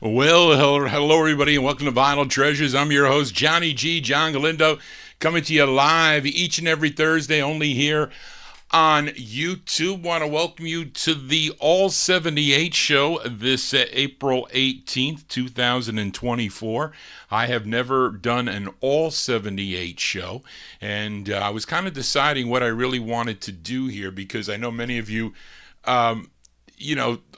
Well, hello everybody, and welcome to Vinyl Treasures. I'm your host, Johnny G, John Galindo, coming to you live each and every Thursday, only here on YouTube. Want to welcome you to the All 78 show this April 18th, 2024. I have never done an All 78 show, and I was kind of deciding what I really wanted to do here, because I know many of you,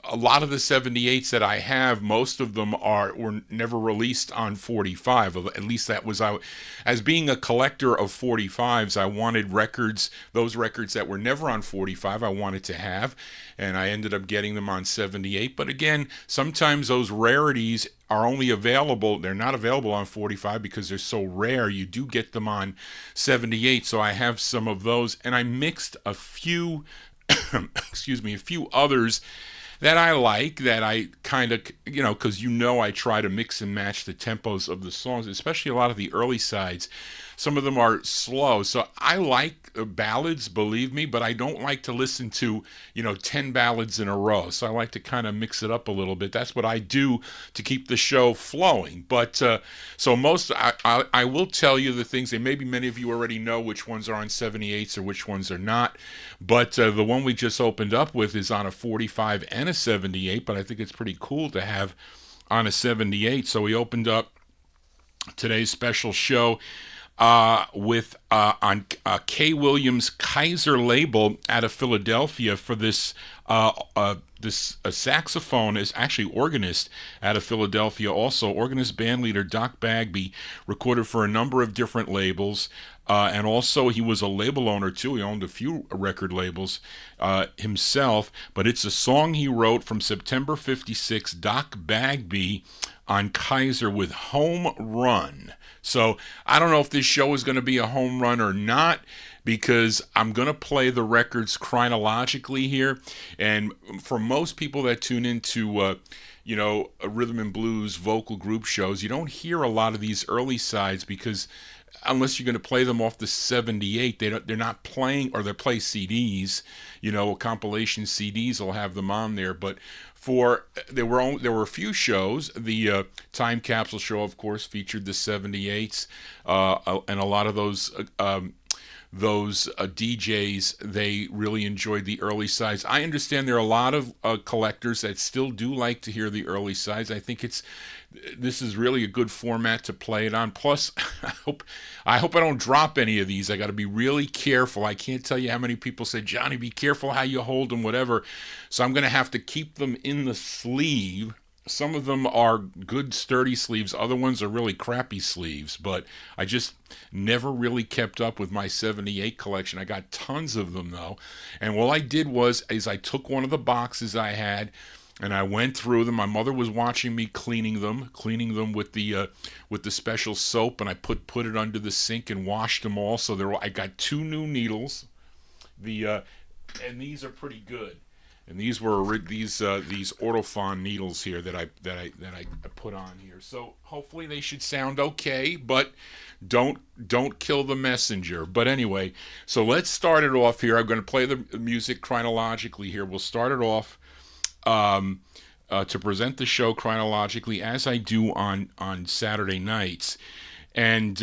a lot of the 78s that I have, most of them were never released on 45. At least that was as being a collector of 45s, I wanted those records that were never on 45, I wanted to have, and I ended up getting them on 78. But again, sometimes those rarities are only available, they're not available on 45 because they're so rare. You do get them on 78, so I have some of those, and I mixed a few a few others that I like, that I kind of, because I try to mix and match the tempos of the songs, especially a lot of the early sides. Some of them are slow, so I like ballads, believe me, but I don't like to listen to, 10 ballads in a row. So I like to kind of mix it up a little bit. That's what I do to keep the show flowing. But so I will tell you the things, and maybe many of you already know which ones are on 78s or which ones are not. But the one we just opened up with is on a 45 and a 78, but I think it's pretty cool to have on a 78. So we opened up today's special show with on K. Williams Kaiser label out of Philadelphia for this saxophone is actually organist out of Philadelphia, also organist bandleader Doc Bagby, recorded for a number of different labels, and also he was a label owner too. He owned a few record labels himself, but it's a song he wrote from September 56, Doc Bagby on Kaiser with Home Run. So I don't know if this show is going to be a home run or not, because I'm going to play the records chronologically here. And for most people that tune into, rhythm and blues vocal group shows, you don't hear a lot of these early sides, because unless you're going to play them off the 78, they're not playing, or they play CDs, compilation CDs will have them on there. But there were a few shows. The Time Capsule show, of course, featured the 78s, and a lot of those DJs, they really enjoyed the early sides. I understand there are a lot of collectors that still do like to hear the early sides. I think this is really a good format to play it on. Plus, I hope I don't drop any of these. I got to be really careful. I can't tell you how many people say, Johnny, be careful how you hold them, whatever. So I'm going to have to keep them in the sleeve. Some of them are good, sturdy sleeves. Other ones are really crappy sleeves. But I just never really kept up with my 78 collection. I got tons of them, though. And what I did is I took one of the boxes I had, and I went through them. My mother was watching me cleaning them with the special soap, and I put it under the sink and washed them all. So I got 2 new needles. And these are pretty good. And these were these Ortophon needles here that I put on here. So hopefully they should sound okay, but don't kill the messenger. But anyway, so let's start it off here. I'm going to play the music chronologically here. We'll start it off to present the show chronologically, as I do on Saturday nights. And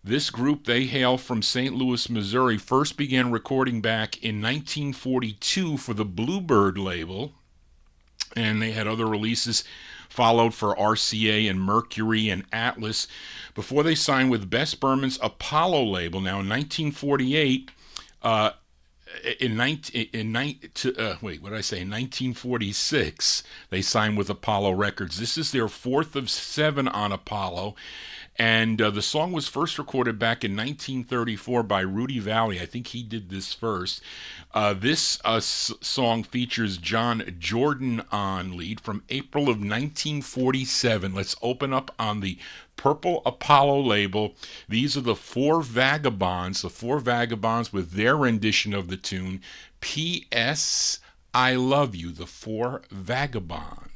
this group, they hail from St. Louis, Missouri, first began recording back in 1942 for the Bluebird label, and they had other releases followed for RCA and Mercury and Atlas before they signed with Bess Berman's Apollo label. Now, in 1948, in 1946, they signed with Apollo Records. This is their fourth of 7 on Apollo. And the song was first recorded back in 1934 by Rudy Valley. I think he did this first. This song features John Jordan on lead from April of 1947. Let's open up on the Purple Apollo label. These are the Four Vagabonds, with their rendition of the tune, P.S. I Love You, the Four Vagabonds.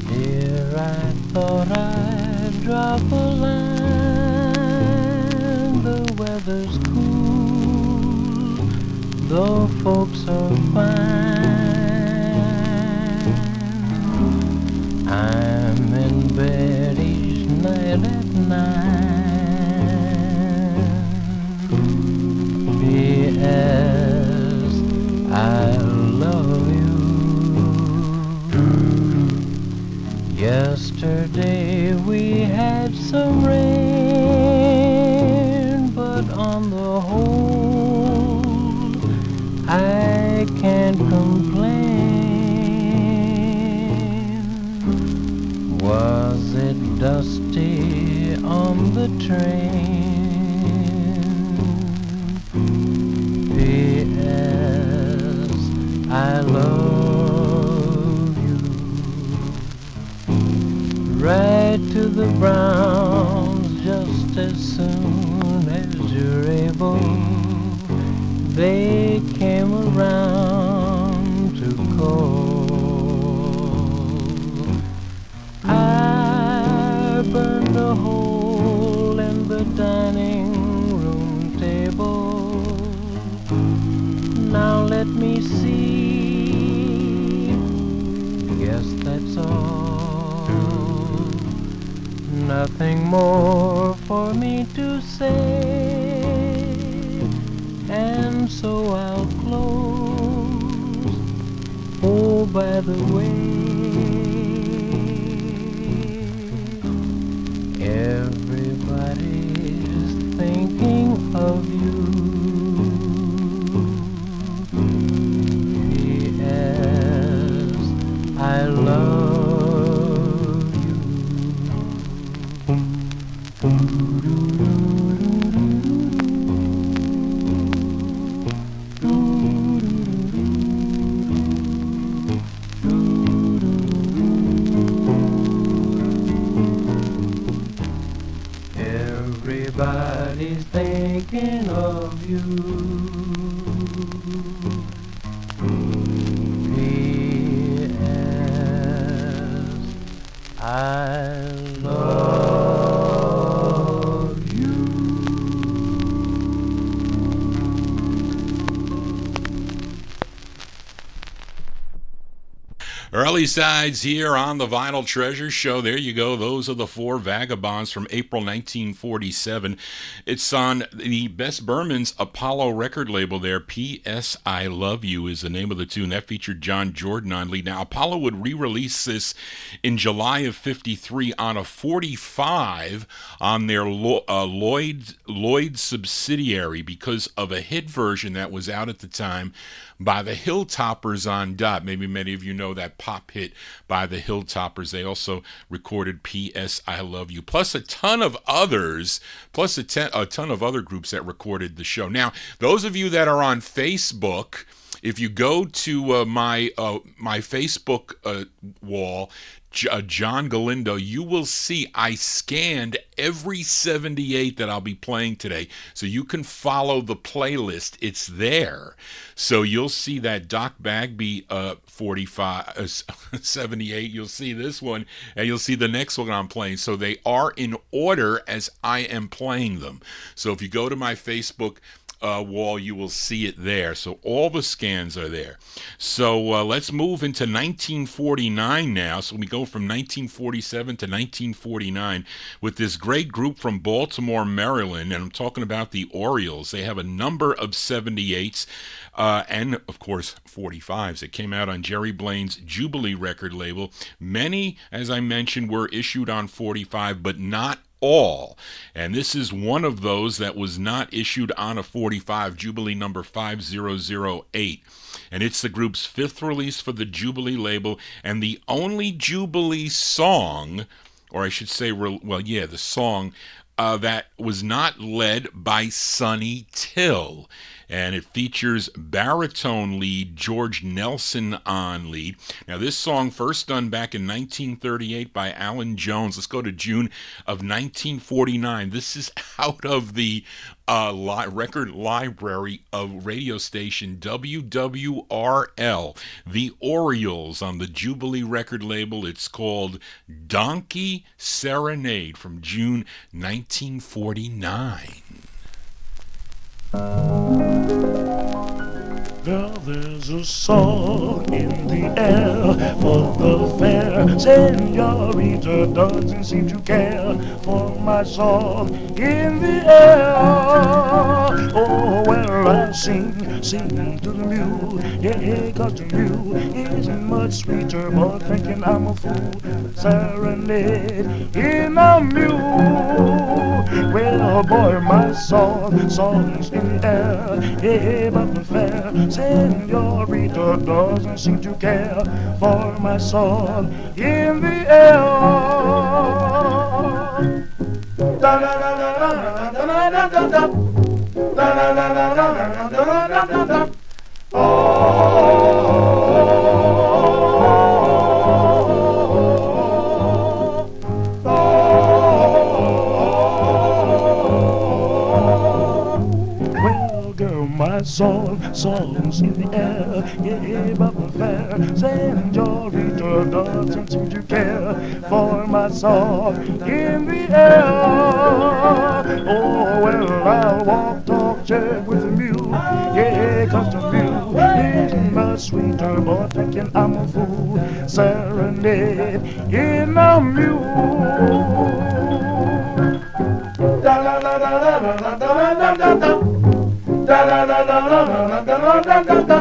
Dear, I thought I'd drop a line. The weather's cool, though folks are fine. I'm in bed each night at 9. P.S. I love you. Yesterday we had some rain, but on the whole I can't complain. Was it dusty on the train? P.S. I love you. Ride to the Browns just as soon as you're able. They came around to call. I burned a hole in the dining room table. Now let me see. Yes, that's all. Nothing more for me to say, and so I'll close. Oh, by the way, everybody's thinking of you. P.S. I love you. Everybody's thinking of you. P.S. I love you. Early sides here on the Vinyl Treasure Show. There you go. Those are the Four Vagabonds from April 1947. It's on the Bess Berman's Apollo record label there. P.S. I Love You is the name of the tune. That featured John Jordan on lead. Now, Apollo would re-release this in July of 53 on a 45 on their Lloyd subsidiary because of a hit version that was out at the time by the Hilltoppers on dot. Maybe many of you know that pop hit by the Hilltoppers. They also recorded P.S. I Love You, plus a ton of others, plus a ton of other groups that recorded the show. Now, those of you that are on Facebook, if you go to my Facebook wall, John Galindo, you will see I scanned every 78 that I'll be playing today. So you can follow the playlist. It's there. So you'll see that Doc Bagby 78. You'll see this one, and you'll see the next one I'm playing. So they are in order as I am playing them. So if you go to my Facebook wall, you will see it there. So all the scans are there. So let's move into 1949 now. So we go from 1947 to 1949 with this great group from Baltimore, Maryland, and I'm talking about the Orioles. They have a number of 78s and, of course, 45s. It came out on Jerry Blaine's Jubilee record label. Many, as I mentioned, were issued on 45, but not all. And this is one of those that was not issued on a 45, Jubilee number 5008. And it's the group's fifth release for the Jubilee label and the only Jubilee song, or I should say, the song that was not led by Sonny Till. And it features baritone lead George Nelson on lead. Now, this song first done back in 1938 by Alan Jones. Let's go to June of 1949. This is out of the record library of radio station WWRL, the Orioles, on the Jubilee record label. It's called Donkey Serenade from June 1949. Now there's a song in the air for the fair senorita doesn't seem to care for my song in the air. Oh, well, I sing to the mule, yeah, 'cause the mule isn't much sweeter, but thinking I'm a fool, serenade in a mule. Well, boy, my song's in the air, yeah, but the fair senorita doesn't seem to care for my song in the air. Da da da da da da da da da da da da da da da da da. My song's in the air, yeah, but the fair senorita doesn't seem to care for my song in the air. Oh, well, I'll walk, talk, chat with the mule, yeah, 'cause the mule isn't much sweeter, but thinking I'm a fool, serenade in a mule. Da da da da da da da da da da. Da da da da da da da da da da.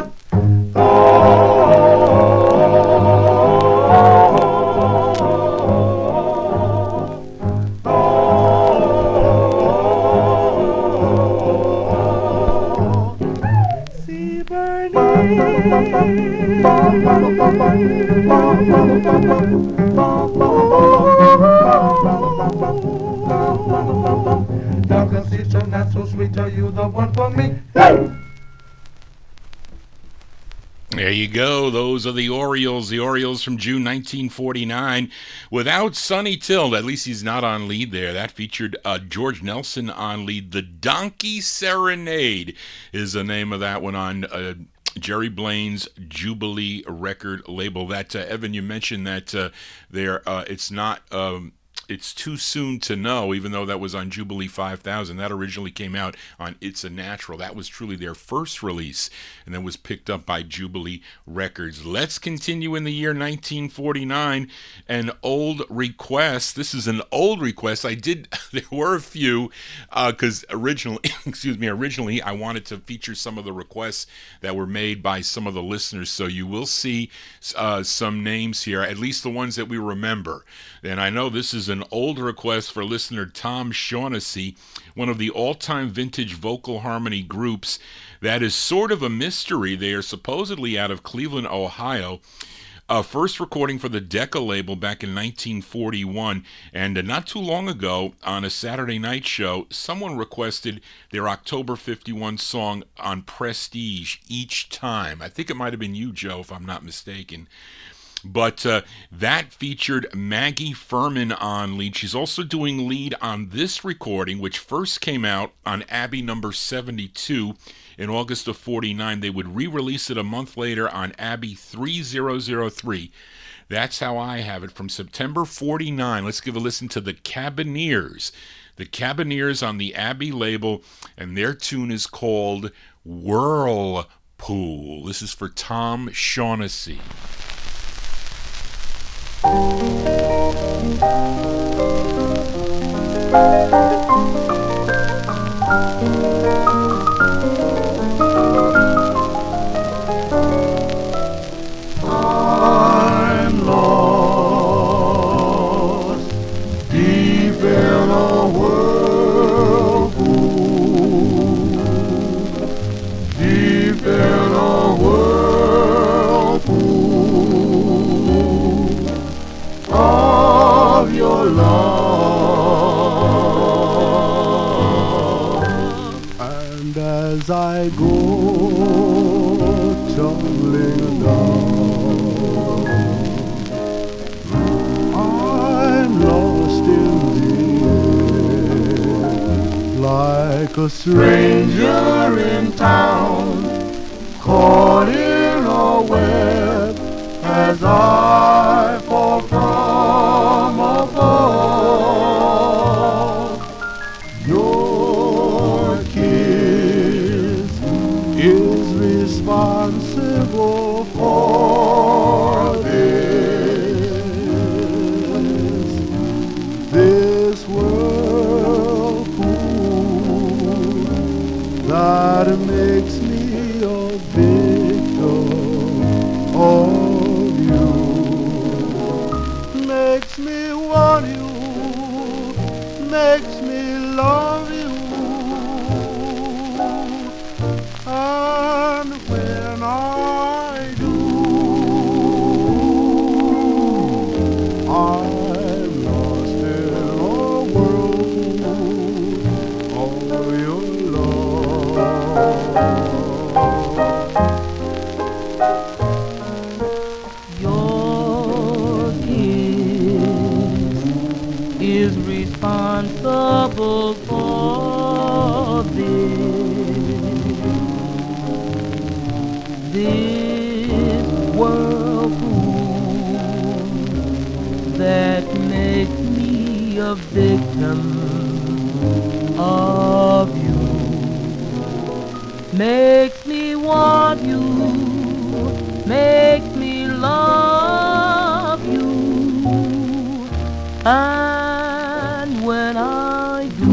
See burning. Now the sister not so sweet, are you the one for me? Hey! There you go. Those are the Orioles. The Orioles from June 1949. Without Sonny Till, at least he's not on lead there. That featured George Nelson on lead. The Donkey Serenade is the name of that one on Jerry Blaine's Jubilee record label. That Evan, you mentioned that it's not. It's Too Soon to Know, even though that was on Jubilee 5000. That originally came out on It's a Natural. That was truly their first release, and then was picked up by Jubilee Records. Let's continue in the year 1949. An old request. This is an old request. There were a few, because originally I wanted to feature some of the requests that were made by some of the listeners. So you will see some names here, at least the ones that we remember. And I know this is an old request for listener Tom Shaughnessy, one of the all-time vintage vocal harmony groups that is sort of a mystery. They are supposedly out of Cleveland, Ohio. First recording for the Decca label back in 1941, and not too long ago on a Saturday night show, someone requested their October 51 song on Prestige, Each Time. I think it might have been you, Joe, if I'm not mistaken. But that featured Maggie Furman on lead. She's also doing lead on this recording, which first came out on Abbey number 72 in August of 49. They would re-release it a month later on Abbey 3003. That's how I have it from September 49. Let's give a listen to the Cabineers. The Cabineers on the Abbey label, and their tune is called Whirlpool. This is for Tom Shaughnessy. I'm lost deep in a whirlpool, deep in a whirlpool of your love. And as I go tumbling down, I'm lost in the air, like a stranger in town, caught in a web as I fall from above. Your kiss is responsible for this whirlpool that makes me a victim of you, makes me want you, makes me love you. And when I do, I'm lost in a whirlpool of your love. Your kiss is responsible for this whirlpool that makes me a victim of you, makes me want you, makes me love you. And when I do,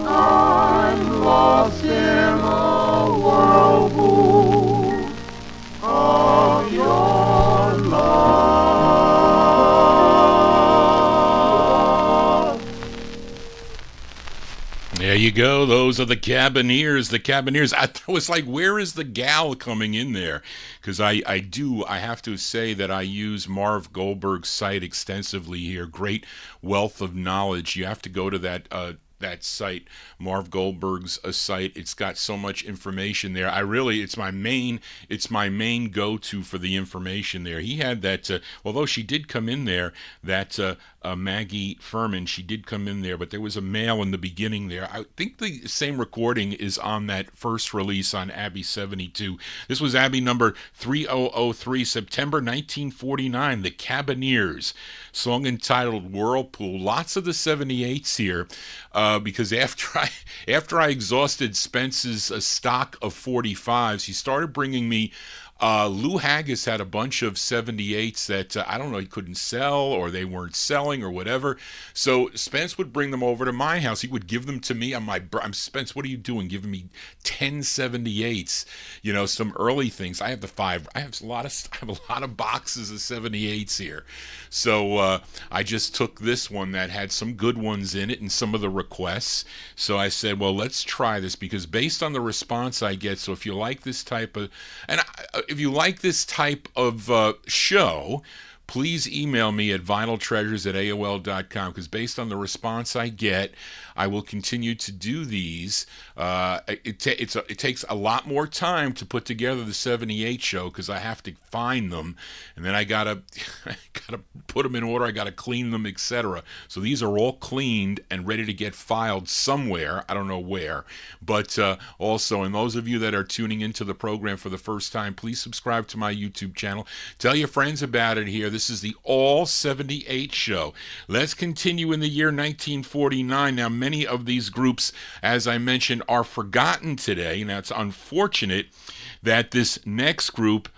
I'm lost in a whirlpool of your love. There you go. Those are the Cabineers. The Cabineers. I was like, where is the gal coming in there? Because I have to say that I use Marv Goldberg's site extensively here. Great wealth of knowledge. You have to go to that site, Marv Goldberg's site. It's got so much information there. It's my main go-to for the information there. He had that, although she did come in there, that Maggie Furman, she did come in there, but there was a male in the beginning there. I think the same recording is on that first release on Abbey 72. This was Abbey number 3003, September 1949, the Cabineers, song entitled Whirlpool. Lots of the 78s here, because after I exhausted Spence's stock of 45s, he started bringing me Lou Haggis had a bunch of 78s that I don't know, he couldn't sell or they weren't selling or whatever. So Spence would bring them over to my house. He would give them to me. I'm Spence, what are you doing? Giving me 10 78s, some early things. I have a lot of boxes of 78s here. So I just took this one that had some good ones in it and some of the requests. So I said, well, let's try this, because based on the response I get, so if you like this type of show, please email me at vinyltreasures@aol.com, because based on the response I get, I will continue to do these. It takes a lot more time to put together the 78 show, because I have to find them, and then I gotta put them in order. I gotta clean them, etc. So these are all cleaned and ready to get filed somewhere. I don't know where, but also, and those of you that are tuning into the program for the first time, please subscribe to my YouTube channel. Tell your friends about it here. This is the All 78 show. Let's continue in the year 1949. Now, many of these groups, as I mentioned, are forgotten today. Now, it's unfortunate that this next group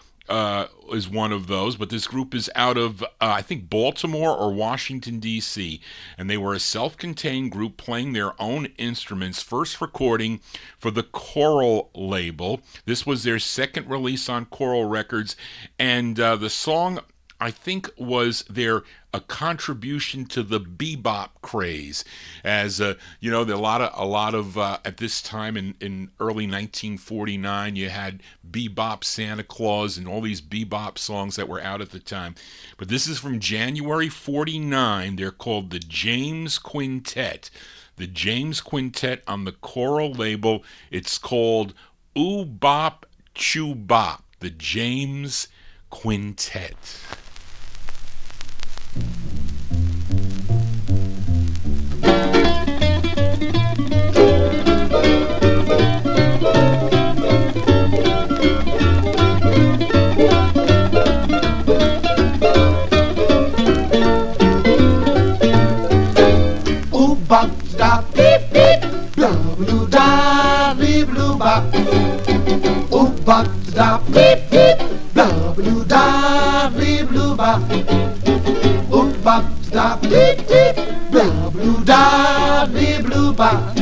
is one of those, but this group is out of, I think, Baltimore or Washington, D.C., and they were a self-contained group playing their own instruments, first recording for the Coral label. This was their second release on Coral Records, and the song, I think, was their a contribution to the bebop craze, as there are a lot of at this time in early 1949, you had bebop Santa Claus and all these bebop songs that were out at the time. But this is from January 49. They're called the James Quintet. The James Quintet on the Coral label. It's called Ooh Bop Chew Bop. The James Quintet. Ooh bop da beep beep, blah blue da beep blue bop. Ooh bop da beep beep, blah blue da beep blue bop. Ooh bop da beep beep, blah blue da beep blue bop.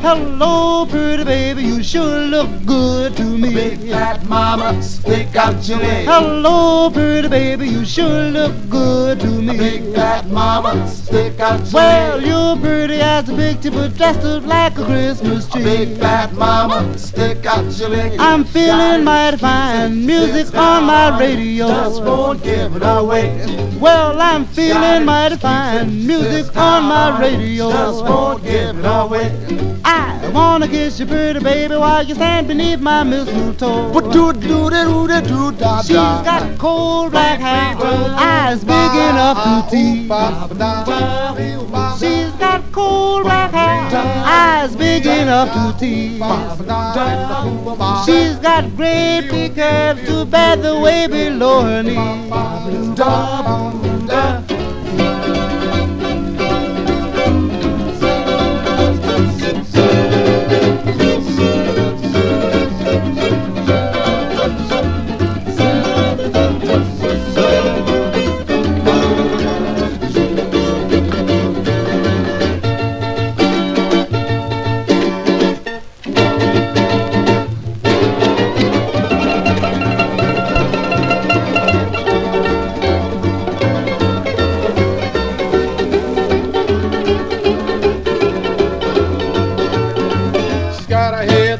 Hello, pretty baby, you sure look good to me. Big fat mama, stick out your leg. Hello, pretty baby, you sure look good to me. Big fat mama, stick out your Well, leg. you're pretty as a picture, but dressed up like a Christmas tree. Big fat mama, stick out your leg. I'm feeling mighty fine, music on my radio. Just won't give it away. Well, I'm feeling mighty fine, music on my radio. Just won't give it away. I wanna kiss you, pretty baby, while you stand beneath my mistletoe. What do do do do do da da? She's got cold black hair, eyes big enough to tease. She's got cold black hair, eyes big enough to tease. She's got great big curves, too bad the way below her knees.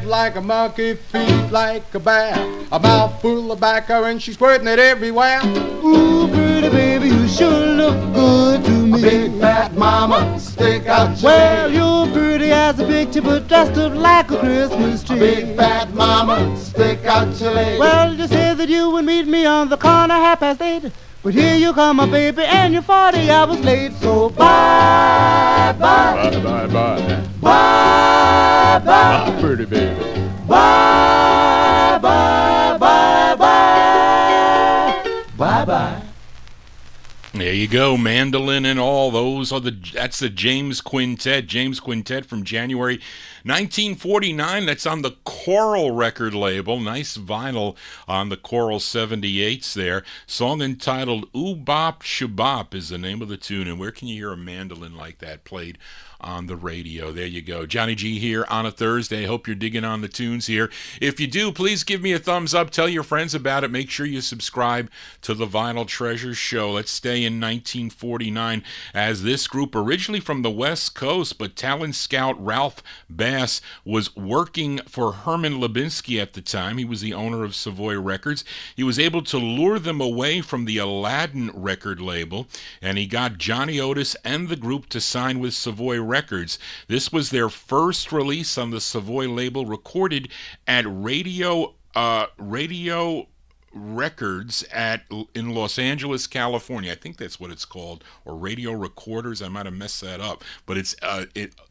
Like a monkey, feet like a bear, a mouth full of tobacco, and she's squirting it everywhere. Ooh, pretty baby, you sure look good to me. Big fat mama, stick out your Well, leg. you're pretty as a picture, but dressed up like a Christmas tree. Big fat mama, stick out your leg. Well, you said that you would meet me on the corner 8:30, but here you come, my baby, and you're 40 hours late. So bye, bye, Bye, bye, bye. bye, bye, Pretty baby. bye, bye, bye, bye, bye, bye. There you go, mandolin and all. That's the James Quintet. James Quintet from January 1949. That's on the Coral record label. Nice vinyl on the Coral 78s there. Song entitled Ooh Bop Shabop is the name of the tune. And where can you hear a mandolin like that played on the radio? There you go. Johnny G here on a Thursday. Hope you're digging on the tunes here. If you do, please give me a thumbs up. Tell your friends about it. Make sure you subscribe to the Vinyl Treasures show. Let's stay in 1949 as this group, originally from the West Coast, but talent scout Ralph Bass was working for Herman Lubinsky at the time. He was the owner of Savoy Records. He was able to lure them away from the Aladdin record label, and he got Johnny Otis and the group to sign with Savoy Records. This was their first release on the Savoy label, recorded at Radio Records in Los Angeles, California. I think that's what it's called, or Radio Recorders. I might have messed that up, but it's a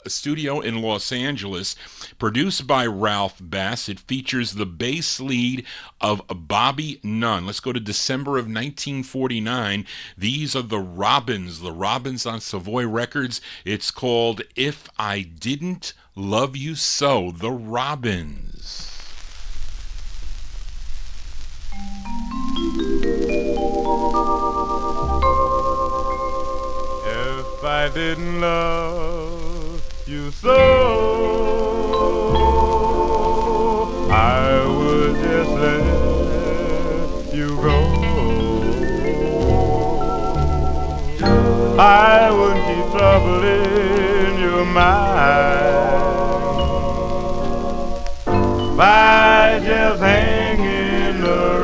studio in Los Angeles, produced by Ralph Bass. It features the bass lead of Bobby Nunn. Let's go to December of 1949. These are the Robins on Savoy Records. It's called If I Didn't Love You So, the Robins. If I didn't love you so, I would just let you go. I wouldn't keep troubling your mind by just hanging around.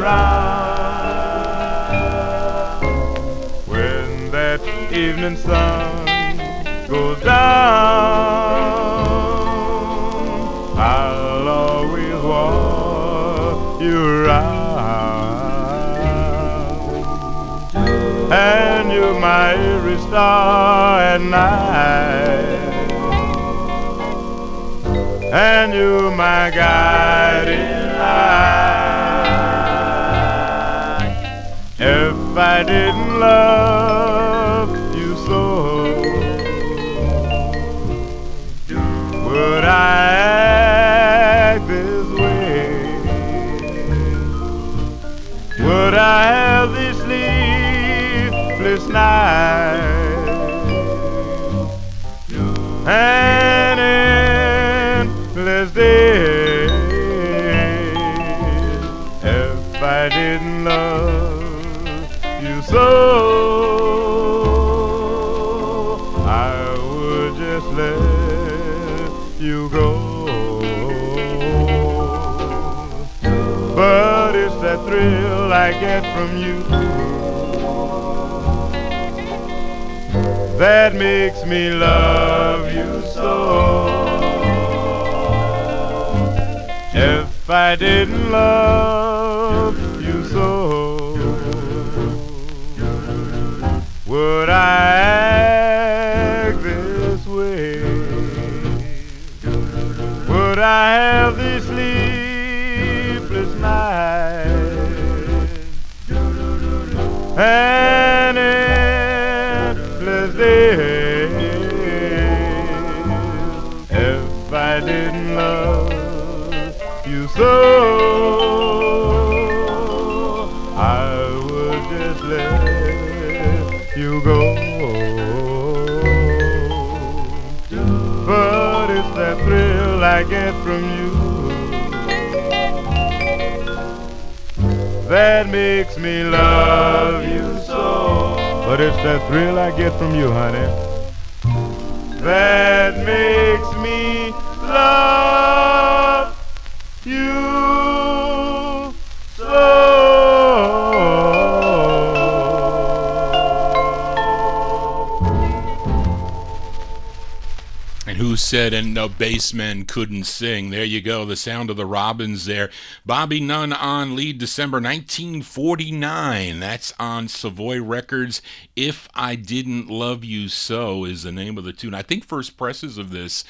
When that evening sun goes down, I'll always want you around. And you're my every star at night, and you're my guiding light. If I didn't love you so, would I act this way? Would I have these sleepless nights and endless days if I didn't love you so? I would just let you go. But it's that thrill I get from you that makes me love you so. If I didn't love you so, would I act this way? Would I have these sleepless nights and endless days if I didn't love you so? I would just let you go. But it's that thrill I get from you that makes me love you so. But it's that thrill I get from you, honey, that makes me love you so. And who said and no bassmen couldn't sing? There you go, the sound of the Robins there. Bobby Nunn on lead, December 1949. That's on Savoy Records. If I Didn't Love You So is the name of the tune. I think first presses of this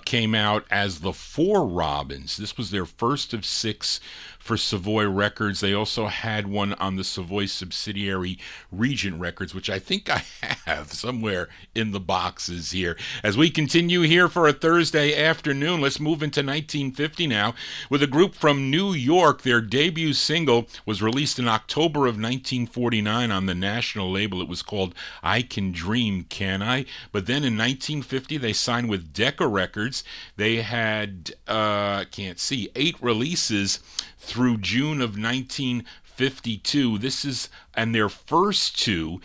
came out as the Four Robins. This was their first of 6 for Savoy Records. They also had one on the Savoy subsidiary Regent Records, which I think I have somewhere in the boxes here. As we continue here for a Thursday afternoon, let's move into 1950 now with a group from New York. Their debut single was released in October of 1949 on the national label. It was called I Can Dream, Can I? But then in 1950 they signed with Decca Records. They had 8 releases through June of 1950. 1952. This is, and their first two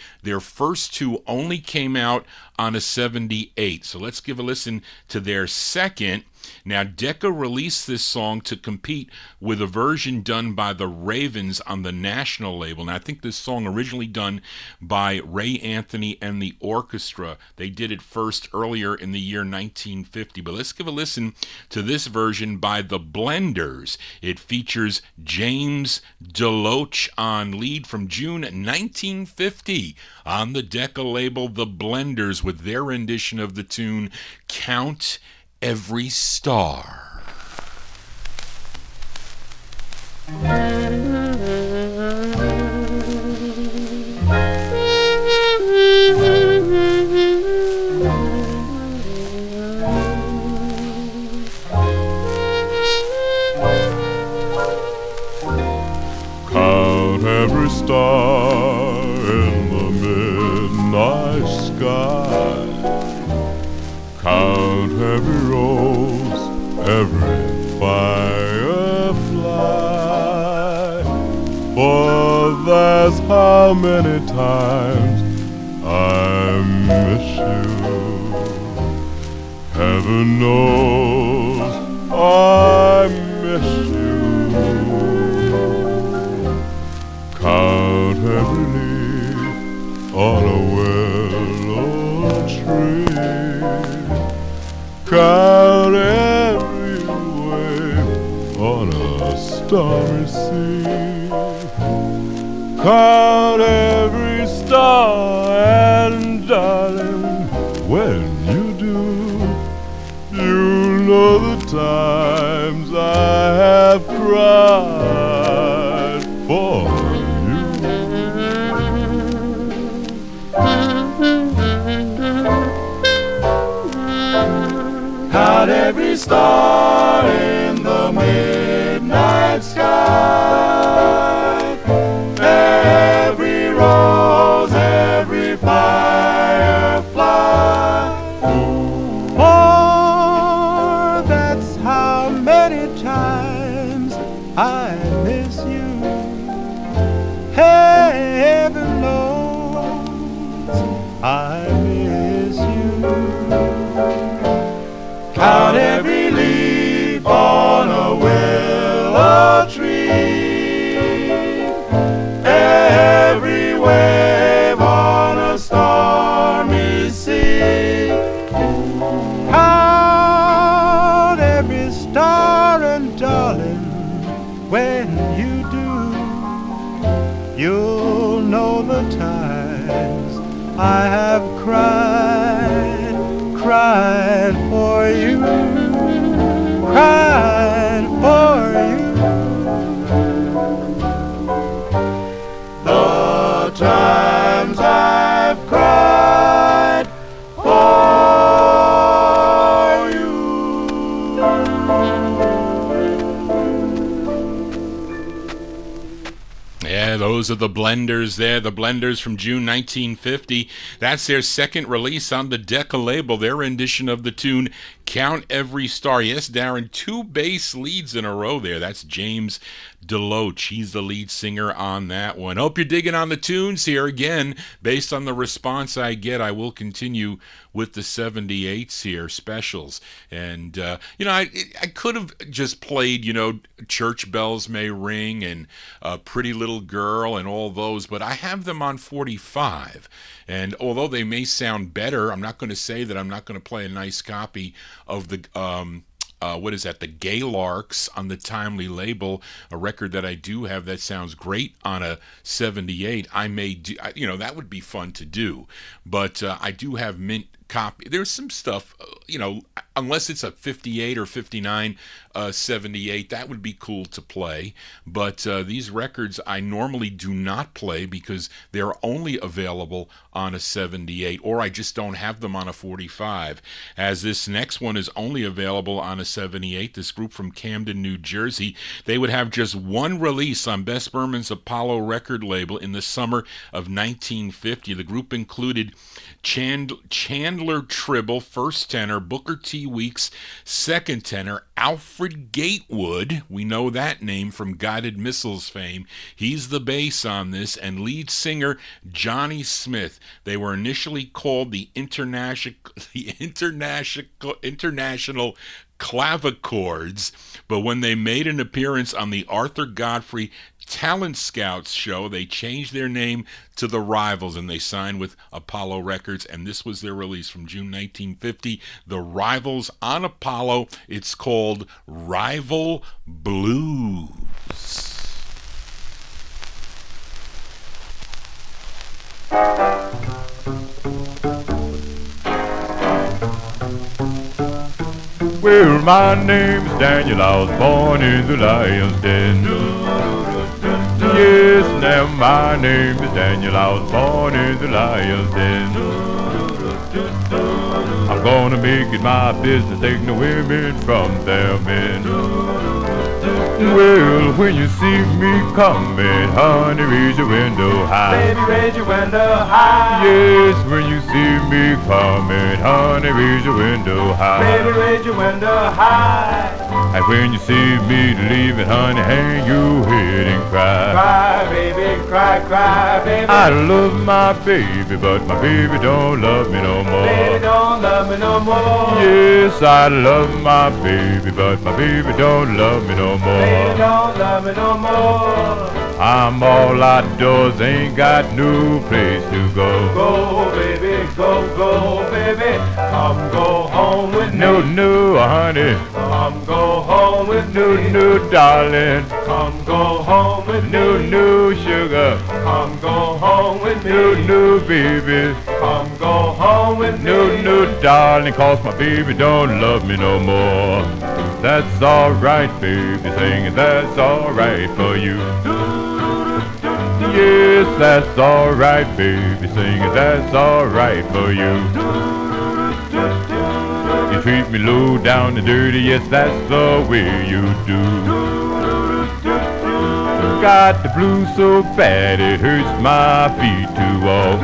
only came out on a 78. So let's give a listen to their second. Now, Decca released this song to compete with a version done by the Ravens on the national label. Now, I think this song originally done by Ray Anthony and the orchestra. They did it first earlier in the year 1950. But let's give a listen to this version by the Blenders. It features James Deloach on lead from June 1950 on the Decca label, the Blenders, with their rendition of the tune Count Every Star. Count every star in the midnight sky. Count every rose, every firefly. For that's how many times I miss you. Heaven knows I miss you. Count every leaf on a willow tree. Count every wave on a stormy sea. Count every star, and darling, when you do, you know the times I have cried for you. Count every star in the midnight sky, every rose, every firefly. For that's how many times I miss you. Heaven knows I miss you. Count every leaf on a willow tree, every wave on a stormy sea. Count every star, and darling, when you do, you'll know the times I have cried for you, cried for you. The times I've cried for you. Yeah, those are the Blenders there, the Blenders from June 1950. That's their second release on the Decca label, their rendition of the tune Count Every Star. Yes, Darren, two bass leads in a row there. That's James Deloach. He's the lead singer on that one. Hope you're digging on the tunes here. Again, based on the response I get, I will continue with the 78s here, specials. And, I could have just played, Church Bells May Ring and Pretty Little Girl and all those, but I have them on 45. And although they may sound better, I'm not going to say that I'm not going to play a nice copy of the the Gaylords on the Timely label, a record that I do have that sounds great on a 78. I may do, that would be fun to do, but I do have mint copy. There's some stuff, unless it's a 58 or 59, 78, that would be cool to play. But these records I normally do not play because they're only available on a 78, or I just don't have them on a 45. As this next one is only available on a 78, this group from Camden, New Jersey, they would have just one release on Bess Berman's Apollo record label in the summer of 1950. The group included Chandler Chandler Tribble, first tenor, Booker T. Weeks, second tenor, Alfred Gatewood, we know that name from Guided Missiles fame, he's the bass on this, and lead singer Johnny Smith. They were initially called the International Clavichords, but when they made an appearance on the Arthur Godfrey Talent Scouts show, they changed their name to the Rivals, and they signed with Apollo Records, and this was their release from June 1950, The Rivals on Apollo. It's called Rival Blues. Well, my name's Daniel, I was born in the lion's den. Yes, now my name is Daniel, I was born in the lion's den. I'm gonna make it my business, take the women from their men. Well, when you see me coming, honey, raise your window high. Baby, raise your window high. Yes, when you see me coming, honey, raise your window high. Baby, raise your window high. And when you see me leaving, honey, hang your head and cry. Cry, baby, cry, cry, baby. I love my baby, but my baby don't love me no more. Baby, don't love me no more. Yes, I love my baby, but my baby don't love me no more. Baby, don't love me no more. I'm all outdoors, ain't got no place to go. Go, baby, go, baby. Come go home with me. No, no, honey. Come go home with No, me. no, darling. Come go home with me. No, no, sugar. Come go home with me. No, no, baby. Come go home with me. No, no, darling, 'cause my baby don't love me no more. That's alright, baby, singing, that's alright for you. Yes, that's alright, baby, singing, that's alright for you. You treat me low down and dirty, yes, that's the way you do. Got the blues so bad it hurts my feet to walk.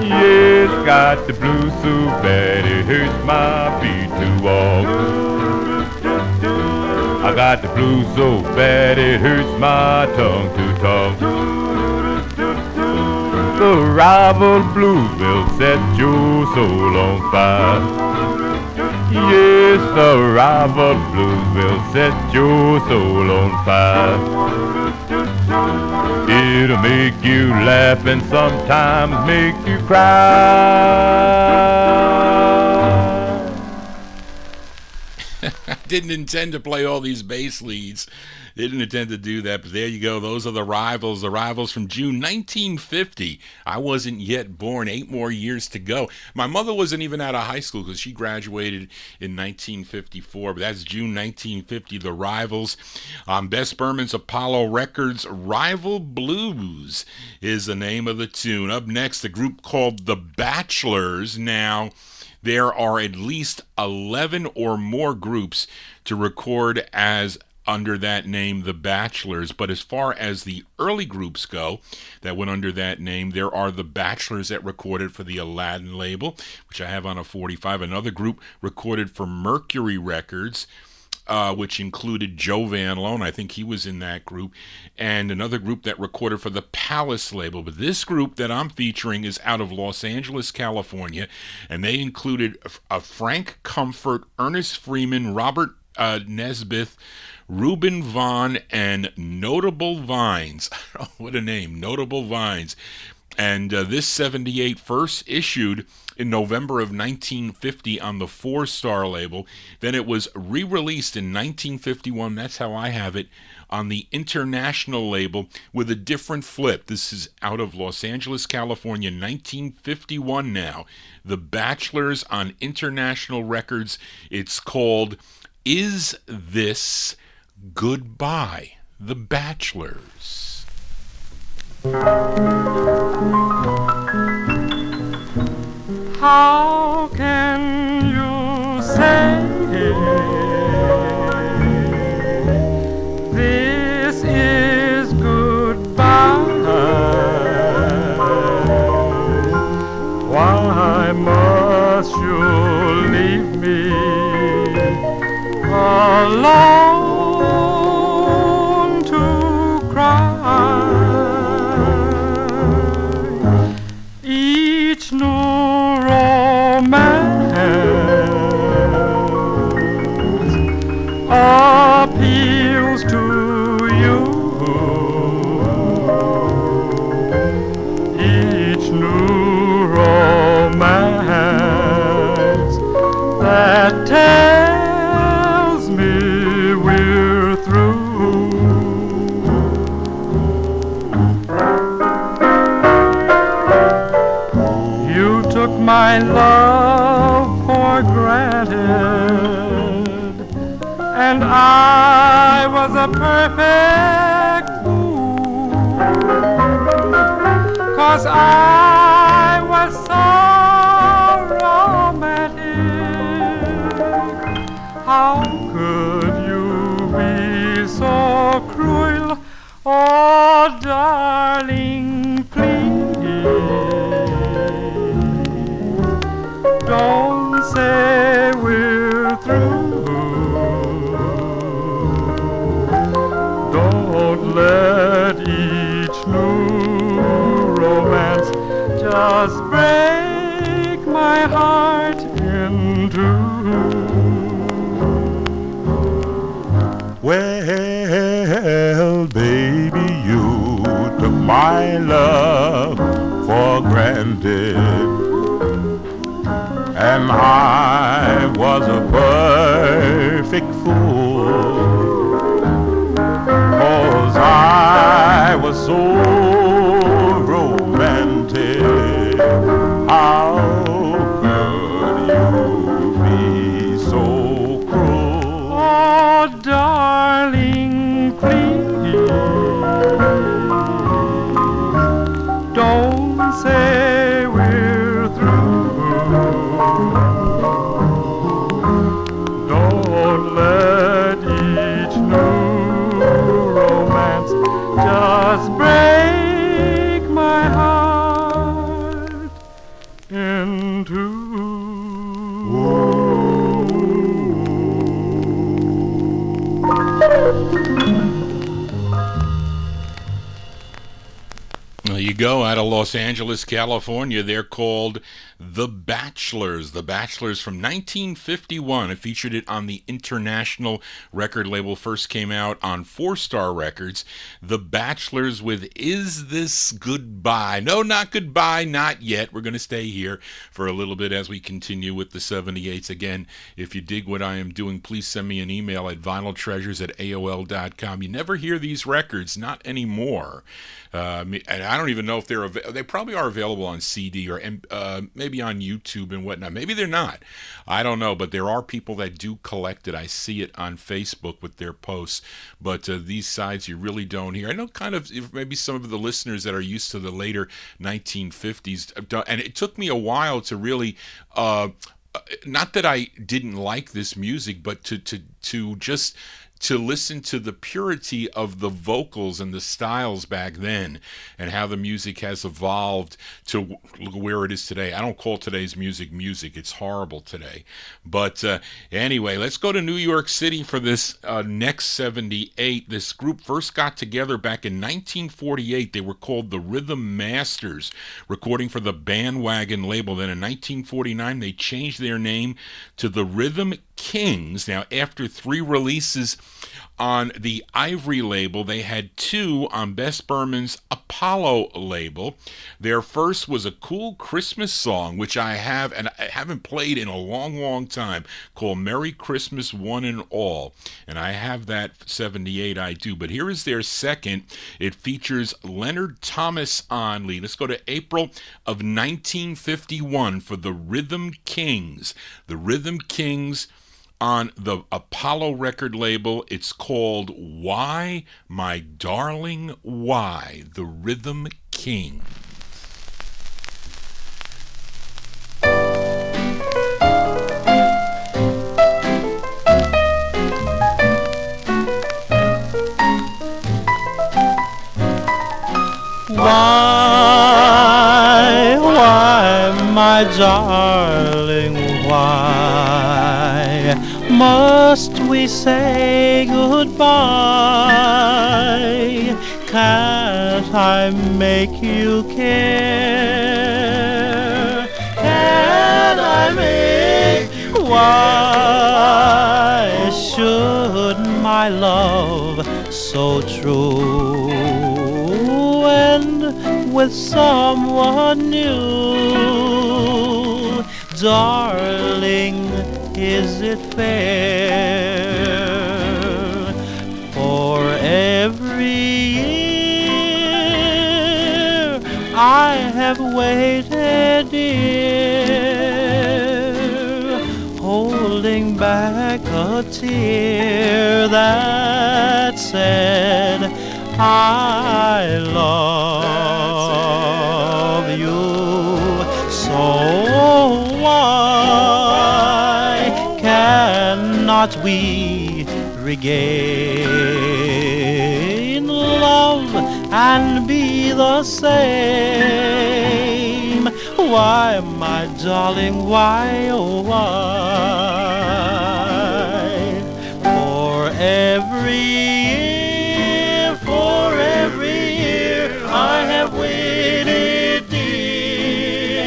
Yes, got the blues so bad it hurts my feet to walk. I got the blues so bad it hurts my tongue to talk. The rival blues will set your soul on fire. Yes, the rival blues will set your soul on fire. It'll make you laugh and sometimes make you cry. I didn't intend to play all these bass leads. Didn't intend to do that, but there you go. Those are the Rivals from June 1950. I wasn't yet born. 8 more years to go. My mother wasn't even out of high school because she graduated in 1954, but that's June 1950, the Rivals. On Bess Berman's Apollo Records, Rival Blues is the name of the tune. Up next, a group called the Bachelors. Now, there are at least 11 or more groups to record as under that name, the Bachelors. But as far as the early groups go that went under that name, there are the Bachelors that recorded for the Aladdin label, which I have on a 45. Another group recorded for Mercury Records, which included Joe Van Loan. I think he was in that group. And another group that recorded for the Palace label. But this group that I'm featuring is out of Los Angeles, California. And they included Frank Comfort, Ernest Freeman, Robert Nesbitt, Reuben Vaughn, and Notable Vines. What a name, Notable Vines. And this 78 first issued in November of 1950 on the Four Star label. Then it was re-released in 1951, that's how I have it, on the International label with a different flip. This is out of Los Angeles, California, 1951 now. The Bachelors on International Records. It's called Is This Goodbye? The Bachelors. How can you say this is goodbye? Why why must you leave me alone to cry? Each new romance appeals to you. Each new romance that tells me we're through. You took my love for granted, and I was a perfect fool, 'cause I was so romantic. How could you be so cruel? Oh, darling, please don't say we're through. Don't let each new romance just break my heart in two. Well, baby, you took my love for granted, and I was a perfect fool, 'cause I was so romantic. How could you be so cruel? Oh, darling, please don't say we're through. Don't let each new romance just break my heart in two. There you go, out of Los Angeles, California. They're called The Bachelors. The Bachelors from 1951. I featured it on the International record label. First came out on Four Star Records. The Bachelors with Is This Goodbye? No, not goodbye, not yet. We're going to stay here for a little bit as we continue with the 78s. Again, if you dig what I am doing, please send me an email at vinyltreasures@aol.com. You never hear these records, not anymore. And I don't even know if they probably are available on CD or maybe on YouTube and whatnot. Maybe they're not. I don't know, but there are people that do collect it. I see it on Facebook with their posts. But these sides you really don't hear. I know kind of maybe some of the listeners that are used to the later 1950s, and it took me a while to really not that I didn't like this music, but to just to listen to the purity of the vocals and the styles back then and how the music has evolved to where it is today. I don't call today's music music. It's horrible today. But anyway, let's go to New York City for this next 78. This group first got together back in 1948. They were called the Rhythm Masters, recording for the Bandwagon label. Then in 1949, they changed their name to the Rhythm Kings. Now, after 3 releases on the Ivory label, they had 2 on Bess Berman's Apollo label. Their first was a cool Christmas song, which I have, and I haven't played in a long, long time, called Merry Christmas One and All. And I have that 78, I do. But here is their second. It features Leonard Thomas on lead. Let's go to April of 1951 for the Rhythm Kings. The Rhythm Kings on the Apollo record label. It's called Why, My Darling, Why? The Rhythm King. Why, my darling, why must we say goodbye? Can't I make you care? Can't I make you care? Why should my love so true end with someone new? Darling, is it fair? For every year I have waited, dear, holding back a tear that said I love you. So why cannot we regain love and be the same? Why, my darling, why, oh why? For every year I have waited, dear,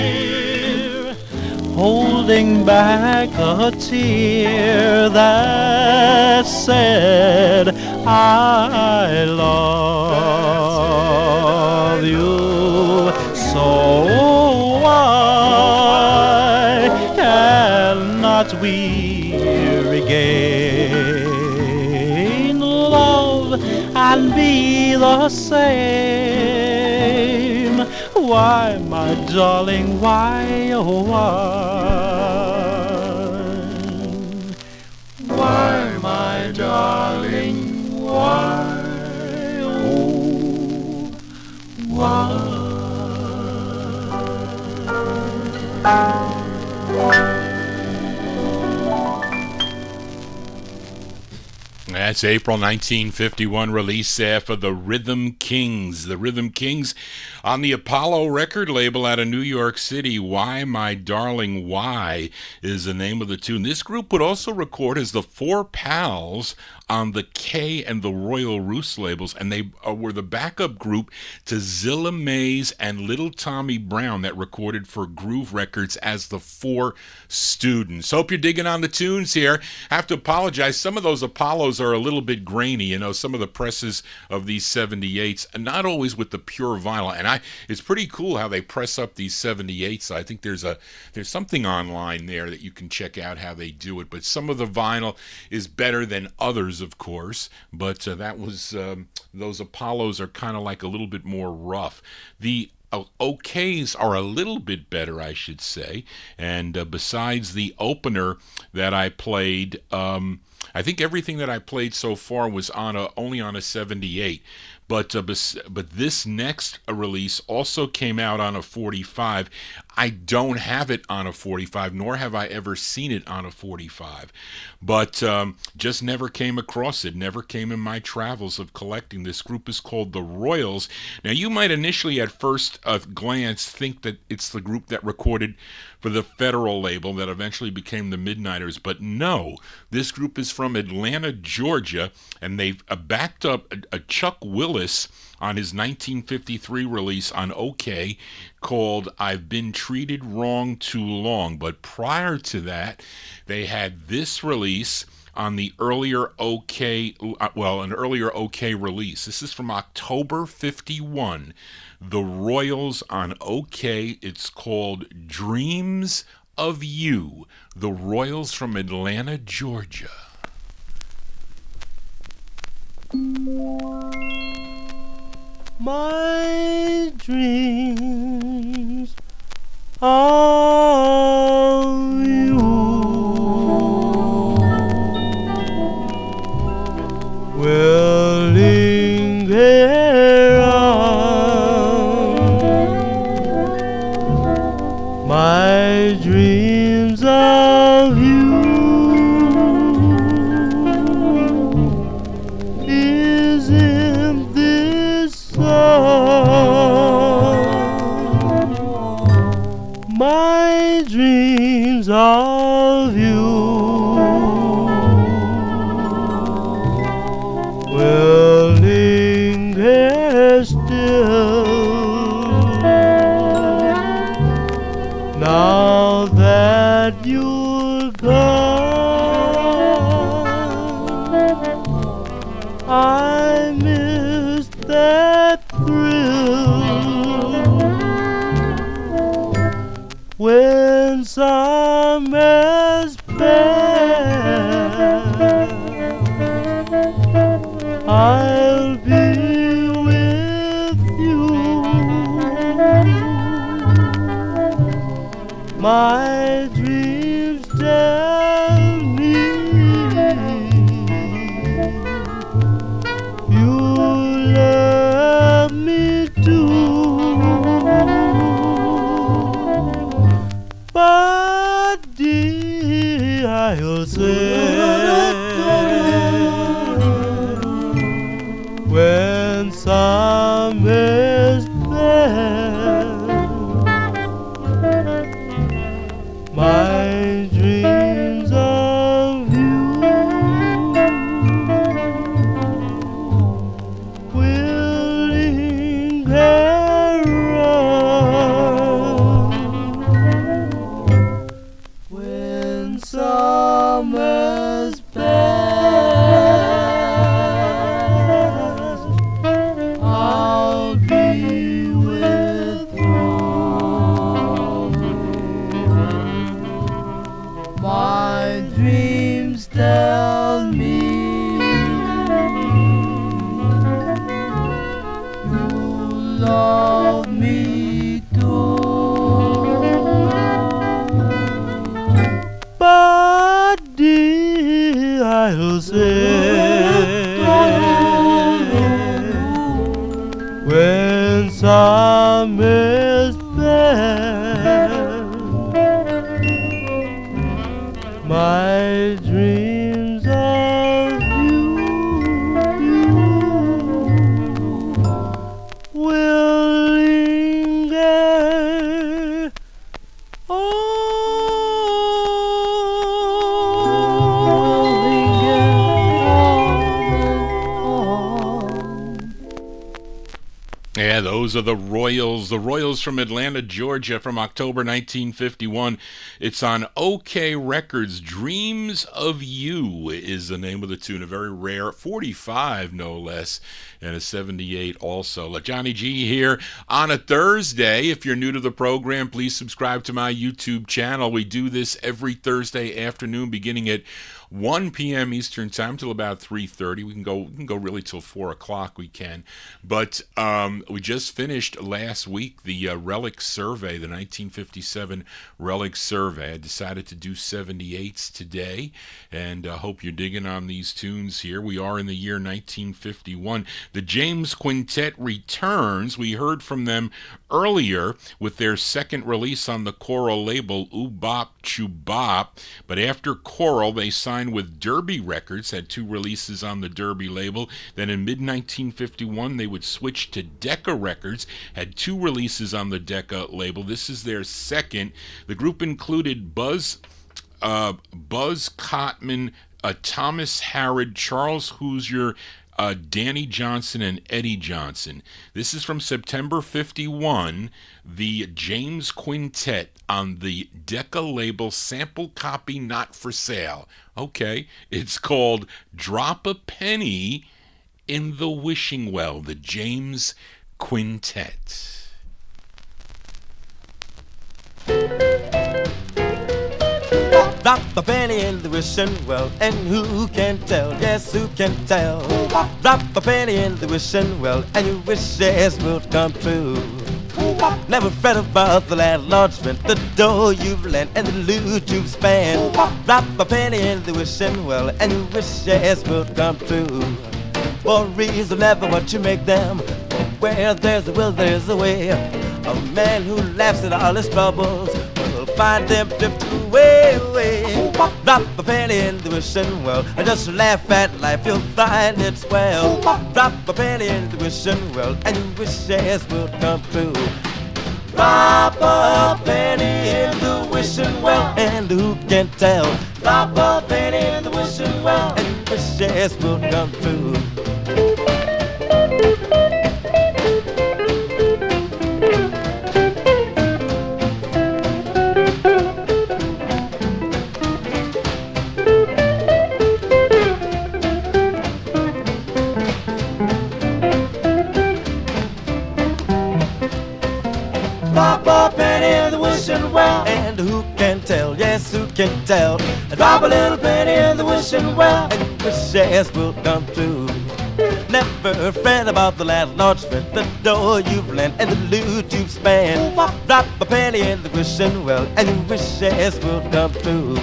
holding back a tear that said I love you. So why cannot we regain love and be the same? Why, my darling, why, oh why? Why, my darling, why, oh why? That's April 1951 release for the Rhythm Kings. The Rhythm Kings on the Apollo record label out of New York City. Why, My Darling, Why is the name of the tune. This group would also record as the Four Pals on the K and the Royal Roost labels, and they were the backup group to Zilla Mays and Little Tommy Brown that recorded for Groove Records as the Four Students. Hope you're digging on the tunes here. I have to apologize. Some of those Apollos are a little bit grainy. You know, some of the presses of these 78s, not always with the pure vinyl. And it's pretty cool how they press up these 78s. I think there's something online there that you can check out how they do it. But some of the vinyl is better than others, of course. But that was those Apollos are kind of like a little bit more rough. The OKs are a little bit better, I should say. And besides the opener that I played, I think everything that I played so far was only on a 78. But this next release also came out on a 45. I don't have it on a 45, nor have I ever seen it on a 45. But just never came across it, never came in my travels of collecting. This group is called the Royals. Now, you might initially at first glance think that it's the group that recorded for the Federal label that eventually became the Midnighters, but no. This group is from Atlanta, Georgia, and they've backed up a Chuck Willis on his 1953 release on OK called I've Been Treated Wrong Too Long. But prior to that, they had this release on the earlier OK, an earlier OK release. This is from October 51. The Royals on OK. It's called Dreams of You. The Royals from Atlanta, Georgia. My dreams of you will linger on. My dreams of you is in this song. my dreams of you will linger still. Now that you're gone, I miss that thrill when summer's past. I'll be with you. My dreams tell me you love me too, but dear, I'll say when summer's past, my dreams of you will linger on. When summer's past, I'll be with you. My dreams tell me you love me too, but dear, I'll say when summer's past, my dreams of you will linger on. Yeah, those are the Royals. The Royals from Atlanta, Georgia, from October 1951. It's on OK Records. Dreams of You is the name of the tune. A very rare 45, no less, and a 78 also. Johnny G here on a Thursday. If you're new to the program, please subscribe to my YouTube channel. We do this every Thursday afternoon beginning at 1 p.m. Eastern Time till about 3:30. We can go really till 4 o'clock. We can, but we just finished last week the Relic Survey, the 1957 Relic Survey. I decided to do 78s today, and hope you're digging on these tunes here. We are in the year 1951. The James Quintet returns. We heard from them earlier with their second release on the Choral label, Oobop Chubop, but after Choral, they signed with Derby Records, had two releases on the Derby label. Then in mid-1951, they would switch to Decca Records, had two releases on the Decca label. This is their second. The group included Buzz Cotman, Thomas Harrod, Charles Hoosier, Danny Johnson, and Eddie Johnson. This is from September 51, the James Quintet on the Decca label, sample copy not for sale. Okay, it's called Drop a Penny in the Wishing Well, the James Quintet. Drop a penny in the wishing well, and who can tell? Yes, who can tell? Drop a penny in the wishing well, and your wishes will come true. Never fret about the landlord's rent, the dough you've lent, and the loot you've spent. Drop a penny in the wishing well, and your wishes will come true. For reason never what you make them. Where there's a will, there's a way. A man who laughs at all his troubles will find them drifting away, away. Drop a penny in the wishing well, and just laugh at life, you'll find it swell. Drop a penny in the wishing well, and your wishes will come true. Drop a penny in the wishing well, and who can tell? Drop a penny in the wishing well, and your wishes will come true. Drop a penny in the wishing well, and who can tell? Yes, who can tell? Drop a little penny in the wishing well, and your wishes will come true. Never fret about the landlord's rent, the door you've lent, and the loot you've spent. Drop a penny in the wishing well, and your wishes will come true.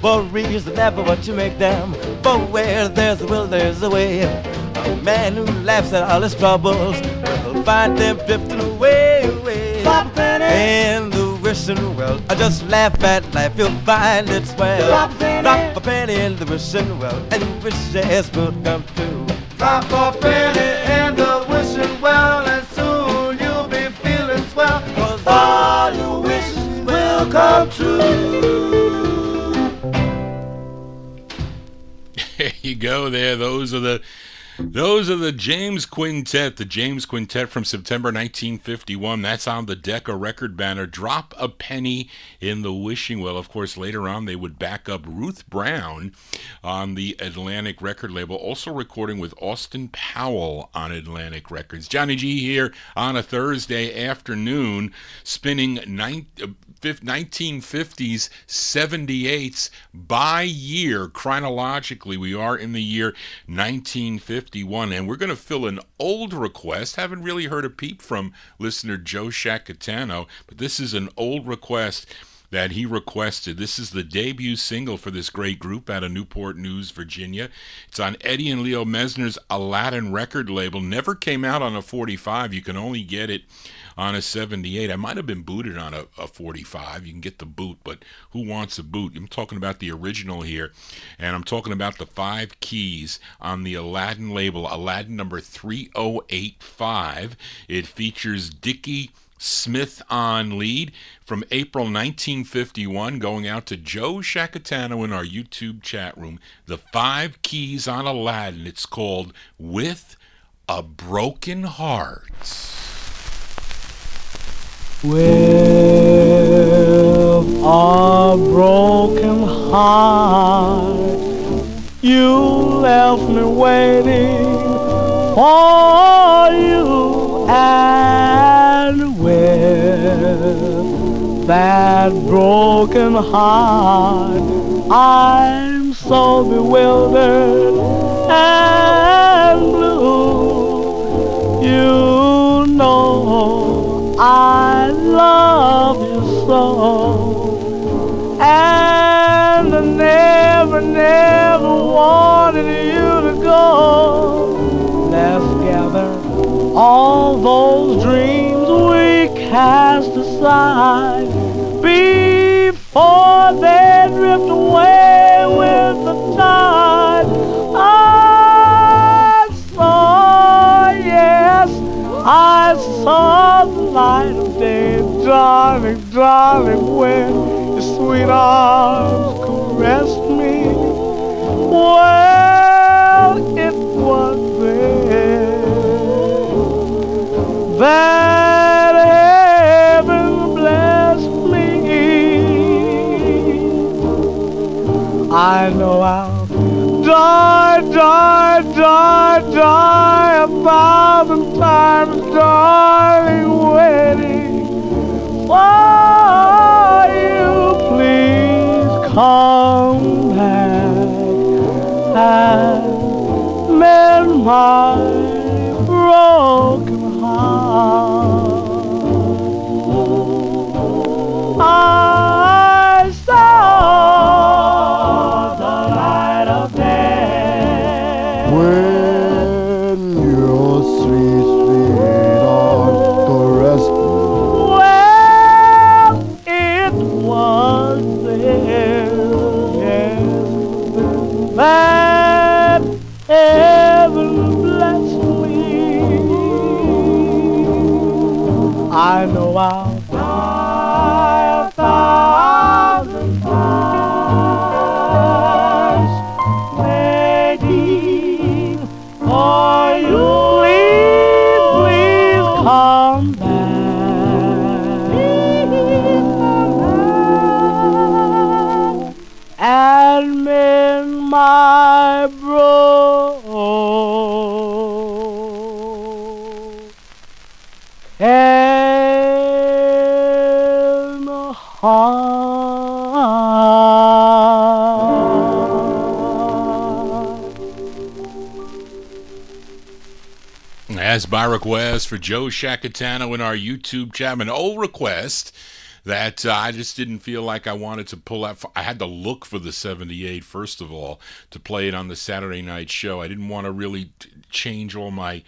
Worries are never what you make them, for where there's a will, there's a way. A man who laughs at all his troubles will find them drifting away, away. Drop a penny in the wishing well, or just laugh at life, you'll find it swell. Drop a penny in the wishing well, and your wishes will come true. Drop a penny in the wishing well, and soon you'll be feeling swell, 'cause all your wishes will come true. There you go there. Those are the James Quintet, the James Quintet from September 1951. That's on the Decca record banner. Drop a penny in the wishing well. Of course, later on they would back up Ruth Brown on the Atlantic record label, also recording with Austin Powell on Atlantic Records. Johnny G here on a Thursday afternoon, spinning 1950s, 78s by year chronologically. We are in the year 1951, and we're going to fill an old request. Haven't really heard a peep from listener Joe Shacatano, but this is an old request that he requested. This is the debut single for this great group out of Newport News, Virginia. It's on Eddie and Leo Mesner's Aladdin record label. Never came out on a 45. You can only get it on a 78. I might have been booted on a 45. You can get the boot, but who wants a boot? I'm talking about the original here, and I'm talking about the 5 keys on the Aladdin label, Aladdin number 3085. It features Dickie Smith on lead, from April 1951, going out to Joe Shacatano in our YouTube chat room. The 5 keys on Aladdin. It's called With a Broken Heart. With a broken heart, you left me waiting for you, and with that broken heart, I'm so bewildered and blue. You know I love you so, and I never, never wanted you to go. Let's gather all those dreams we cast aside before they drift away with the tide. I saw, yes, I saw the light of day, darling, darling, when your sweet arms caressed me. Well, it was there that heaven blessed me. I know I'll die, die, die, die 1,000 times, darling, waiting for you. Please come back and mend my broken heart. I saw the light of day when your sweet, sweet arms caressed me. Well, it was there, yes, that heaven blessed me. I know I'll Yes, by request for Joe Shacatano in our YouTube chat. An old request that I just didn't feel like I wanted to pull out. I had to look for the 78, first of all, to play it on the Saturday night show. I didn't want to really change all my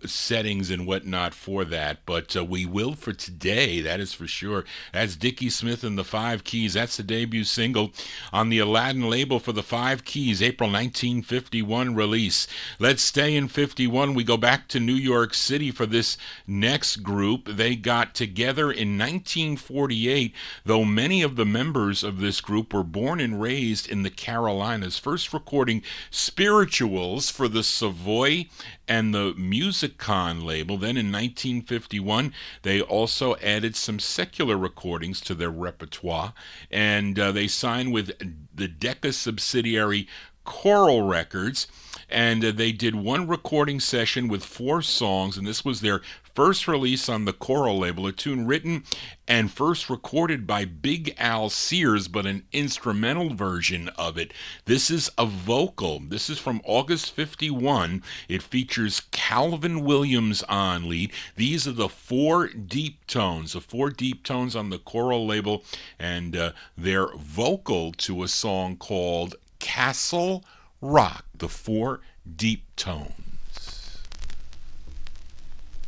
settings and whatnot for that, but we will for today, that is for sure. That's Dickie Smith and the Five Keys. That's the debut single on the Aladdin label for the Five Keys, April 1951 release. Let's stay in 51. We go back to New York City for this next group. They got together in 1948, though many of the members of this group were born and raised in the Carolinas, first recording Spirituals for the Savoy and the Musicon label. Then in 1951, they also added some secular recordings to their repertoire, and they signed with the Decca subsidiary Choral Records, and they did one recording session with 4 songs, and this was their first release on the Choral label, a tune written and first recorded by Big Al Sears, but an instrumental version of it. This is a vocal. This is from August 51. It features Calvin Williams on lead. These are the 4 deep tones, the 4 deep tones on the Choral label, and they're vocal to a song called Castle Rock, the 4 deep tones.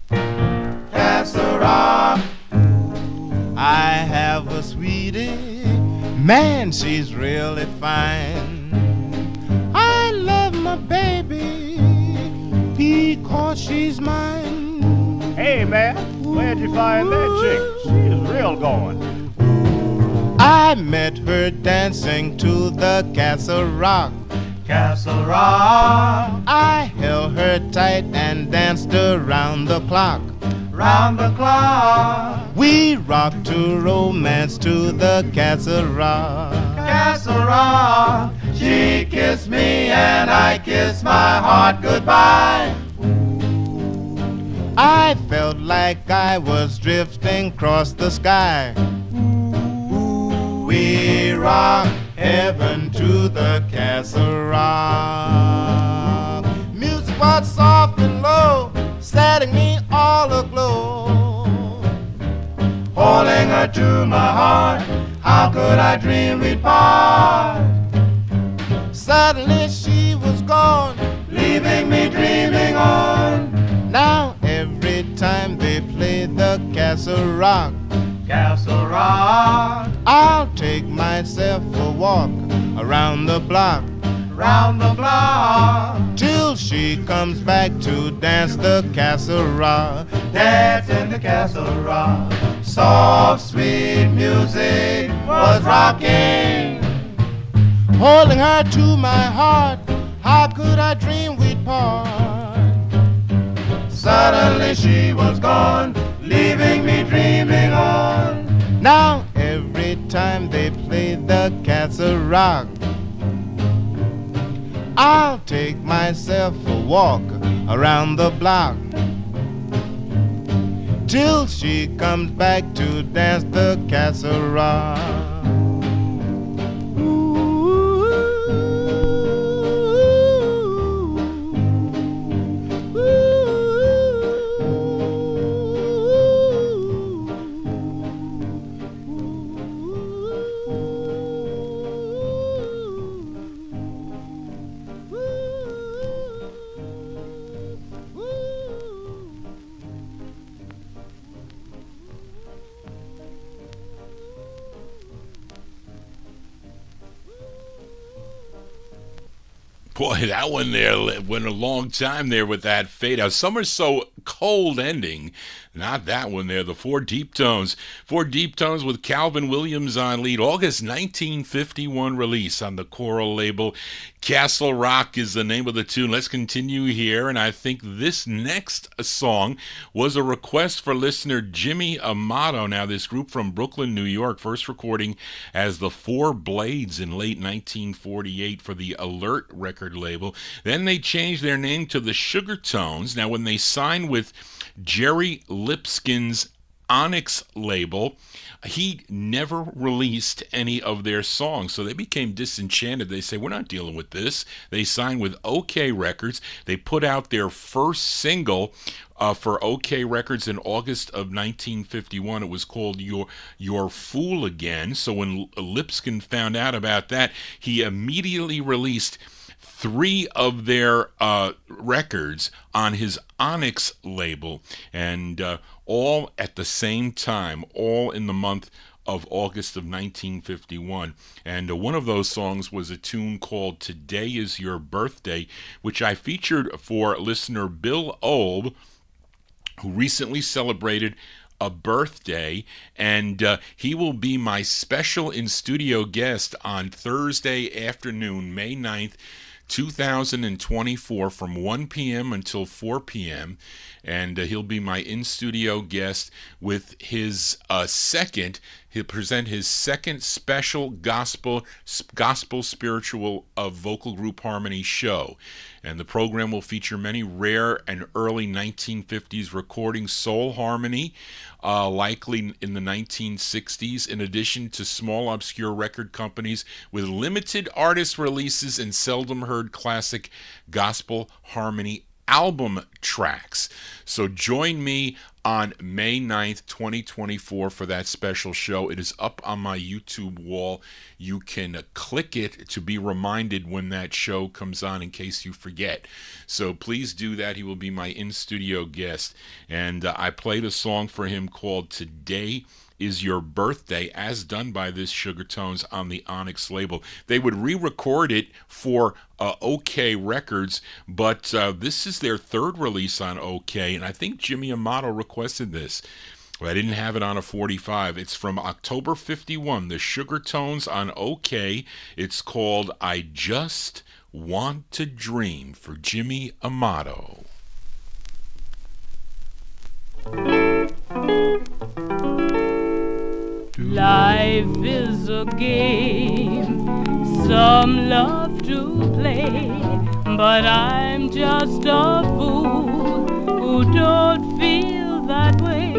Castle Rock, I have a sweetie, man, she's really fine. I love my baby because she's mine. Hey, man, where'd you find that chick? She is real going. I met her dancing to the Castle Rock. Castle Rock, I held her tight and danced around the clock. Round the clock, we rocked to romance to the Castle Rock. Castle Rock, she kissed me and I kissed my heart goodbye. I felt like I was drifting across the sky. We rock heaven to the Castle Rock. Music was soft and low, setting me all aglow. Holding her to my heart, how could I dream we'd part? Suddenly she was gone, leaving me dreaming on. Now every time they play the Castle Rock, Castle Rock, I'll take myself a walk around the block. Round the block, till she comes back to dance the Castle Rock. Dance in the Castle Rock. Soft, sweet music was rocking. Holding her to my heart, how could I dream we'd part? Suddenly she was gone, leaving me dreaming on. Now every time they play the Castle Rock, I'll take myself a walk around the block till she comes back to dance the Castle Rock. Boy, that one there went a long time there with that fade out. Summer's so cold ending. Not that one there. The 4 deep tones. 4 deep tones with Calvin Williams on lead. August 1951 release on the Choral label. Castle Rock is the name of the tune. Let's continue here. And I think this next song was a request for listener Jimmy Amato. Now, this group from Brooklyn, New York, first recording as the Four Blades in late 1948 for the Alert record label. Then they changed their name to the Sugar Tones. Now, when they signed with Jerry Lipskin's Onyx label, he never released any of their songs. So they became disenchanted. They say, we're not dealing with this. They signed with OK Records. They put out their first single for OK Records in August of 1951. It was called Your Fool Again. So when Lipscomb found out about that, he immediately released 3 of their records on his Onyx label, and all at the same time, all in the month of August of 1951. And one of those songs was a tune called Today Is Your Birthday, which I featured for listener Bill Olb, who recently celebrated a birthday, and he will be my special in-studio guest on Thursday afternoon, May 9th, 2024, from 1 p.m. until 4 p.m. And he'll be my in-studio guest with his he'll present his second special gospel spiritual vocal group harmony show. And the program will feature many rare and early 1950s recordings, soul harmony, likely in the 1960s, in addition to small obscure record companies with limited artist releases and seldom heard classic gospel harmony album tracks. So join me on May 9th, 2024 for that special show. It is up on my YouTube wall. You can click it to be reminded when that show comes on in case you forget. So please do that. He will be my in-studio guest. And I played a song for him called Today Is Your Birthday, as done by this Sugartones on the Onyx label. They would re-record it for OK Records, but this is their third release on OK, and I think Jimmy Amato requested this. Well, I didn't have it on a 45. It's from October 51, the Sugartones on OK. It's called I Just Want to Dream, for Jimmy Amato. Life is a game some love to play, but I'm just a fool who don't feel that way.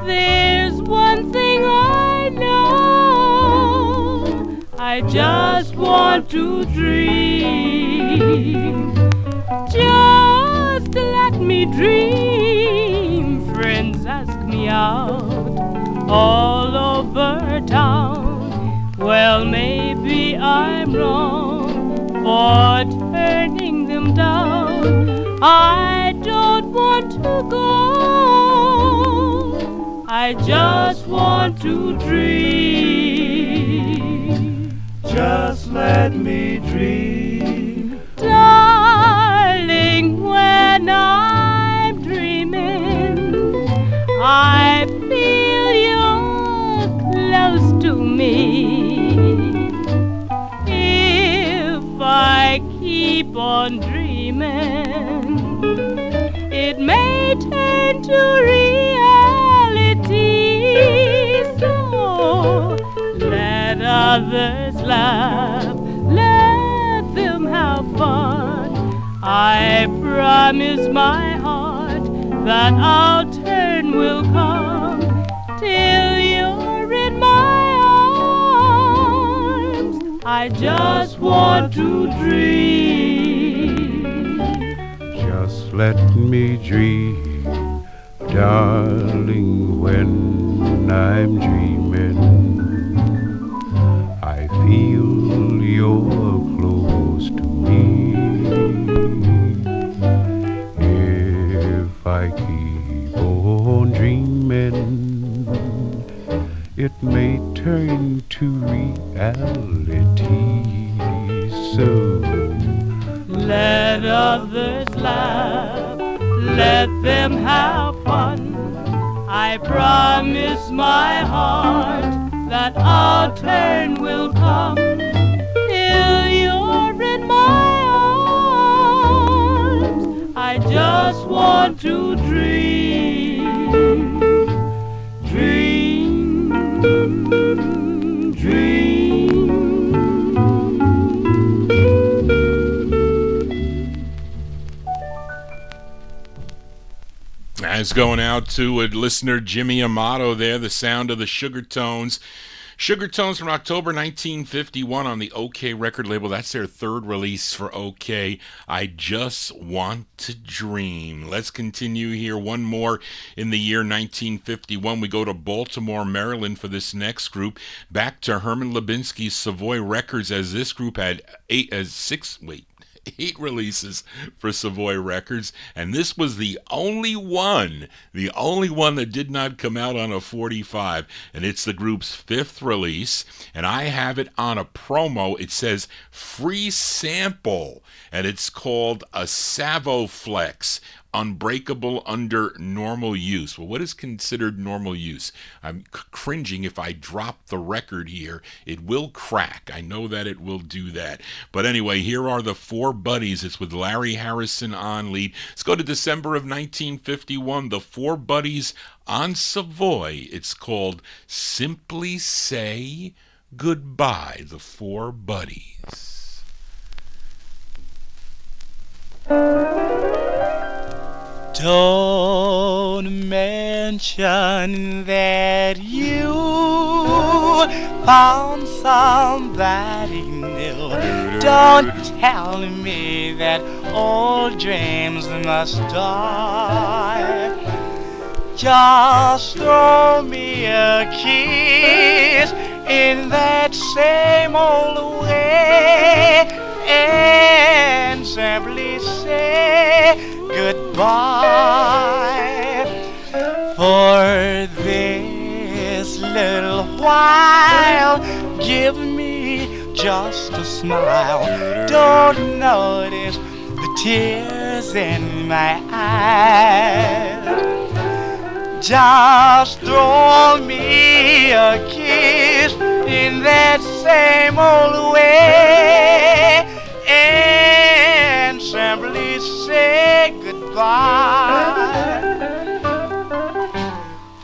There's one thing I know, I just want to dream. Just let me dream. Friends ask me out all over town. Well, maybe I'm wrong for turning them down. I don't want to go, I just want to dream. Just let me dream. Darling, when I'm dreaming, I feel you're close to me. If I keep on dreaming, it may turn to reality. So let others laugh, let them have fun. I promise my heart that our turn will come till you're in my arms. I just want to dream. Just let me dream, darling, when I'm dreaming. I feel you're close to me. If I keep on dreaming, it may turn to reality. So let others laugh, let them have fun. I promise my heart that our turn will come till you're in my arms. I just want to dream, dream, dream. That's going out to a listener, Jimmy Amato there, the sound of the Sugartones. Sugartones from October 1951 on the OK record label. That's their third release for OK. I Just Want to Dream. Let's continue here. One more in the year 1951. We go to Baltimore, Maryland for this next group. Back to Herman Lubinsky's Savoy Records, as this group had eight releases for Savoy Records, and this was the only one that did not come out on a 45, and it's the group's fifth release, and I have it on a promo. It says free sample, and it's called a Savoflex. Unbreakable under normal use. Well, what is considered normal use? I'm cringing if I drop the record here. It will crack. I know that it will do that. But anyway, here are the Four Buddies. It's with Larry Harrison on lead. Let's go to December of 1951. The Four Buddies on Savoy. It's called Simply Say Goodbye. The Four Buddies. Don't mention that you found somebody new. Don't tell me that old dreams must die. Just throw me a kiss in that same old way and simply say goodbye. For this little while, give me just a smile. Don't notice the tears in my eyes. Just throw me a kiss in that same old way and simply say goodbye.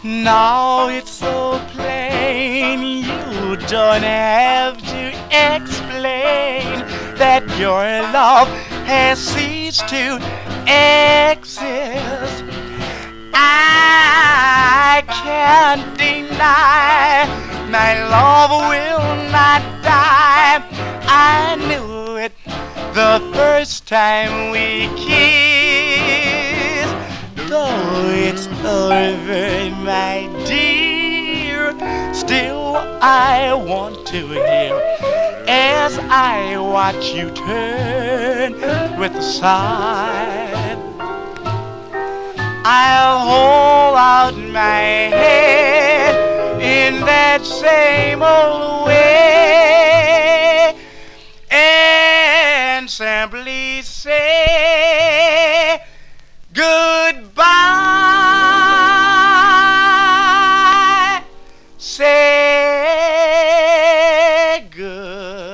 Now it's so plain, you don't have to explain that your love has ceased to exist. I can't deny my love will not die. I knew it the first time we kissed. Though it's over, my dear, still I want to hear as I watch you turn with a sigh. I'll hold out my hand in that same old way and simply say goodbye. Say goodbye.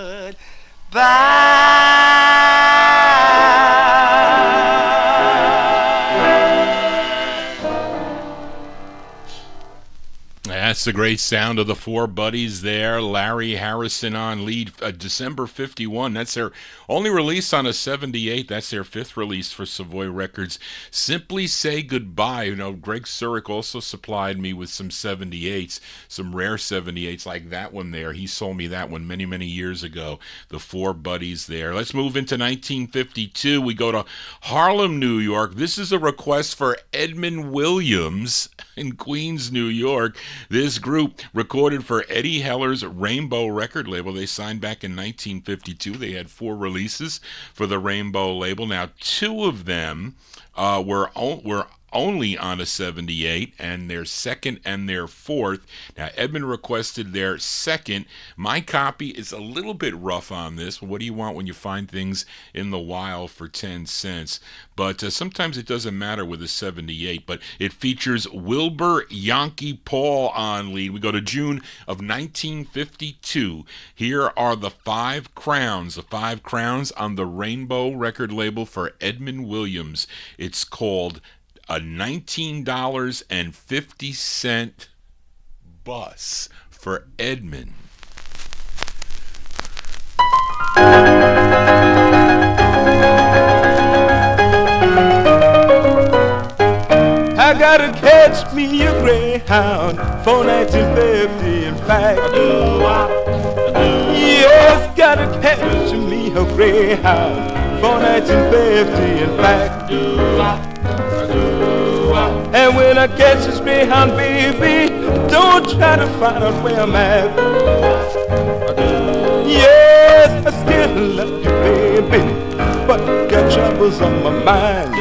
That's the great sound of the Four Buddies there. Larry Harrison on lead, December 51. That's their only release on a 78. That's their fifth release for Savoy Records. Simply Say Goodbye. You know, Greg Surik also supplied me with some 78s, some rare 78s like that one there. He sold me that one many, many years ago. The Four Buddies there. Let's move into 1952. We go to Harlem, New York. This is a request for Edmund Williams in Queens, New York. This group recorded for Eddie Heller's Rainbow record label. They signed back in 1952. They had 4 releases for the Rainbow label. Now, 2 of them were only on a 78, and their second and their fourth. Now, Edmund requested their second. My copy is a little bit rough on this. What do you want when you find things in the wild for 10 cents? But sometimes it doesn't matter with a 78, but it features Wilbur Yankee Paul on lead. We go to June of 1952. Here are the 5 crowns. The 5 crowns on the Rainbow record label for Edmund Williams. It's called a $19.50 bus for Edmund. I got a catch me a Greyhound for 1950, in fact. Yes, gotta catch me a Greyhound for 1950, in fact. And when I catch this Greyhound, baby, don't try to find out where I'm at. Yes, I still love you, baby, but got troubles on my mind.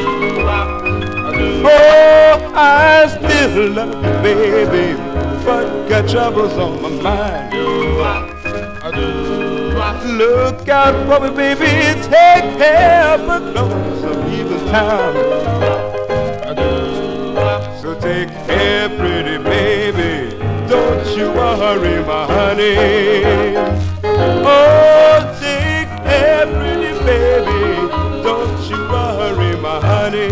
Oh, I still love you, baby, but got troubles on my mind. Look out for me, baby, take care of my clothes of evil town. So take care, pretty baby, don't you worry, my honey. Oh, take care, pretty baby, don't you worry, my honey.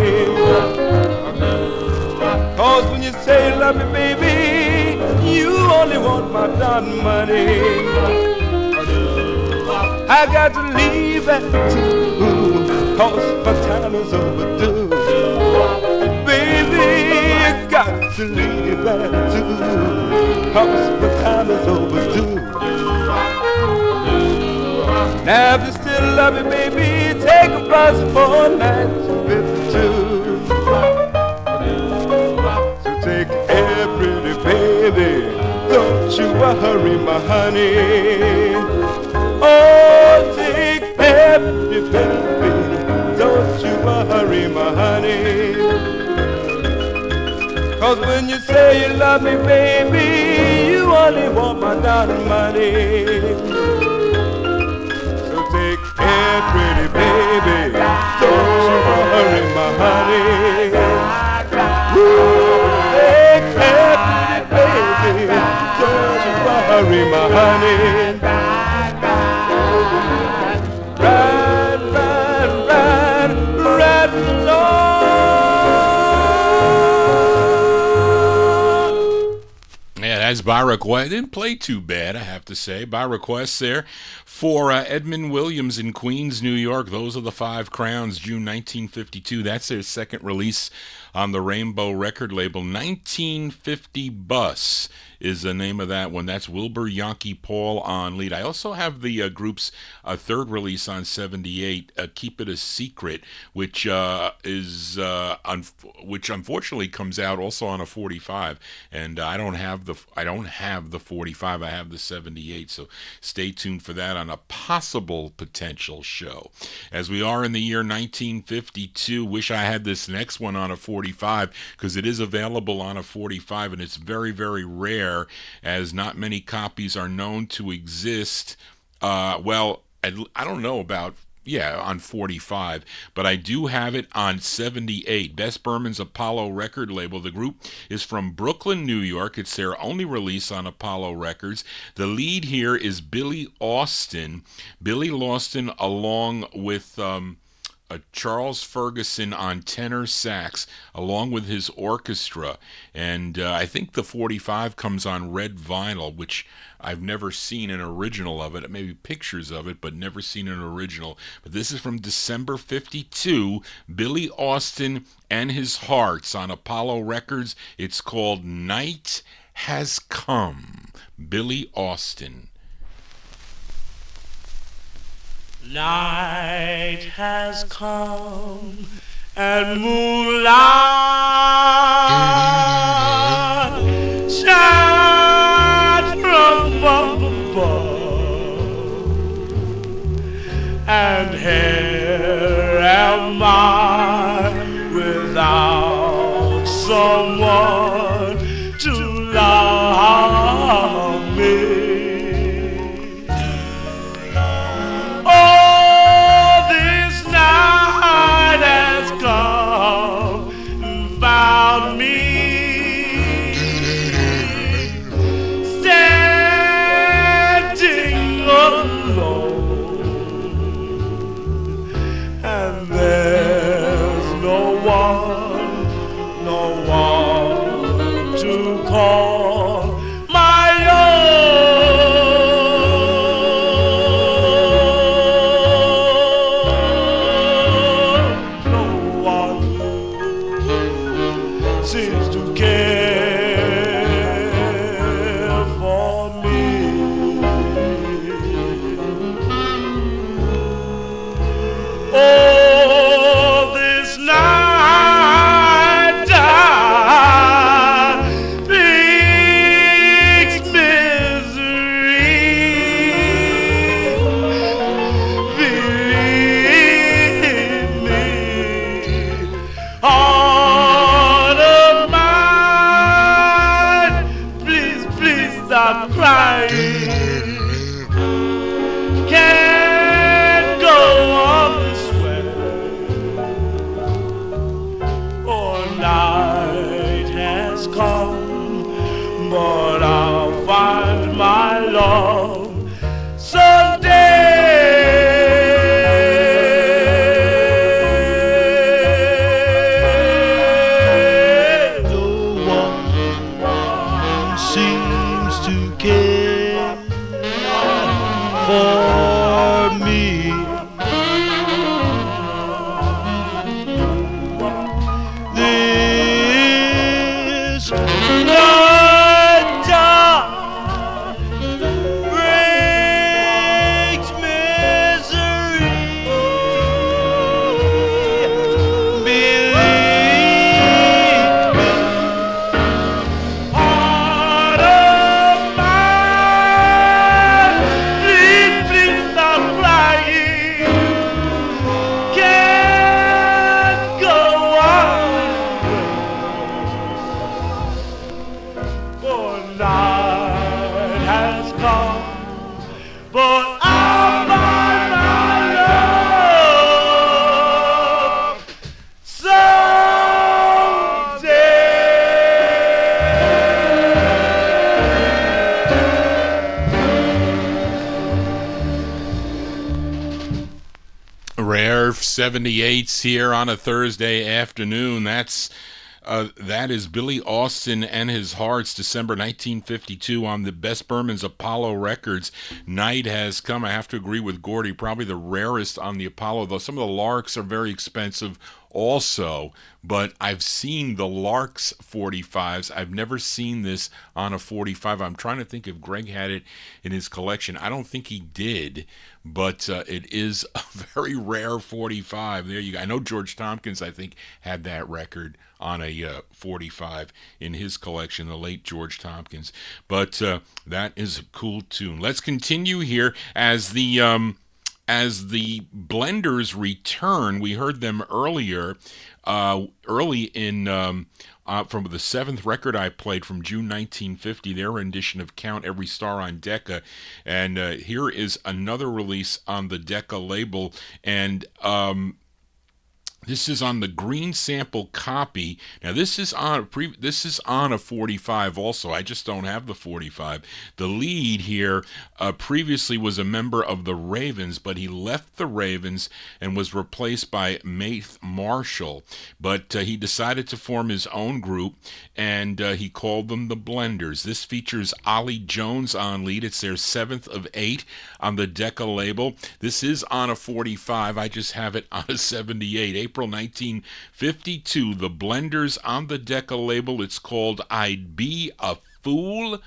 Cause when you say you love me, baby, you only want my darn money. I got to leave at 2, cause my time is overdue. Baby, I got to leave at 2, cause my time is overdue. Now if you still love me, baby, take a bus for 1952. So take care, pretty baby, don't you worry, my honey. Oh, take care, pretty baby, don't you worry, my honey. Cause when you say you love me, baby, you only want my darling money. So take care, pretty baby, don't you worry, my honey. Take care, pretty baby, don't you worry, my honey. Ride, ride, ride, ride along. Yeah, that's by request. Didn't play too bad, I have to say. By request there for Edmund Williams in Queens, New York. Those are the Five Crowns, June 1952. That's their second release on the Rainbow record label. 1950 Bus is the name of that one. That's Wilbur Yankee Paul on lead. I also have the group's third release on 78, Keep It a Secret, which which unfortunately comes out also on a 45, and I don't have the 45. I have the 78. So stay tuned for that on a possible potential show. As we are in the year 1952, wish I had this next one on a 45 because it is available on a 45, and it's very, very rare, as not many copies are known to exist. Well, I don't know about, on 45, but I do have it on 78. Bess Berman's Apollo record label. The group is from Brooklyn, New York. It's their only release on Apollo Records. The lead here is Billy Austin. Billy Austin along with Charles Ferguson on tenor sax, along with his orchestra. And I think the 45 comes on red vinyl, which I've never seen an original of it. Maybe pictures of it, but never seen an original. But this is from December 52, Billy Austin and His Hearts on Apollo Records. It's called Night Has Come. Billy Austin. Night has come and moonlight shines from above, and here am I without someone to love me. There for me. This night time brings misery. Believe me, heart of mine, please, please stop crying. Can't go on. For night has come, but I'll find my love someday. Rare 78s here on a Thursday afternoon. That is Billy Austin and His Hearts, December 1952 on the Best Berman's Apollo Records. Night Has Come. I have to agree with Gordy, probably the rarest on the Apollo, though some of the Larks are very expensive also, but I've seen the Larks 45s. I've never seen this on a 45. I'm trying to think if Greg had it in his collection. I don't think he did, but it is a very rare 45. There you go. I know George Tompkins, I think, had that record on a 45 in his collection, the late George Tompkins. But that is a cool tune. Let's continue here as the Blenders return. We heard them earlier, early in from the seventh record I played from June 1950, their rendition of Count Every Star on Decca. And here is another release on the Decca label, and this is on the green sample copy. Now this is on a 45 also. I just don't have the 45. The lead here previously was a member of the Ravens, but he left the Ravens and was replaced by Maith Marshall. But he decided to form his own group, and he called them the Blenders. This features Ollie Jones on lead. It's their 7th of 8 on the Decca label. This is on a 45. I just have it on a 78. April 1952, the Blenders on the Decca label. It's called I'd Be a Fool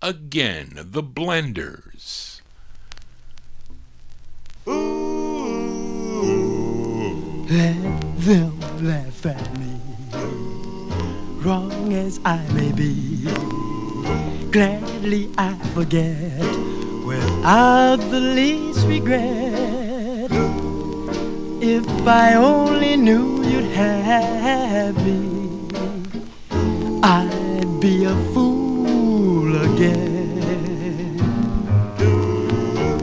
Again. The Blenders. Ooh, let them laugh at me, wrong as I may be. Gladly I forget without the least regret. If I only knew you'd have me, I'd be a fool again.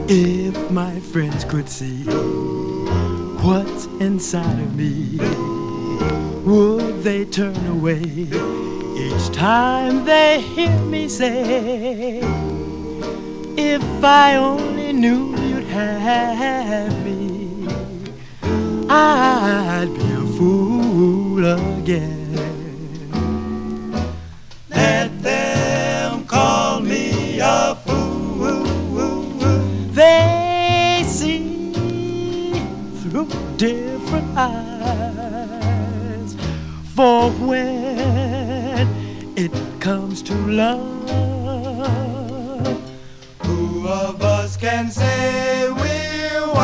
If my friends could see what's inside of me, would they turn away each time they hear me say, if I only knew you'd have me, I'd be a fool again. Let them call me a fool. They see through different eyes. For when it comes to love, who of us can say we're wise?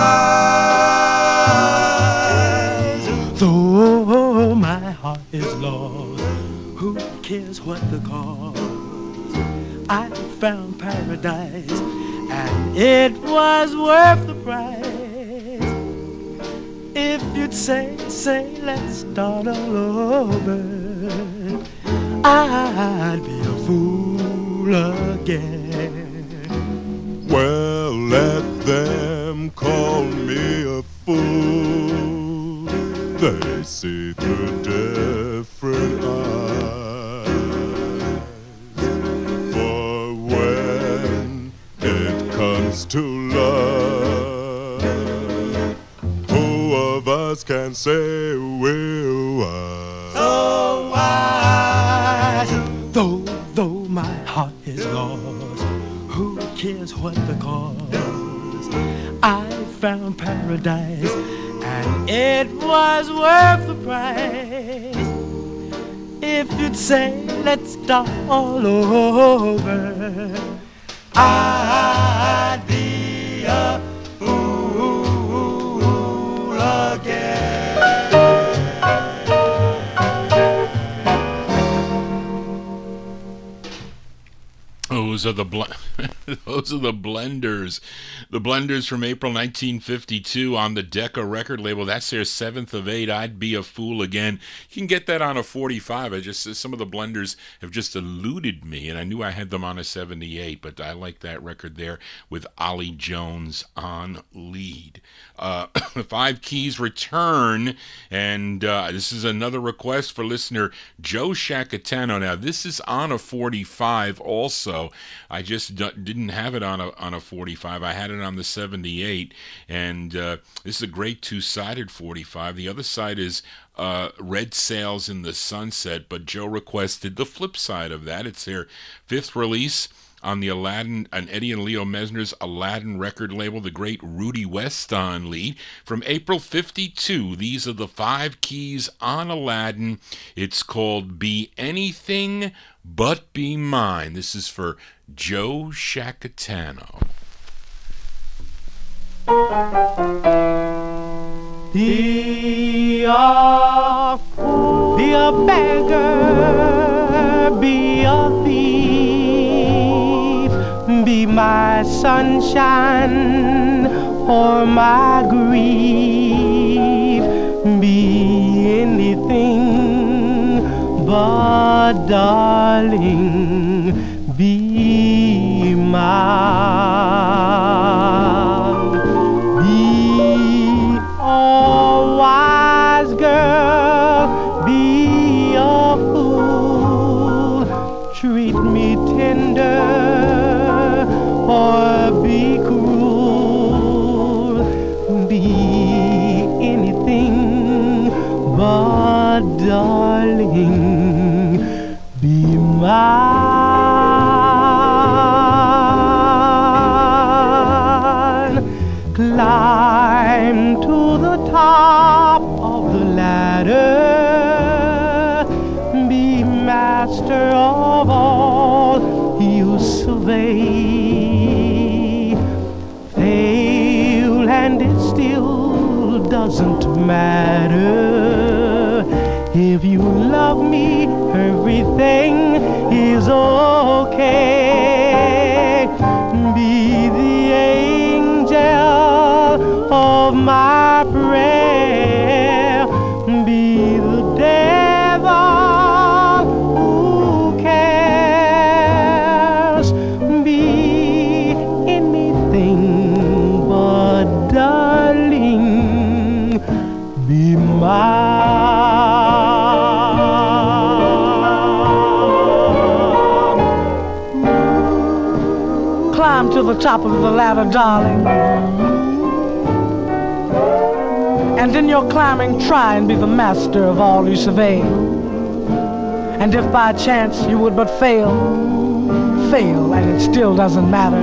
Though my heart is lost, who cares what the cause? I found paradise, and it was worth the price. If you'd say, let's start all over, I'd be a fool again. Well, let them call me a fool. They see through different eyes. For when it comes to love, who of us can say we're wise? So wise. Though my heart is lost, who cares what the cause? found paradise, and it was worth the price. If you'd say, let's start all over, I'd be a fool again. Those are the those are the Blenders. The Blenders from April 1952 on the Decca record label. That's their 7th of 8. I'd Be a Fool Again. You can get that on a 45. Some of the Blenders have just eluded me, and I knew I had them on a 78, but I like that record there with Ollie Jones on lead. The Five Keys return, and this is another request for listener Joe Shacatano. Now, this is on a 45 also. I just didn't have it on a 45. I had it on the 78, and this is a great two-sided 45. The other side is Red Sails in the Sunset, but Joe requested the flip side of that. It's their 5th release on the Aladdin, and Eddie and Leo Mesner's Aladdin record label, the great Rudy West on lead. From April 52, these are the Five Keys on Aladdin. It's called Be Anything But Be Mine. This is for Joe Shacatano. Be a fool, be a beggar, be a thief, be my sunshine or my grief, be anything but, darling, be mine. Be a wise girl, be a fool, treat me tender or be cruel, be anything but, darling, be mine. Climb to the top of the ladder, be master of all you survey. Fail and it still doesn't matter. If you love me, everything is okay. Be the angel of my prayer, be the devil who cares, be anything but, darling, be mine. Climb to the top of the ladder, darling, and in your climbing try and be the master of all you survey. And if by chance you would but fail, and it still doesn't matter.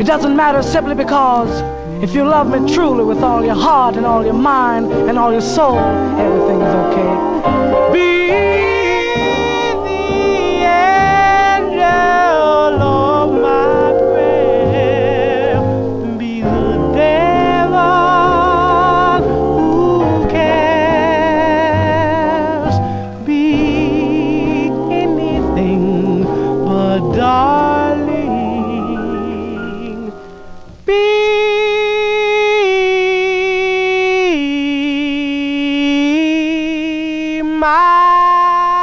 It doesn't matter simply because if you love me truly with all your heart and all your mind and all your soul, everything is okay. Be the angel of my prayer, be the devil who cares, be anything but, darling, be mine.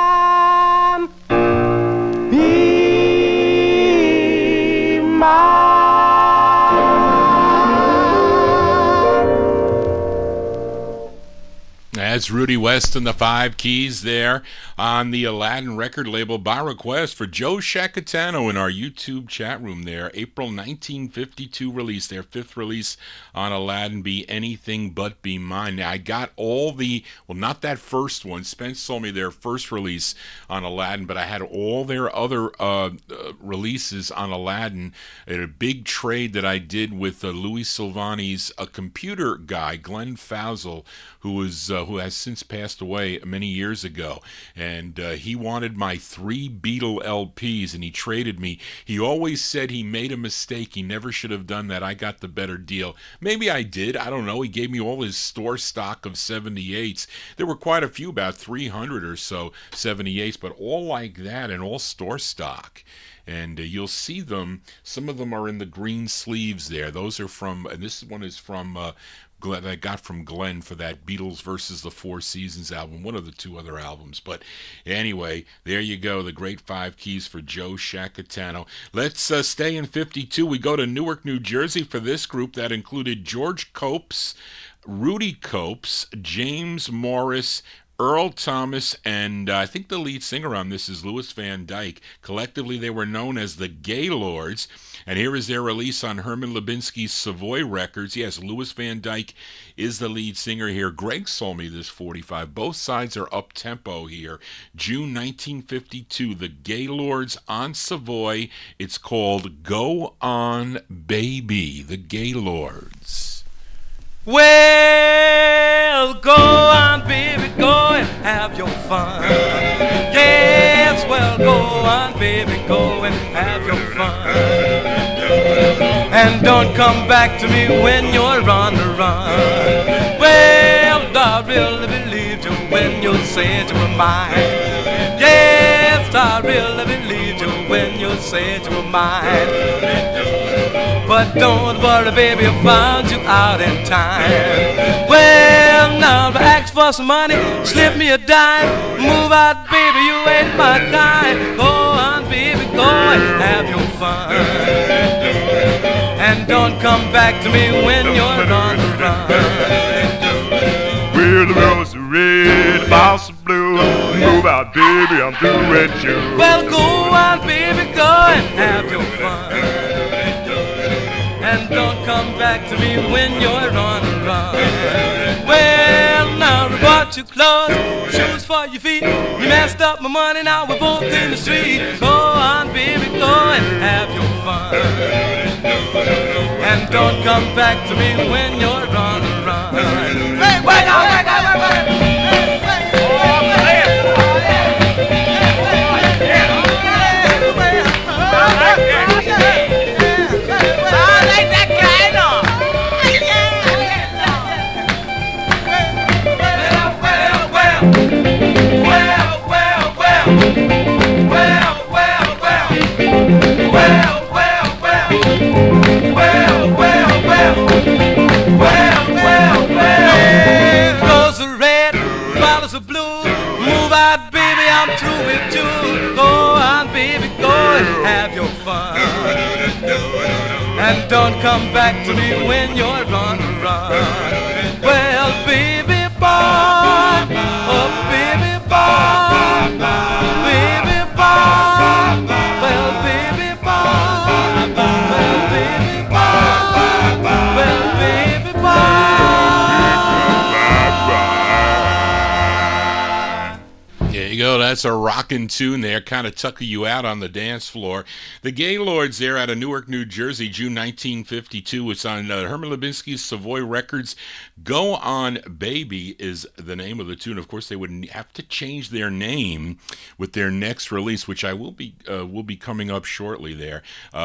That's Rudy West and the Five Keys there on the Aladdin record label by request for Joe Shacatano in our YouTube chat room there. April 1952 release, their fifth release on Aladdin, Be Anything But Be Mine. Now, I got all the, well, not that first one. Spence sold me their first release on Aladdin, but I had all their other releases on Aladdin at a big trade that I did with Louis Silvani's a computer guy, Glenn Fausel, who has since passed away many years ago, and he wanted my 3 Beatle LPs, and he traded me. He always said he made a mistake. He never should have done that. I got the better deal. Maybe I did. I don't know. He gave me all his store stock of 78s. There were quite a few, about 300 or so 78s, but all like that and all store stock. And you'll see them. Some of them are in the green sleeves there. Those are from, and this one is from Glenn, I got from Glenn for that Beatles versus the Four Seasons album, one of the 2 other albums. But anyway, there you go, the great 5 keys for Joe Shacatano. Let's stay in 52. We go to Newark, New Jersey for this group that included George Copes, Rudy Copes, James Morris, Earl Thomas, and I think the lead singer on this is Louis Van Dyke. Collectively, they were known as the Gaylords, and here is their release on Herman Lubinsky's Savoy Records. Yes, Louis Van Dyke is the lead singer here. Greg sold me this 45. Both sides are up-tempo here. June 1952, the Gaylords on Savoy. It's called Go On Baby, the Gaylords. Well, go on, baby, go and have your fun. Yes, well, go on, baby, go and have your fun. And don't come back to me when you're on the run. Well, I really believed you when you said you were mine. Yes, I really believed you when you said you were mine. But don't worry, baby, I found you out in time. Well, now if I ask for some money, slip me a dime. Move out, baby, you ain't my kind. Go on, baby, go and have your fun. And don't come back to me when you're on the run. Well, the rose is red, the mouse is blue. Move out, baby, I'm through with you. Well, go on, baby, go and have your fun. And don't come back to me when you're on the run. Well, now I bought you clothes, shoes for your feet. You messed up my money, now we're both in the street. Go on, baby, go and have your fun. And don't come back to me when you're on the run. Hey, wait, wait. And don't come back to me when you're on the run. Well, baby boy, oh baby boy, baby boy, well baby boy, well baby boy, well baby boy. There you go. That's a rockin' tune there, kind of tucking you out on the dance floor. The Gaylords there out of Newark, New Jersey, June 1952. It's on Herman Lubinsky's Savoy Records. Go On Baby is the name of the tune. Of course, they would have to change their name with their next release, which I will be coming up shortly there,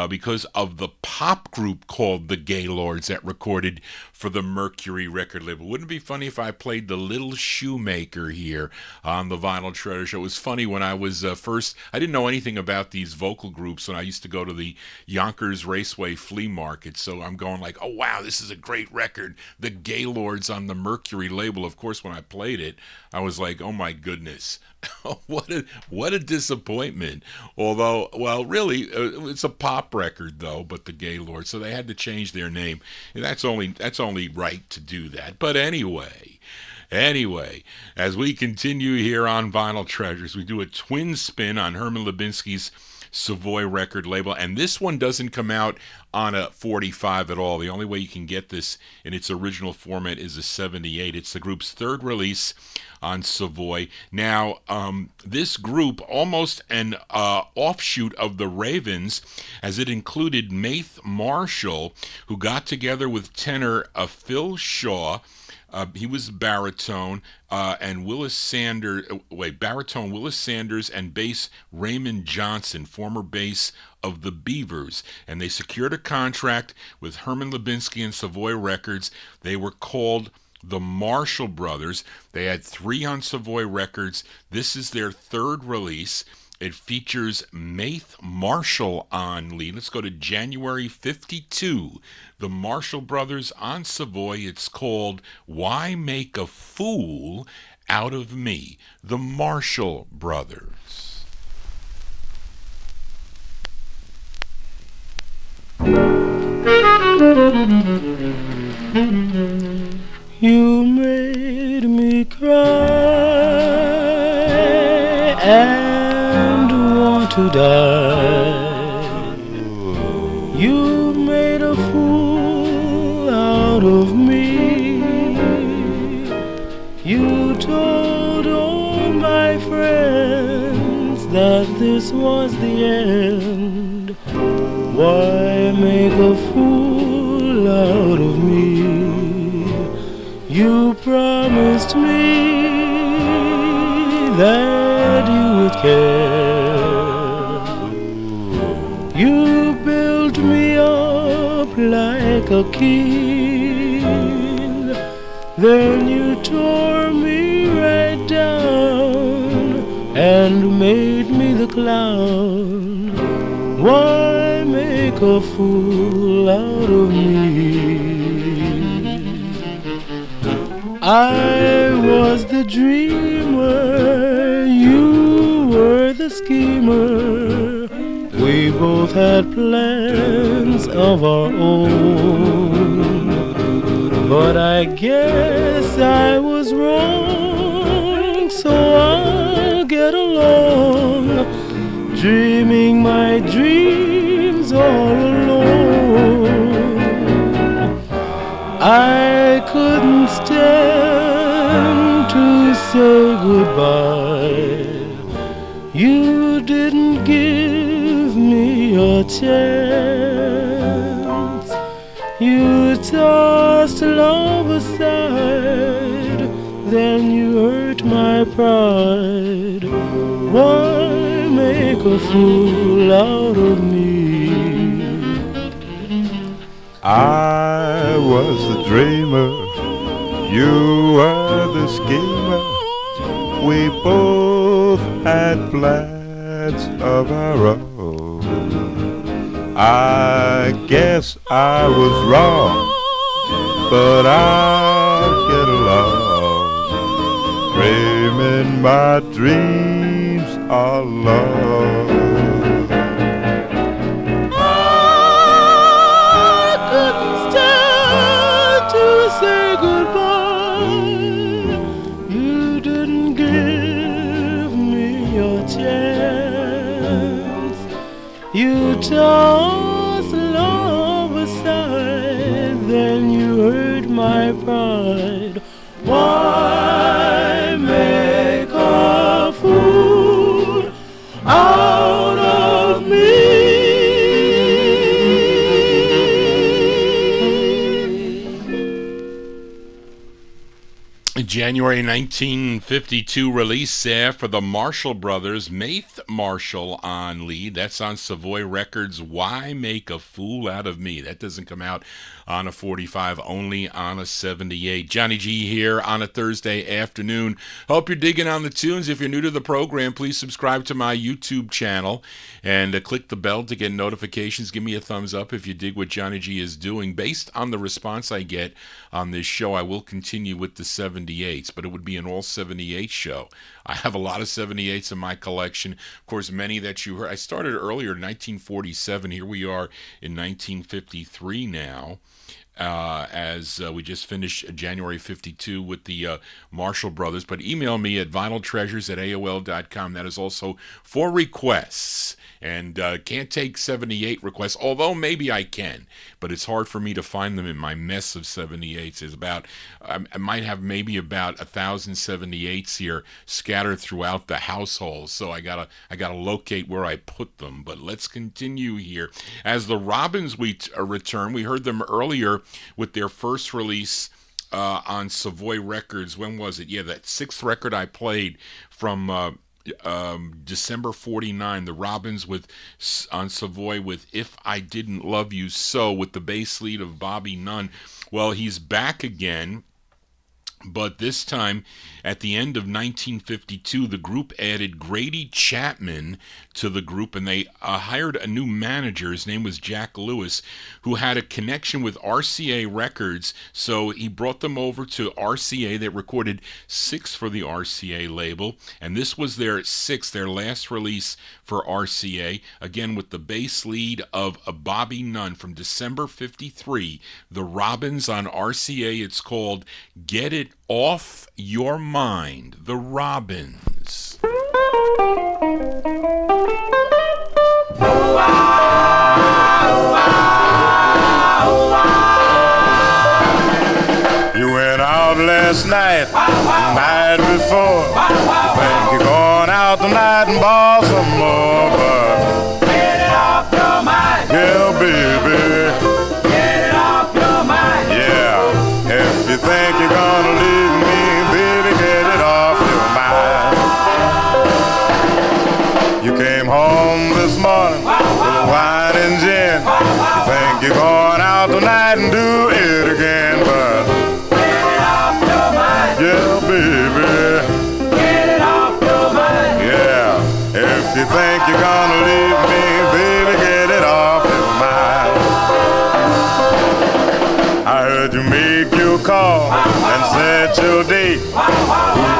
because of the pop group called the Gaylords that recorded for the Mercury record label. Wouldn't it be funny if I played the Little Shoemaker here on the Vinyltreasure Show? It was funny when I was first, I didn't know anything about these vocal groups when I used to go to the Yonkers Raceway flea market. So I'm going like, oh wow, this is a great record. The Gaylords on the Mercury label. Of course, when I played it, I was like, oh my goodness. what a disappointment. Although, well, really, it's a pop record though, but the Gaylords, so they had to change their name. And that's only right to do that. But anyway, Anyway, as we continue here on Vinyl Treasures, we do a twin spin on Herman Lubinsky's Savoy record label, and this one doesn't come out on a 45 at all. The only way you can get this in its original format is a 78. It's the group's third release on Savoy. Now, this group, almost an offshoot of the Ravens, as it included Maith Marshall, who got together with tenor Phil Shaw. He was baritone, and baritone Willis Sanders, and bass Raymond Johnson, former bass of the Beavers. And they secured a contract with Herman Lubinsky and Savoy Records. They were called the Marshall Brothers. They had 3 on Savoy Records. This is their third release. It features Maith Marshall on lead. Let's go to January 52. The Marshall Brothers on Savoy. It's called Why Make a Fool Out of Me? The Marshall Brothers. You made me cry and want to die. You made a fool out of me. You told all my friends that this was the end. Why make a fool out of me? You promised me that you would care. You built me up like a king, then you tore me right down and made me the clown. Why make a fool out of me? I was the dreamer, you were the schemer. We both had plans of our own, but I guess I was wrong, so I'll get along, dreaming my dreams all alone. I couldn't stand to say goodbye. You didn't give me a chance. You tossed love aside, then you hurt my pride. Why make a fool out of me? I was the dreamer, you were the schemer. We both had plans of our own. I guess I was wrong, but I'll get along, dreaming my dreams alone. Say goodbye. You didn't give me your chance. You tossed love aside, then you hurt my pride. Why make a fool out of me? January 1952 release there for the Marshall Brothers, Maith Marshall on lead. That's on Savoy Records, Why Make a Fool Out of Me? That doesn't come out on a 45, only on a 78. Johnny G here on a Thursday afternoon. Hope you're digging on the tunes. If you're new to the program, please subscribe to my YouTube channel and click the bell to get notifications. Give me a thumbs up if you dig what Johnny G is doing. Based on the response I get on this show, I will continue with the 78s, but it would be an all 78 show. I have a lot of 78s in my collection. Of course, many that you heard. I started earlier in 1947. Here we are in 1953 now. as we just finished January 52 with the Marshall Brothers. But email me at vinyltreasures@aol.com. That is also for requests. And can't take 78 requests, although maybe I can. But it's hard for me to find them in my mess of 78s. There's about, I might have maybe about 1,078s here scattered throughout the household. So I gotta locate where I put them. But let's continue here. As the Robins return, we heard them earlier with their first release on Savoy Records. When was it? Yeah, that sixth record I played from December 49, the Robins on Savoy with If I Didn't Love You So, with the bass lead of Bobby Nunn. Well, he's back again, but this time at the end of 1952, the group added Grady Chapman to the group, and they hired a new manager. His name was Jack Lewis, who had a connection with RCA Records, so he brought them over to RCA. They recorded 6 for the RCA label, and this was their last release for RCA, again with the bass lead of Bobby Nunn from December 53. The Robins on RCA. It's called Get It Off Your Mind, The Robins. You went out last night, night before. Think you're going out tonight and ball some more, but Get it off your mind. yeah, baby, Get it off your mind. yeah. If you think you're gonna leave me, baby, get it off your mind. You came home this morning with wine and gin. You think you're going out tonight and do it again, but yeah, baby, Get it off your mind. yeah. If you think you're gonna leave me, baby, get it off your mind. I heard you make your call and set your date.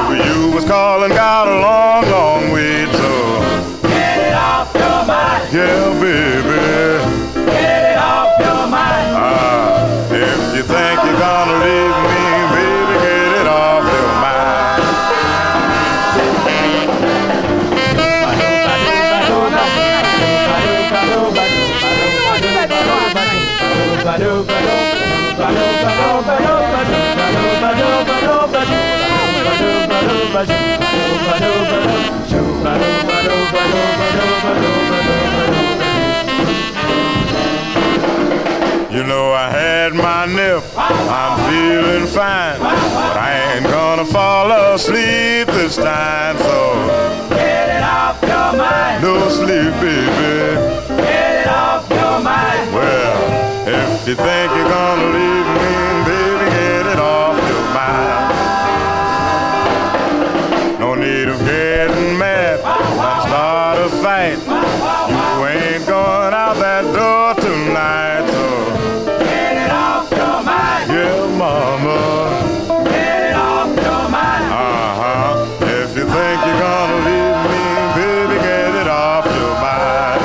Who you was calling got a long, long wait, so Get it off your mind. yeah, baby, Get it off your mind. if you think you're gonna leave me, baby, get it off your mind. You know I had my nip, I'm feeling fine, but I ain't gonna fall asleep this time, so Get it off your mind. no sleep, baby. Get it off your mind. Well, if you think you're gonna leave me, baby, get it off your mind. No need of getting mad, let's start a fight. You ain't going out that door tonight, so Get it off your mind. yeah, mama. Get it off your mind. If you think you're gonna leave me, baby, get it off your mind.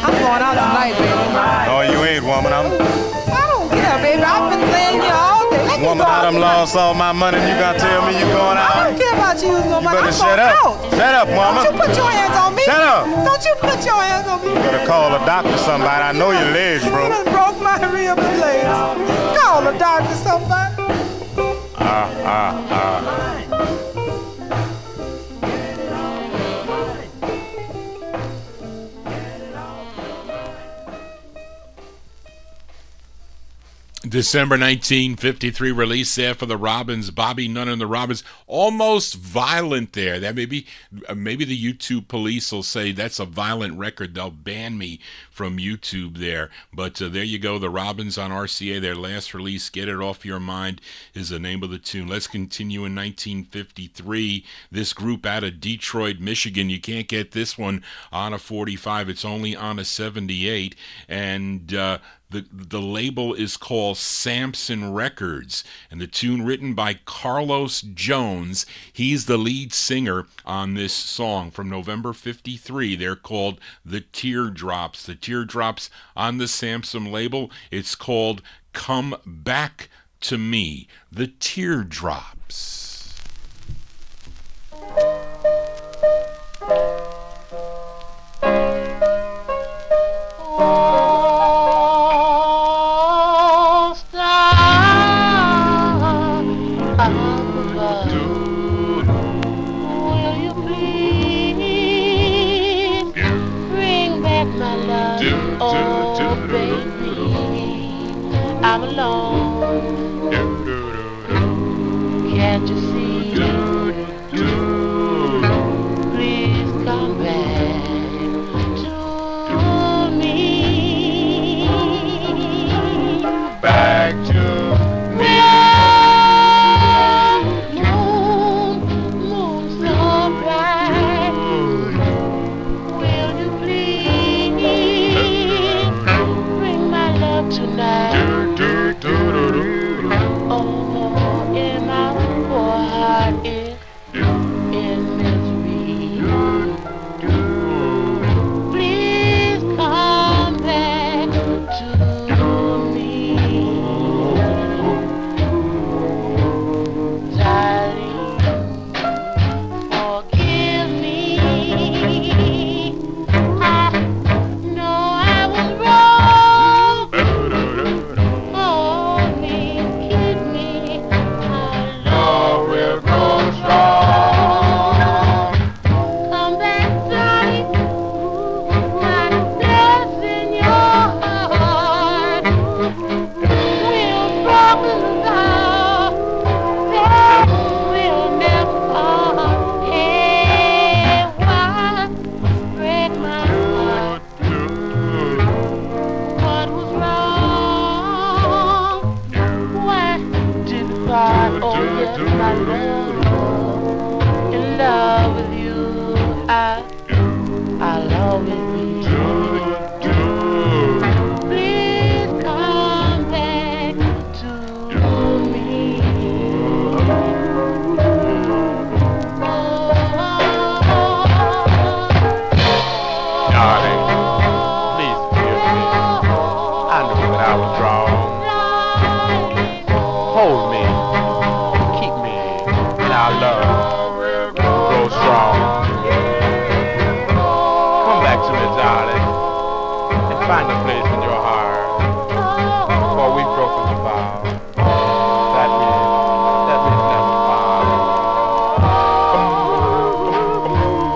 I'm going out tonight, baby. No, you ain't, woman. I don't care, baby. I've been playing you all day. Let me Woman, go I out done tonight. lost all my money and you gonna tell me you going I out? don't care about you no more. Better I'm shut going up. out. Shut up, woman. Don't you put your hands on me. Shut up. Don't you put your hands on me. You better call a doctor somebody. I know your legs You broke. done broke my rib and legs. Call a doctor, somebody. December 1953 release there for the Robins, Bobby Nunn and the Robins. Almost violent there. That maybe the YouTube police will say that's a violent record. They'll ban me from YouTube there. But there you go, the Robins on RCA, their last release, Get It Off Your Mind is the name of the tune. Let's continue in 1953. This group out of Detroit, Michigan. You can't get this one on a 45. It's only on a 78. And The label is called Samson Records, and the tune written by Carlos Jones. He's the lead singer on this song from November 53. They're called the Teardrops. The Teardrops on the Samson label. It's called Come Back to Me. The Teardrops. I'm alone. Can't you see? Please come back to me. Back to me. Moon so bright. Will you please bring my love tonight? Oh, in my poor heart is in misery. Please come back to me, darling. Forgive me. I know I was wrong. Hold me, keep me. Our love will grow strong. Come back, darling. My place in your heart will broken love that will never part. Hey, why break my heart? What was wrong? Why did we part? Oh yes, my love. In love with you, I'll always be. Please come back to me. Darling, please forgive me. I knew that I was wrong. Hold me, keep me, and our love grow strong. Come back to me, darling, and find a place in your heart. For we've broken the vow. That means never part.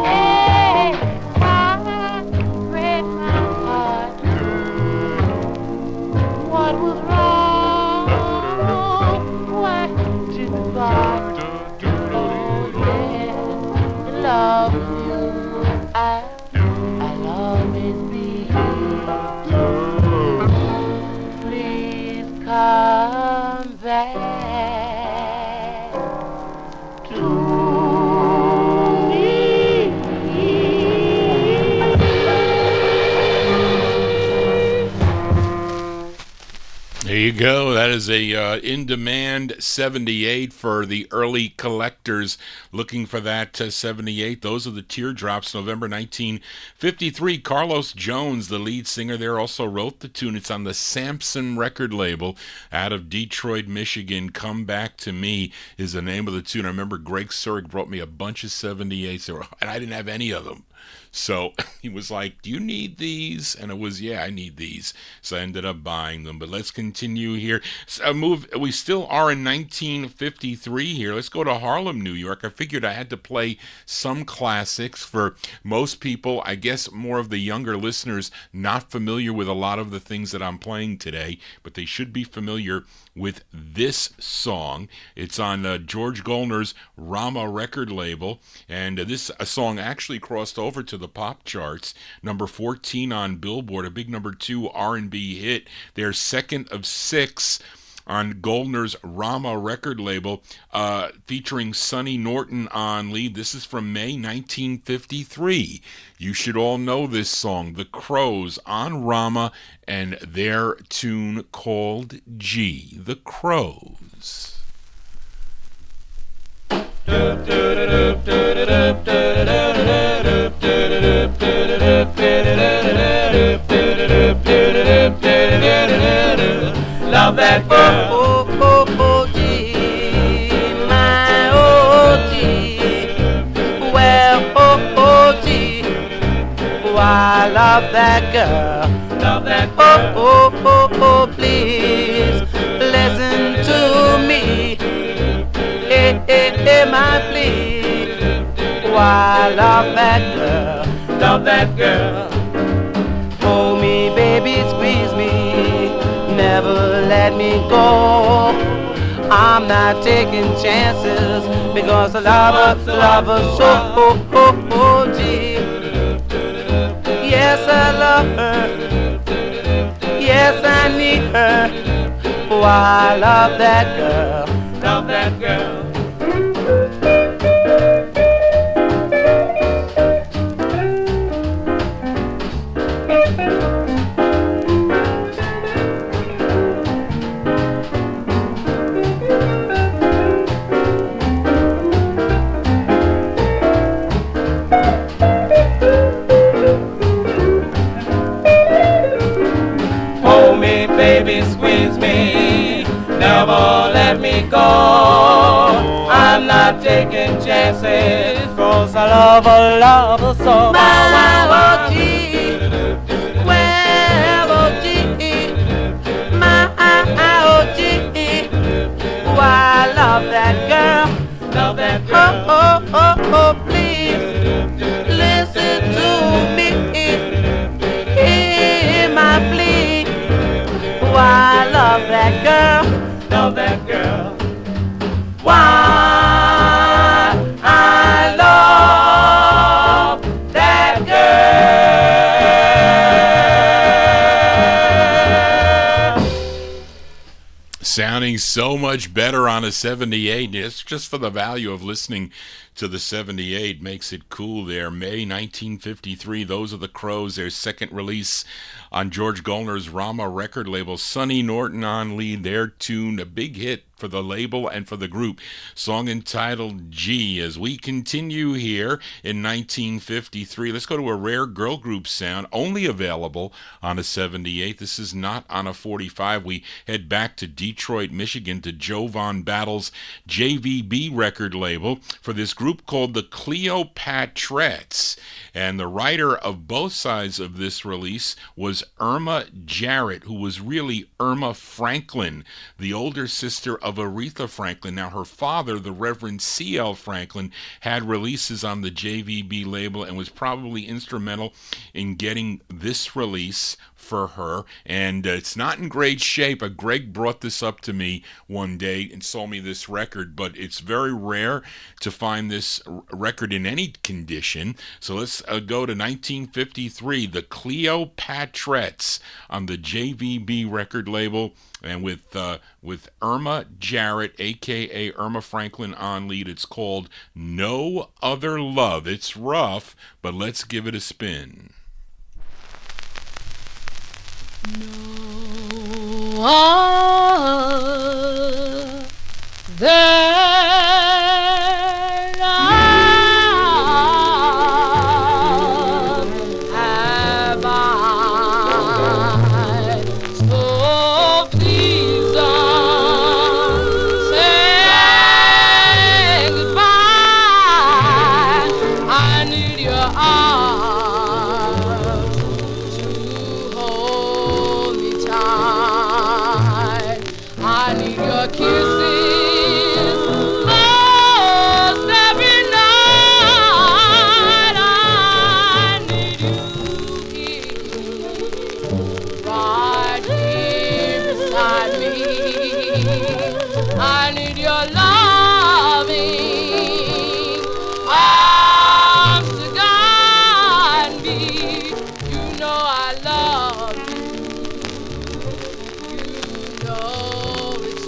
Hey, why break my heart? What was wrong? Why did we part? Oh yeah, in love with you, I'll always be. Please come back to me. There you go. That is a in-demand 78 for the early collectors looking for that 78. Those are the Teardrops, November 1953. Carlos Jones, the lead singer there, also wrote the tune. It's on the Samson record label out of Detroit, Michigan. Come Back to Me is the name of the tune. I remember Greg Surik brought me a bunch of 78s, and I didn't have any of them. So he was like, do you need these? And it was, yeah, I need these. So I ended up buying them. But let's continue here. We still are in 1953 here. Let's go to Harlem, New York. I figured I had to play some classics for most people. I guess more of the younger listeners not familiar with a lot of the things that I'm playing today, but they should be familiar with this song. It's on George Golner's Rama record label, and this song actually crossed over to the pop charts, number 14 on Billboard, a big number 2 R&B hit. Their second of 6 on Goldner's Rama record label, featuring Sonny Norton on lead. This is from May 1953. You should all know this song, The Crows on Rama, and their tune called G, The Crows. Love that girl. Oh, oh, oh, gee, my oh, gee. Well, oh, oh, gee. Oh, I love that girl. Love that girl. Oh, oh, oh, oh, please listen to me. Hey, hey, hey, my please. Oh, I love that girl. Love that girl. Hold me, baby, squeeze me. Never let me go. I'm not taking chances because I love her so. Oh, oh, oh, gee. Yes, I love her. Yes, I need her. Oh, I love that girl. Love that girl. Baby, squeeze me, never let me go. I'm not taking chances, cause I love her so. My OG, well OG, my OG. Oh, I love that girl, love that girl. Oh, oh, oh, oh, please listen to me. Hear my plea. I love that girl, love that girl. Why I love that girl. Sounding so much better on a 78. It's just for the value of listening to the 78 makes it cool there. May 1953, those are the Crows, their second release on George Goldner's Rama record label. Sonny Norton on lead, their tune, a big hit for the label and for the group. Song entitled G. As we continue here in 1953, let's go to a rare girl group sound, only available on a 78. This is not on a 45. We head back to Detroit, Michigan, to Joe Von Battle's JVB record label for this group called the Cleopatras. And the writer of both sides of this release was Irma Jarrett, who was really Irma Franklin, the older sister of Aretha Franklin. Now, her father, the Reverend C.L. Franklin, had releases on the JVB label and was probably instrumental in getting this release for her, and it's not in great shape. Greg brought this up to me one day and sold me this record, but it's very rare to find this record in any condition. So let's go to 1953, the Cleopatras on the JVB record label, and with Irma Jarrett, a.k.a. Irma Franklin, on lead. It's called No Other Love. It's rough, but let's give it a spin. No other love have I, so please don't say goodbye. I need your arms to hold me tight. I need your kisses most every night. I need you here, right here beside me. I need your loving arms to guide me. You know I love you. You know it's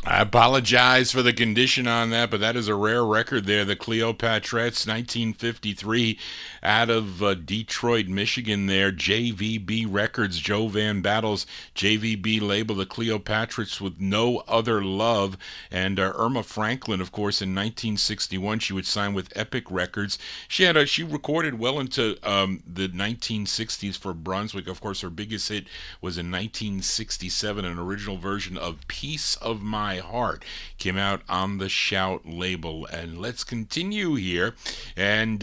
Apologize for the condition on that, but that is a rare record there. The Cleopatras, 1953, out of Detroit, Michigan there. JVB Records, Joe Van Battle's JVB label, the Cleopatras with No Other Love. And Irma Franklin, of course, in 1961, she would sign with Epic Records. She recorded well into the 1960s for Brunswick. Of course, her biggest hit was in 1967, an original version of Piece of My Heart. Came out on the Shout label. And let's continue here. And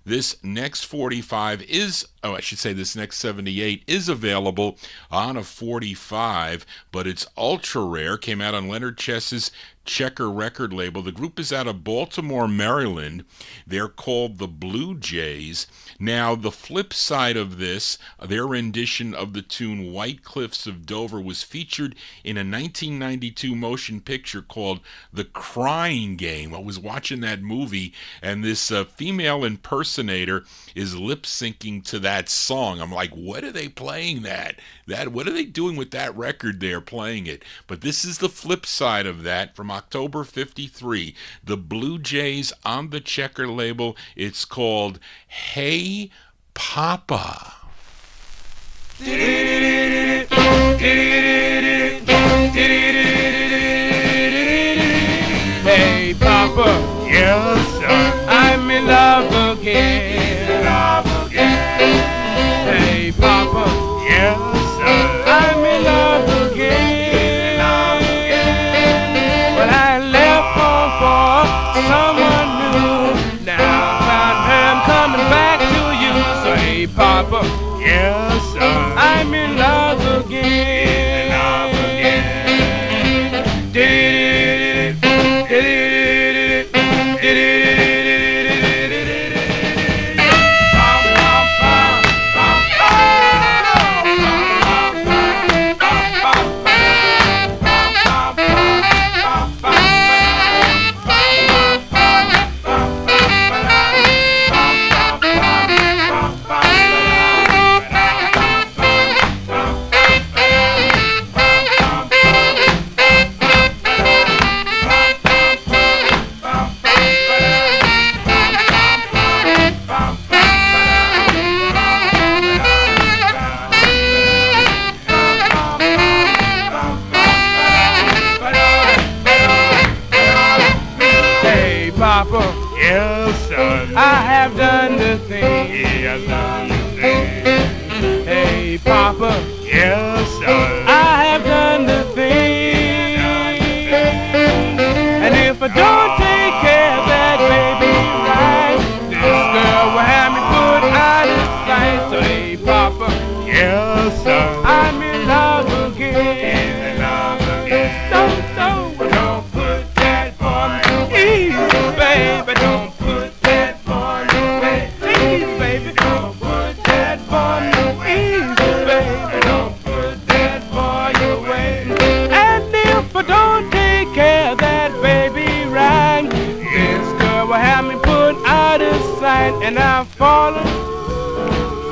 this next 45 is, this next 78 is available on a 45, but it's ultra rare. Came out on Leonard Chess's Checker record label. The group is out of Baltimore, Maryland. They're called the Blue Jays. Now, the flip side of this, their rendition of the tune White Cliffs of Dover was featured in a 1992 motion picture called The Crying Game. I was watching that movie, and this female impersonator is lip-syncing to that song. I'm like, what are they playing that? What are they doing with that record there, playing it? But this is the flip side of that from October 53. The Blue Jays on the Checker label. It's called Hey Papa. Hey Papa, yes sir, I'm in love again. Hey Papa, yes sir, I'm in love again. But I left home for someone new. Now I'm coming back to you. So hey Papa, yes sir, I'm in love again. I have done the thing. Hey, Papa. Yes, sir. I have done the thing. And if I don't take care of that baby right, this girl will have me put out of sight. So, hey, Papa. Yes, sir. I'm in love again. Don't put that on me, easy, baby. Don't. Baby, don't put that on me easy, baby. Don't put that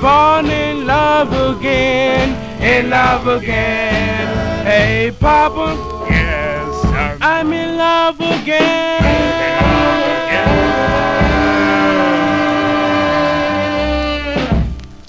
Born in love again, in love again. Hey, Papa, Yes, I'm in love again.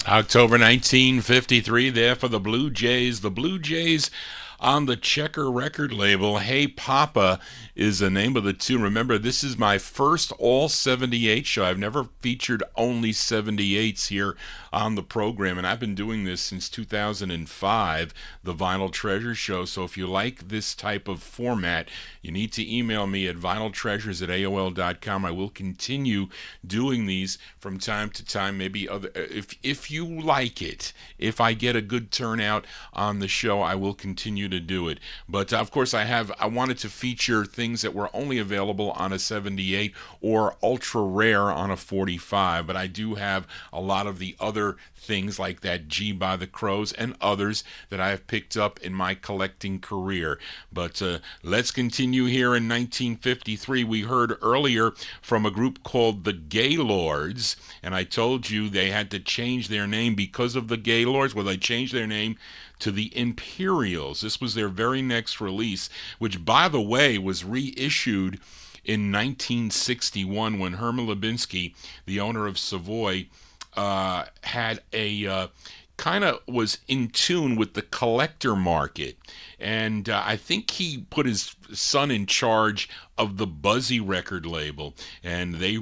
October 1953 there for the Blue Jays. The Blue Jays on the Checker record label. Hey Papa is the name of the tune. Remember, this is my first all 78 show. I've never featured only 78s here on the program, and I've been doing this since 2005, the Vinyl Treasure Show. So if you like this type of format, you need to email me at vinyltreasures@aol.com. I will continue doing these from time to time. Maybe other, if you like it, if I get a good turnout on the show, I will continue to do it. But of course, I wanted to feature things that were only available on a 78 or ultra rare on a 45. But I do have a lot of the other things like that G by the Crows and others that I have picked up in my collecting career. But let's continue here in 1953. We heard earlier from a group called the Gaylords, and I told you they had to change their name because of the Gaylords. Well, they changed their name to the Imperials. This was their very next release, which, by the way, was reissued in 1961 when Herman Lubinsky, the owner of Savoy, had a kind of was in tune with the collector market. And I think he put his son in charge of the Buzzy record label, and they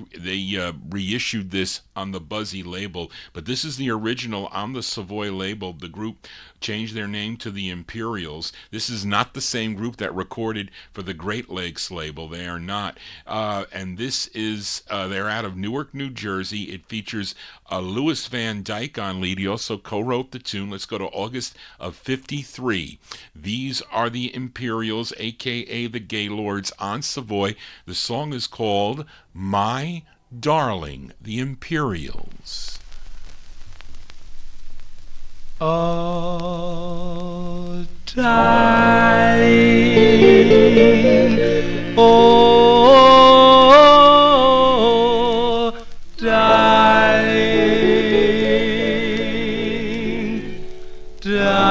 reissued this on the Buzzy label. But this is the original on the Savoy label. The group changed their name to the Imperials. This is not the same group that recorded for the Great Lakes label. They are not. And this is, they're out of Newark, New Jersey. It features Louis Van Dyke on lead. He also co-wrote the tune. Let's go to August of 53. These are the Imperials, a.k.a. the Gaylords on Savoy. The song is called My Darling, the Imperials. Oh, darling, oh, darling, darling,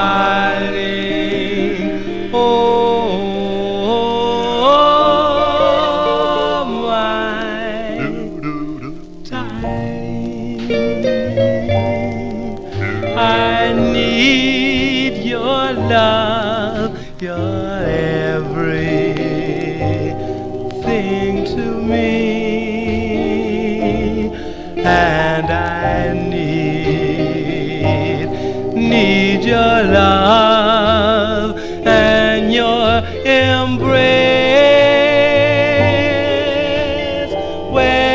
oh, my darling, I need your love, your everything to me, and I need your love and your embrace. Well,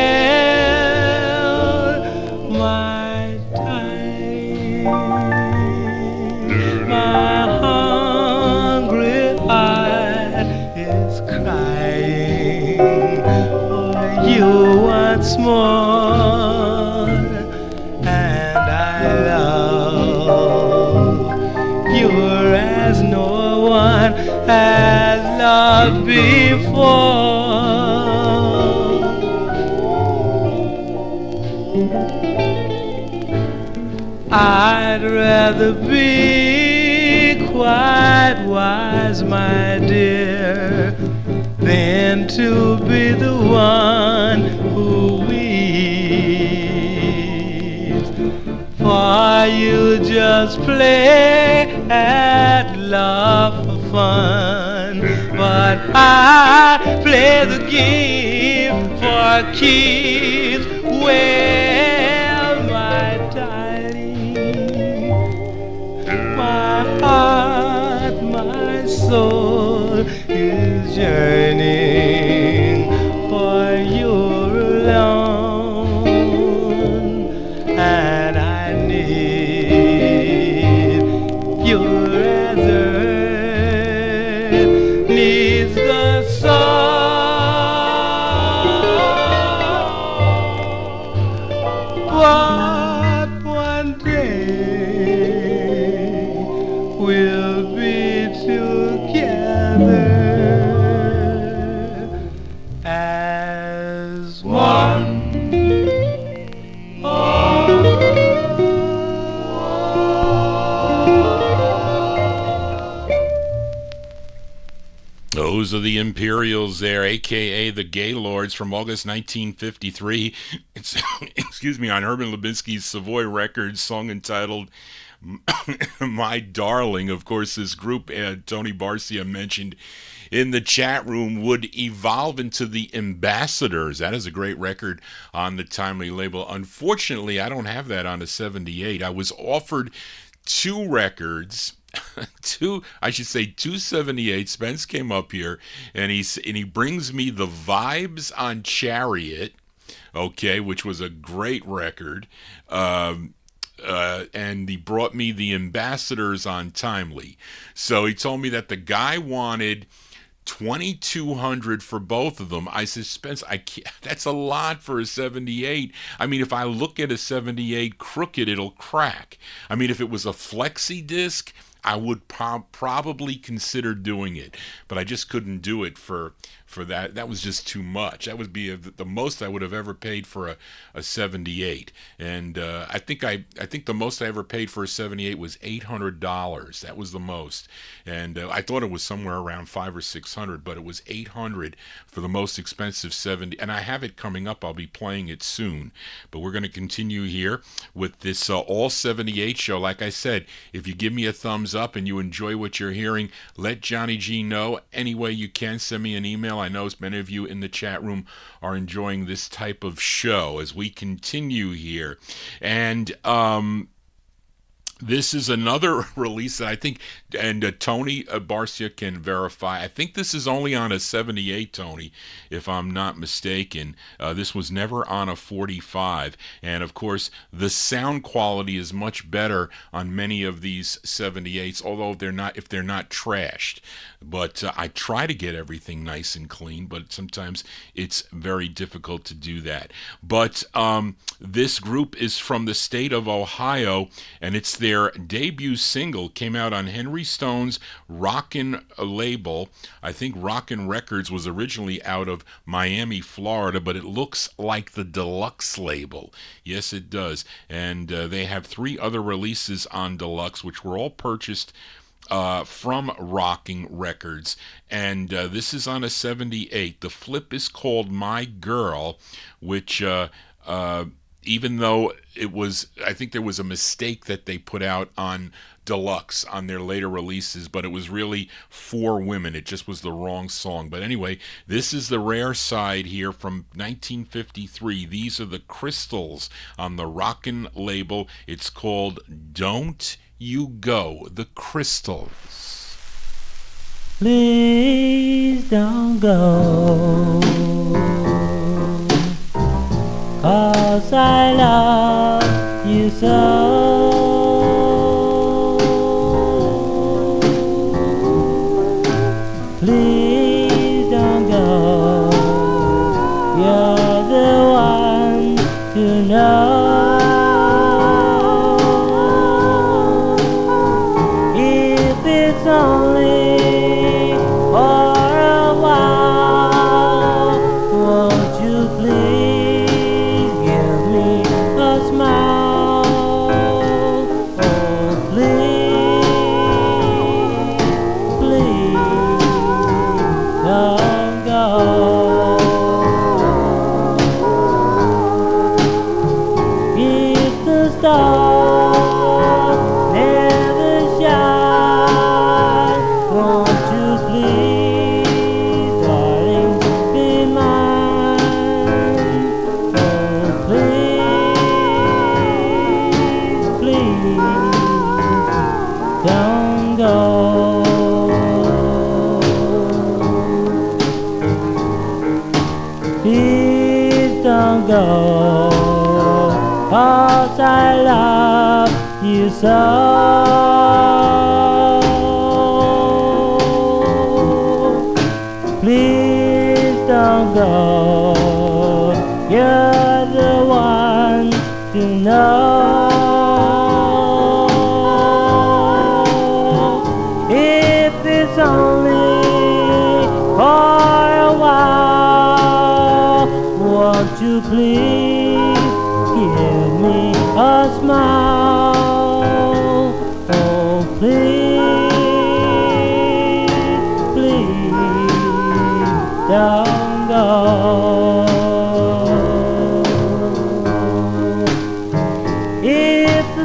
my darling, my hungry heart is crying for you once more, and I love you as no one has loved before. I'd rather be quite wise, my dear, than to be the one who weeps. For you just play at love for fun, but I play the game for keeps. Well, my darling, my heart, my soul is yearning for you alone, and I need you as earth needs the sun. Those are the Imperials there, a.k.a. the Gaylords, from August 1953. It's, excuse me, on Herman Lubinsky's Savoy Records, song entitled My Darling. Of course, this group, Tony Barcia mentioned in the chat room, would evolve into the Ambassadors. That is a great record on the Timely label. Unfortunately, I don't have that on a 78. I was offered two records, two 78. Spence came up here and he brings me the Vibes on Chariot, okay, which was a great record. And he brought me the Ambassadors on Timely. So he told me that the guy wanted $2,200 for both of them. I said, Spence, I can't, that's a lot for a 78. I mean, if I look at a 78 crooked, it'll crack. I mean, if it was a flexi disc, I would probably consider doing it, but I just couldn't do it for that. That was just too much. That would be the most I would have ever paid for a 78. And I think the most I ever paid for a 78 was $800. That was the most. And I thought it was somewhere around $500 or $600, but it was $800 for the most expensive 70. And I have it coming up. I'll be playing it soon. But we're going to continue here with this all 78 show. Like I said, if you give me a thumbs up and you enjoy what you're hearing, let Johnny G know any way you can. Send me an email. I know many of you in the chat room are enjoying this type of show as we continue here. And this is another release that I think, and Tony Barcia can verify, I think this is only on a 78, Tony, if I'm not mistaken. This was never on a 45. And of course, the sound quality is much better on many of these 78s, although if they're not trashed. But I try to get everything nice and clean, but sometimes it's very difficult to do that. But this group is from the state of Ohio, and it's their debut single. Came out on Henry Stone's Rockin' label. I think Rockin' Records was originally out of Miami, Florida, but it looks like the Deluxe label. Yes, it does. And they have 3 other releases on Deluxe, which were all purchased from Rocking Records, and this is on a 78. The flip is called My Girl, which even though it was, I think there was a mistake that they put out on Deluxe on their later releases, but it was really For Women. It just was the wrong song. But anyway, this is the rare side here from 1953. These are the Crystals on the Rockin' label. It's called Don't You Go, the Crystals. Please don't go, 'cause I love you so. Please don't go, you're the one to know. Only for a while, won't you please give me a smile? Oh, please, please don't go. If the stars never shine, go, 'cause I love you so. Please don't go, you're the one to know. If it's only for a while, won't you please give me a smile? Oh, please, please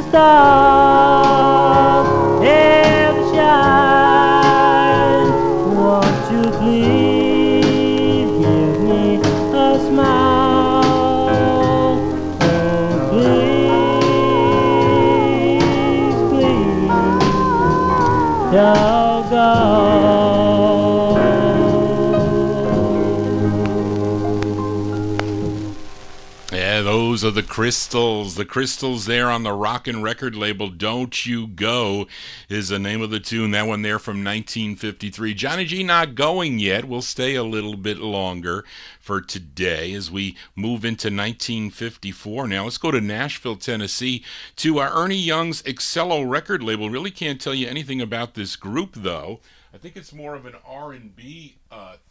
stars ever shine, won't you please give me a smile? Oh, please, please, doggone. Yeah, those are the Crystals. The Crystals there on the Rockin' record label. Don't You Go is the name of the tune. That one there from 1953. Johnny G not going yet. We'll stay a little bit longer for today as we move into 1954. Now let's go to Nashville, Tennessee, to Ernie Young's Excello record label. Really can't tell you anything about this group, though. I think it's more of an R&B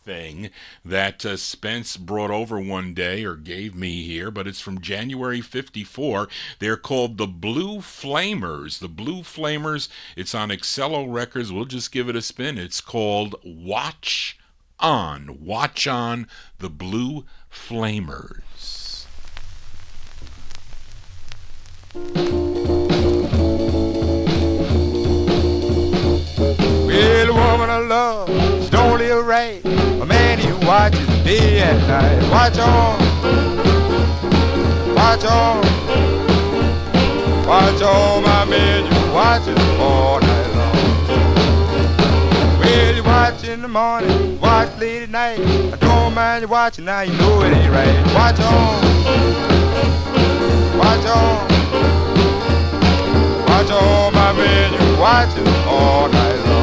thing that Spence brought over one day or gave me here, but it's from January 54. They're called the Blue Flamers. The Blue Flamers, it's on Excello Records. We'll just give it a spin. It's called Watch On. Watch On, the Blue Flamers. Well, a woman I love, she don't live right. A man he watches day and night. Watch on, watch on, watch on, my man, you watch it all night long. Well, you watch in the morning, watch late at night. I don't mind you watching now, you know it ain't right. Watch on, watch on, watch on, my man, you watch it all night long.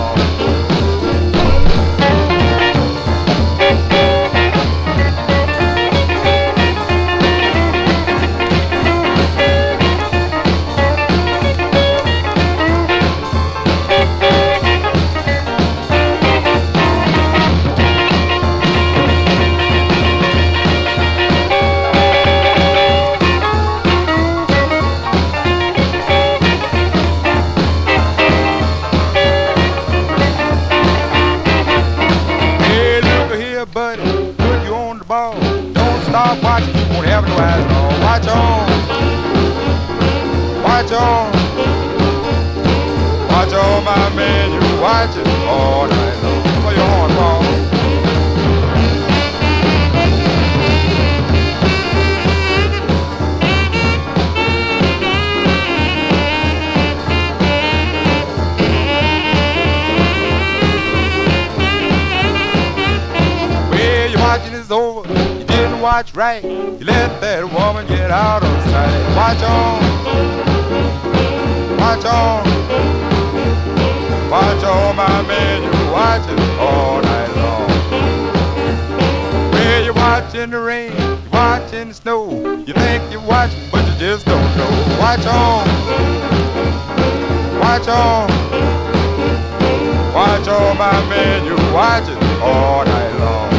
Stop watching, you won't have no eyes long. Watch on, watch on, watch on, my man, you watch it all night long. Play your horn, Paul. Well, your watching is over. Watch right, you let that woman get out of sight. Watch on, watch on, watch on, my man, you watch it all night long. Well, you're watching the rain, you're watching the snow. You think you're watching, but you just don't know. Watch on, watch on, watch on, my man, you watch it all night long.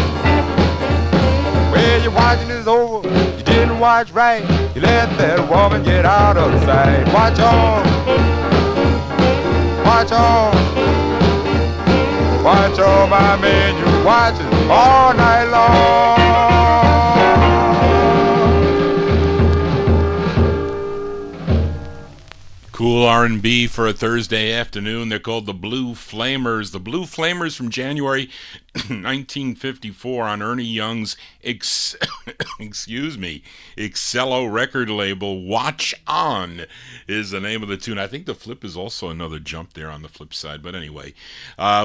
Well, your watching is over, you didn't watch right. You let that woman get out of sight. Watch on, watch on, watch on, my man, you watch it all night long. Cool R&B for a Thursday afternoon. They're called the Blue Flamers. The Blue Flamers from January 1954 on Ernie Young's Excello record label. Watch On is the name of the tune. I think the flip is also another jump there on the flip side. But anyway,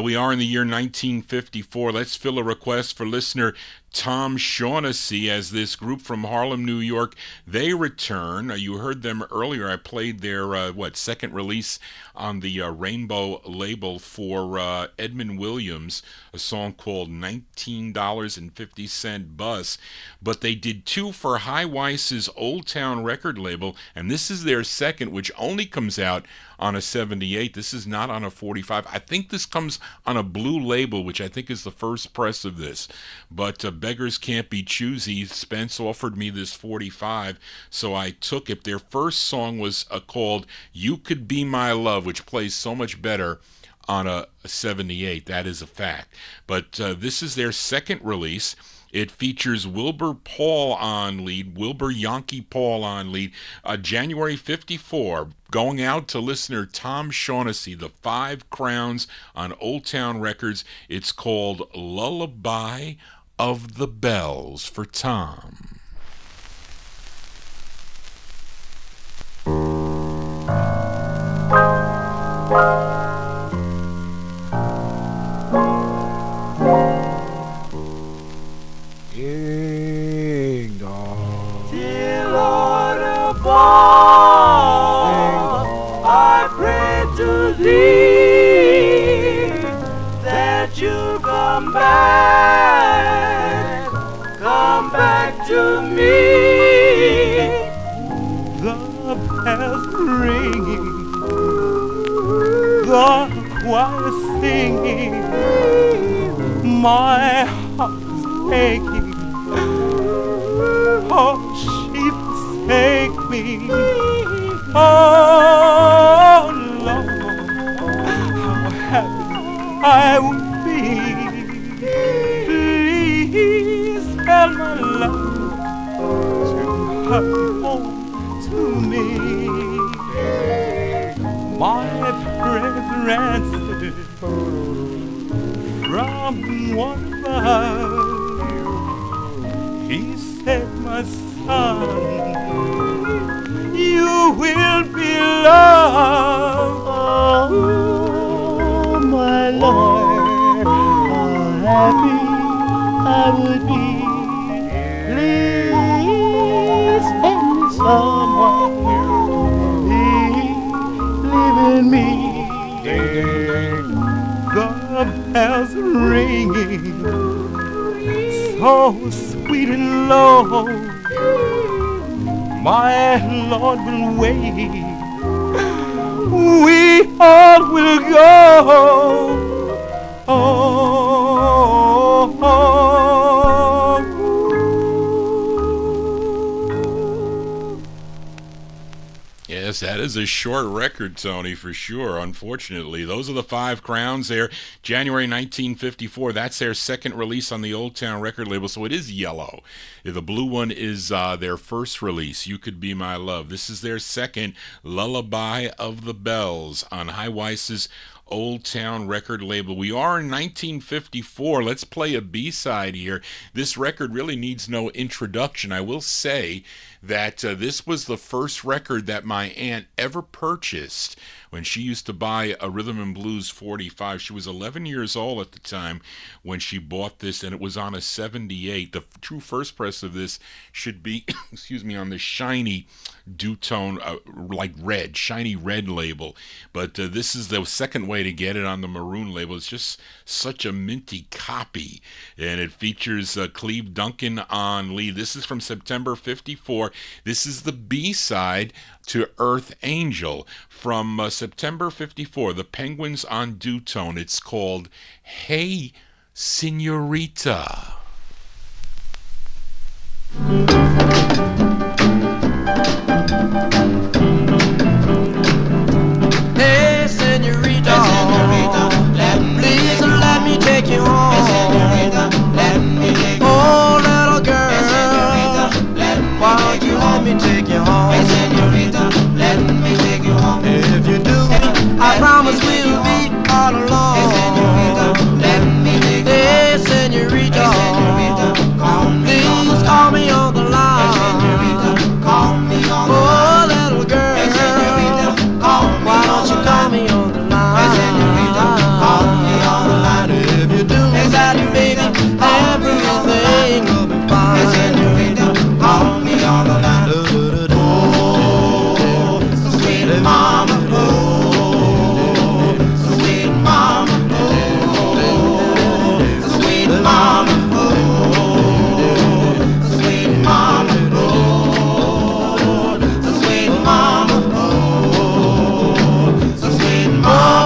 we are in the year 1954. Let's fill a request for listener Tom Shaughnessy as this group from Harlem, New York, they return. You heard them earlier. I played their, second release on the Rainbow label for Edmund Williams, a song called $19.50 Bus. But they did two for High Weiss's Old Town record label, and this is their second, which only comes out on a 78. This is not on a 45. I think this comes on a blue label, which I think is the first press of this. But beggars can't be choosy. Spence offered me this 45, so I took it. Their first song was called You Could Be My Love, which plays so much better on a 78. That is a fact. But this is their second release. It features Wilbur Paul on lead, Wilbur Yankee Paul on lead. January 54, going out to listener Tom Shaughnessy, the Five Crowns on Old Town Records. It's called Lullaby of the Bells for Tom. Ding dong. Till Lord above, I pray to thee that you come back to me. The bells ringing, the choir singing, my heart is aching. Oh, she forsake me. Oh, Lord, how happy I would be. Please tell my love to hurry home to me. My prayers are answered from one above. He said, my son, you will be loved. Oh, my Lord, how happy I would be. Please send me someone to live in me. The bells are ringing, so sweet and low, my Lord will wait, we all will go. Oh, oh, oh. Yes, that is a short record, Tony, for sure, unfortunately. Those are the Five Crowns there, January 1954. That's their second release on the Old Town record label, so it is yellow. The blue one is their first release, You Could Be My Love. This is their second, Lullaby of the Bells, on High Weiss's Old Town record label. We are in 1954. Let's play a B-side here. This record really needs no introduction. I will say that this was the first record that my aunt ever purchased when she used to buy a Rhythm and Blues 45. She was 11 years old at the time when she bought this, and it was on a 78. The true first press of this should be, excuse me, on the shiny Dutone, like red, shiny red label. But this is the second way to get it on the maroon label. It's just such a minty copy, and it features Cleve Duncan on lead. This is from September 54. This is the B-side to Earth Angel from September 54. The Penguins on Dutone. It's called Hey Senorita. Hey, senorita, please let me take you home. Oh, little girl, why don't you let me take you home? If you do, I promise we'll be all alone. Hey, senorita, please call me on the line. Oh, little girl, why don't you call me on the line? If you do, exactly, baby, everything will be fine. Call me on the line. Oh, sweet mama, oh, sweet mama, oh, sweet mama, oh, sweet mama, oh, sweet mama, oh, sweet mama.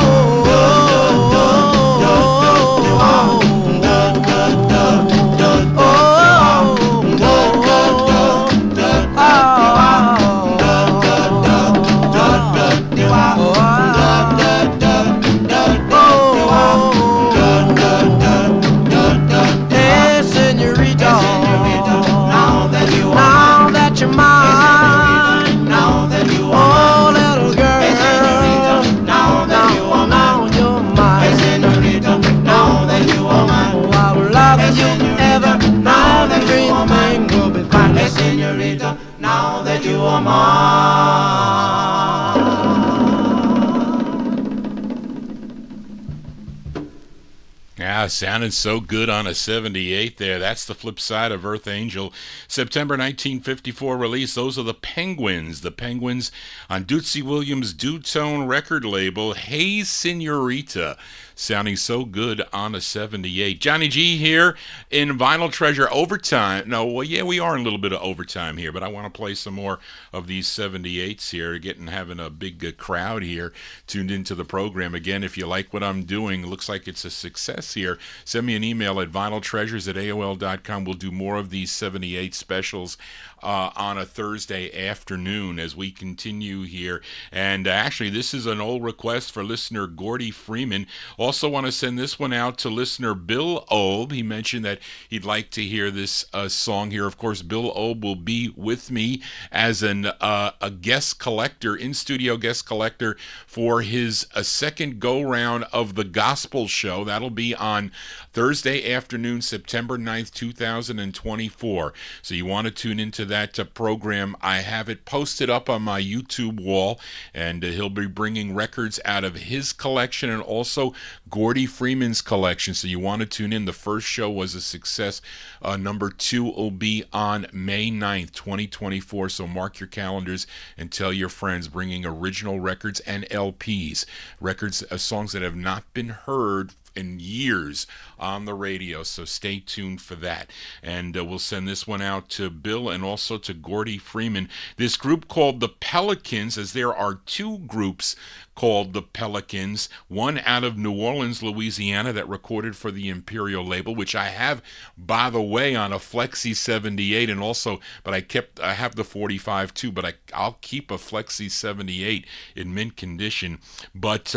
Yeah, sounding so good on a 78 there. That's the flip side of Earth Angel. September 1954 release. Those are the Penguins. The Penguins on Dootsy Williams' Dewtone record label. Hey, Senorita. Sounding so good on a 78. Johnny G here in Vinyl Treasure Overtime. No, well, yeah, we are in a little bit of overtime here, but I want to play some more of these 78s here, having a big crowd here tuned into the program. Again, if you like what I'm doing, looks like it's a success here. Send me an email at vinyltreasures@aol.com. We'll do more of these 78 specials on a Thursday afternoon as we continue here. And actually, this is an old request for listener Gordy Freeman. Also want to send this one out to listener Bill Obe. He mentioned that he'd like to hear this song here. Of course, Bill Obe will be with me as a guest collector, in-studio guest collector for his second go-round of the Gospel Show. That'll be on Thursday afternoon, September 9th, 2024. So you want to tune into that program. I have it posted up on my YouTube wall, and he'll be bringing records out of his collection and also Gordy Freeman's collection. So you want to tune in. The first show was a success. Number 2 will be on May 9th, 2024. So mark your calendars and tell your friends, bringing original records and LPs, records, songs that have not been heard in years on the radio. So stay tuned for that. And we'll send this one out to Bill and also to Gordy Freeman. This group called the Pelicans, as there are 2 groups called the Pelicans, one out of New Orleans, Louisiana, that recorded for the Imperial label, which I have, by the way, on a Flexi 78, and also, but I have the 45 too, but I'll keep a Flexi 78 in mint condition. But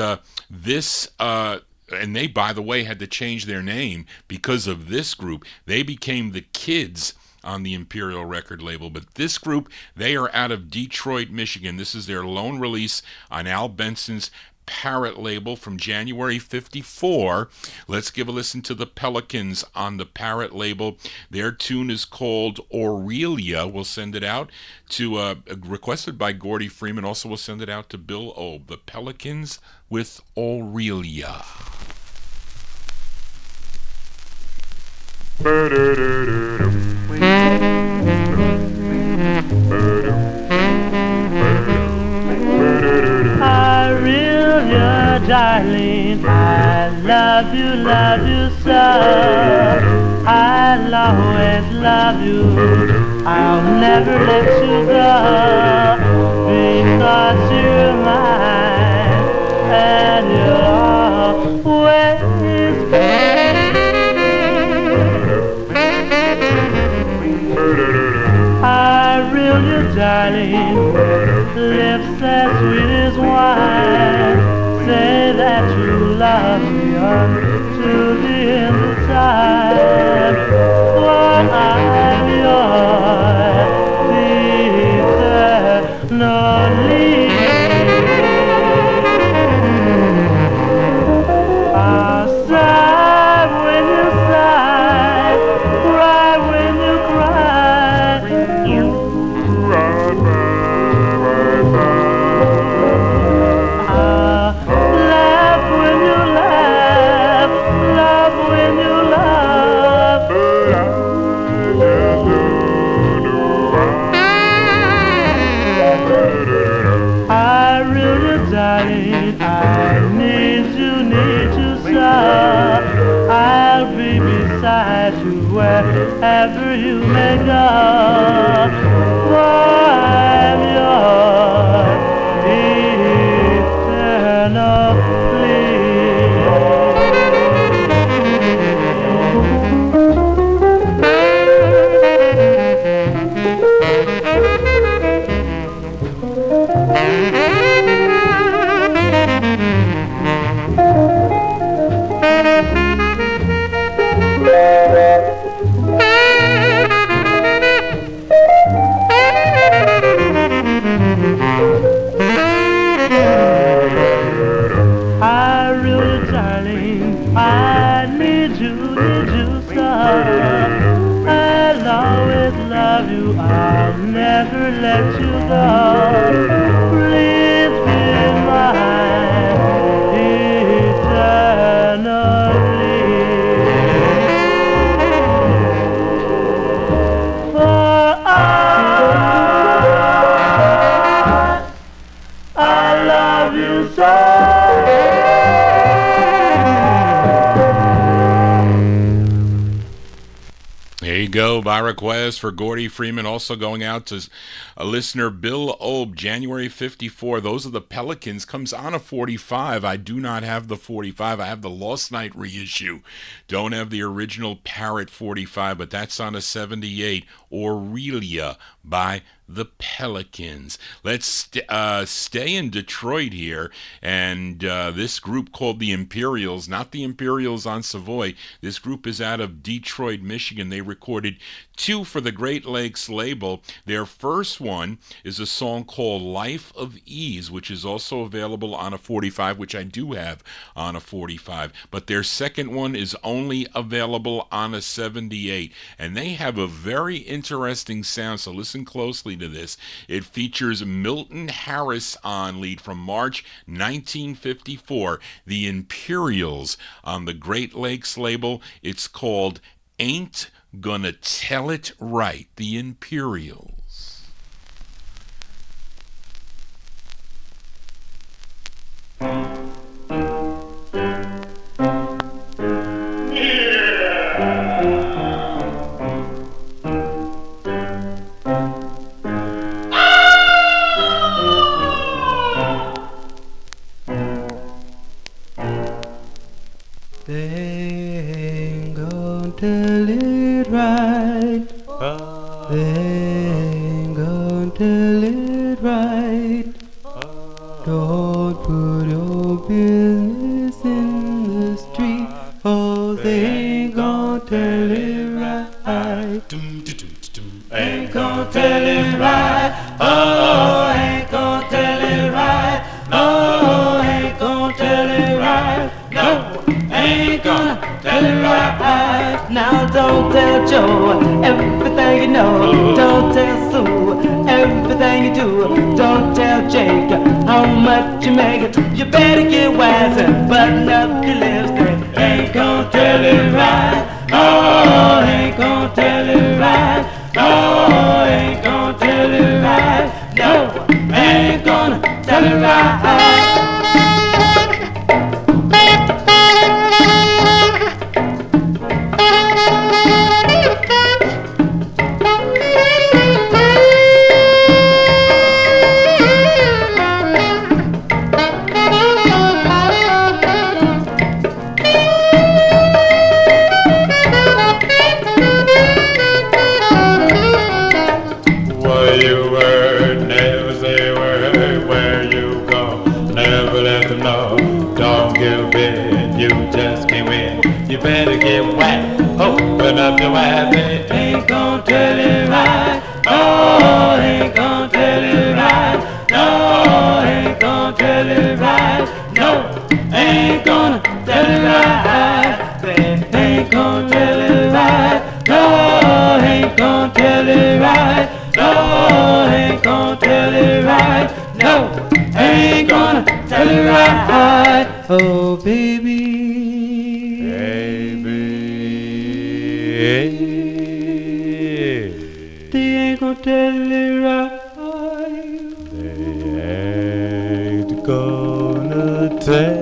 and they, by the way, had to change their name because of this group. They became the Kids on the Imperial record label. But this group, they are out of Detroit, Michigan. This is their lone release on Al Benson's Parrot label from January 54. Let's give a listen to the Pelicans on the Parrot label. Their tune is called Aurelia. We'll send it out to requested by Gordy Freeman. Also, we'll send it out to Bill Obe. The Pelicans with Aurelia. Aurelia, darling, I love you so. I'll always love you. I'll never let you go, because you're mine and you're always mine. Aurelia, darling, lips as sweet as wine. Say that you love me unto the end of time. For I'm yours eternally. I'll sigh when you sigh, cry when you cry. You cry by. Laugh when you laugh, love when you love. I really, darling, I need you so. I'll be beside you wherever you may go. For I'm yours I really, darling, I need you so. I'll always love you, I'll never let you go. Please be mine eternally. love you so. There you go, by request for Gordy Freeman. Also going out to a listener, Bill Obe, January 54. Those are the Pelicans. Comes on a 45. I do not have the 45. I have the Lost Night reissue. Don't have the original Parrot 45, but that's on a 78. Aurelia by the Pelicans. Let's stay in Detroit here, and this group called the Imperials, not the Imperials on Savoy. This group is out of Detroit, Michigan. They recorded 2 for the Great Lakes label. Their first one is a song called Life of Ease, which is also available on a 45, which I do have on a 45. But their second one is only available on a 78. And they have a very interesting sound, so listen closely to this. It features Milton Harris on lead from March 1954. The Imperials on the Great Lakes label. It's called Ain't Gonna Tell It Right. The Imperials. Tell it right. They ain't gonna tell it right. Don't put your business in the street. Oh, they ain't gonna tell it right. Ain't gonna tell it right. Oh, ain't gonna tell it right. No, ain't gonna tell it right. No, ain't gonna tell it right. Now don't tell Joe everything you know. Don't tell Sue everything you do. Don't tell Jake how much you make. You better get wise and button up your lipstick. Ain't gonna tell it right. No, ain't gonna tell it right. No, ain't gonna tell it right. No, ain't gonna tell it right. Better get whacked, open up your eyes. They ain't gonna tell it right. No, ain't gonna tell it right. No, ain't gonna tell it right. No, ain't gonna tell it right. They ain't gonna tell it right. No, ain't gonna tell it right. No, ain't gonna tell it right. No, ain't gonna tell it right. Oh, baby. They ain't gonna tell it right. They ain't gonna tell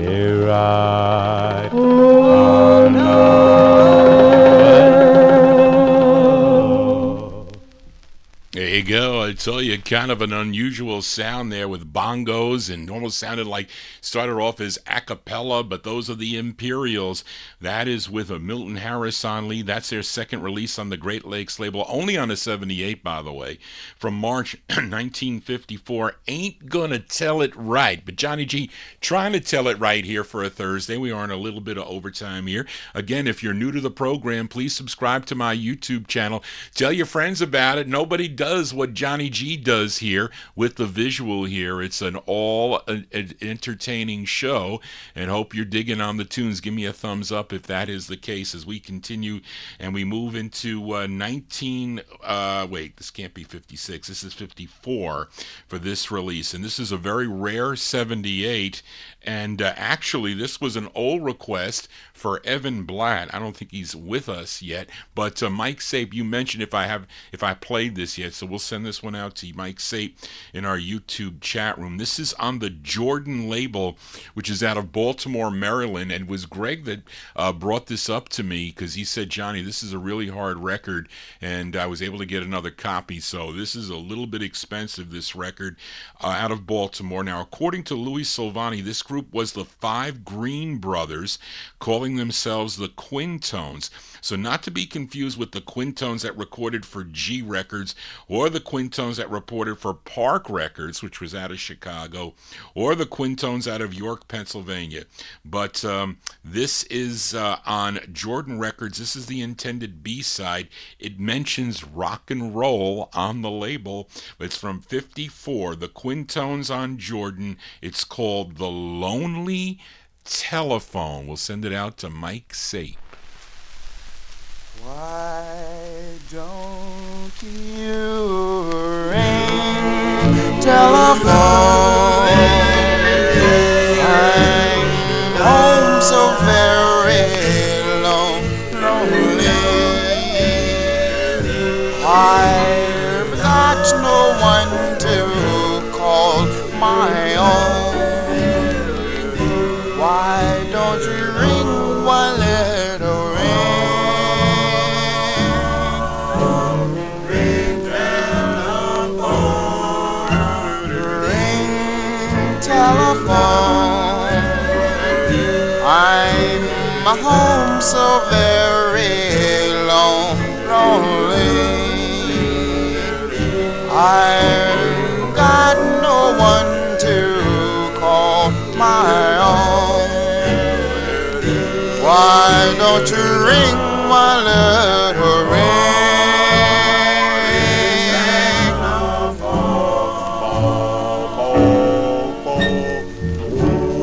it right. Oh no. There you go. I tell you, kind of an unusual sound there with bongos, and almost sounded like started off as a cappella, but those are the Imperials. That is with a Milton Harris on lead. That's their second release on the Great Lakes label, only on a 78, by the way, from March 1954. Ain't Gonna Tell It Right. But Johnny G trying to tell it right here for a Thursday. We are in a little bit of overtime here. Again, if you're new to the program, please subscribe to my YouTube channel. Tell your friends about it. Nobody does what Johnny G does here with the visual here. It's an all entertaining show, and hope you're digging on the tunes. Give me a thumbs up if that is the case as we continue and we move into this can't be 56. This is 54 for this release, and this is a very rare 78. And actually, this was an old request for Evan Blatt. I don't think he's with us yet, but Mike Sape, you mentioned if I played this yet, so we'll send this one out to Mike Sape in our YouTube chat room. This is on the Jordan label, which is out of Baltimore, Maryland, and it was Greg that brought this up to me because he said, Johnny, this is a really hard record, and I was able to get another copy. So this is a little bit expensive, this record, out of Baltimore. Now, according to Louis Silvani, this group was the Five Green Brothers, calling themselves the Quintones. So not to be confused with the Quintones that recorded for G Records, or the Quintones that reported for Park Records, which was out of Chicago, or the Quintones out of York, Pennsylvania. But this is on Jordan Records. This is the intended B-side. It mentions rock and roll on the label. It's from 54. The Quintones on Jordan. It's called The Lonely Telephone. We'll send it out to Mike Sape. Why don't you ring telephone? I'm home so very lonely. I've got no one to call my own. Why don't you ring one little ring? Telephone. I'm home so very lonely. I've got no one to call my own. Why don't you ring my little ring?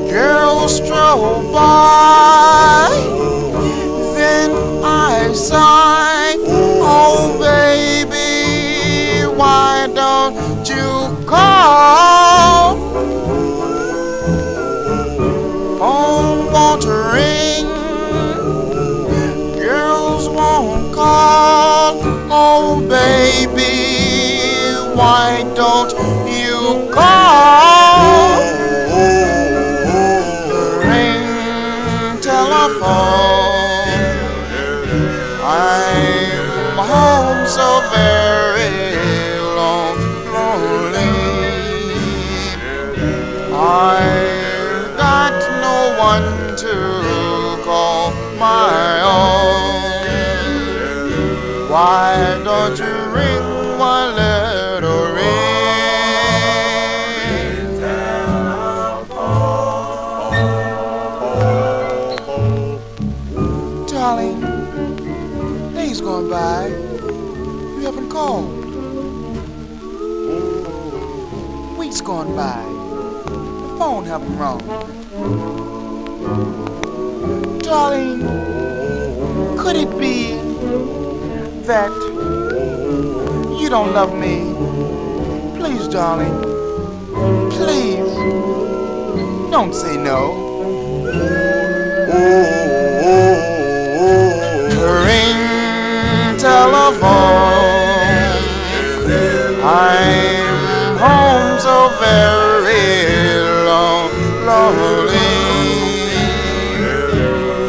Girls stroll by, then I sigh, oh baby, why don't you call? Phone won't ring, girls won't call, oh baby, why don't you call? Ring telephone, I'm home so very lonely. I've got no one to call my own. Why don't you ring one little ring? Darling, days gone by, you haven't called. Weeks gone by, the phone haven't rung. Darling, could it be that you don't love me? Please, darling, please, don't say no. Ring telephone, I'm home so very lonely.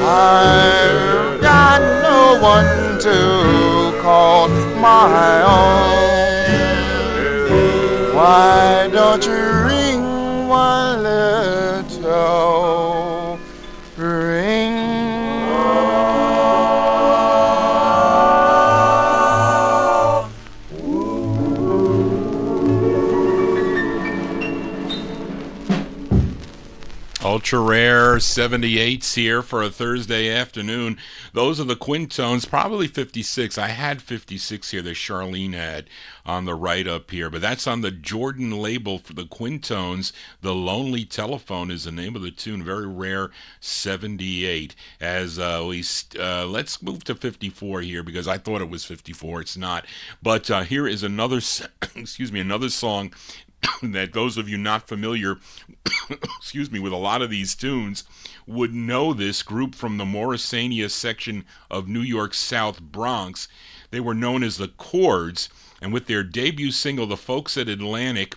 I've got no one to call my own. Why don't you ring one little ring? Ultra rare 78s here for a Thursday afternoon. Those are the Quintones, probably 56. I had 56 here that Charlene had on the right up here, but that's on the Jordan label for the Quintones. The Lonely Telephone is the name of the tune. Very rare 78. As let's move to 54 here because I thought it was 54. It's not. But here is another another song that those of you not familiar with a lot of these tunes would know. This group from the Morrisania section of New York South Bronx. They were known as the Chords, And with their debut single, the folks at Atlantic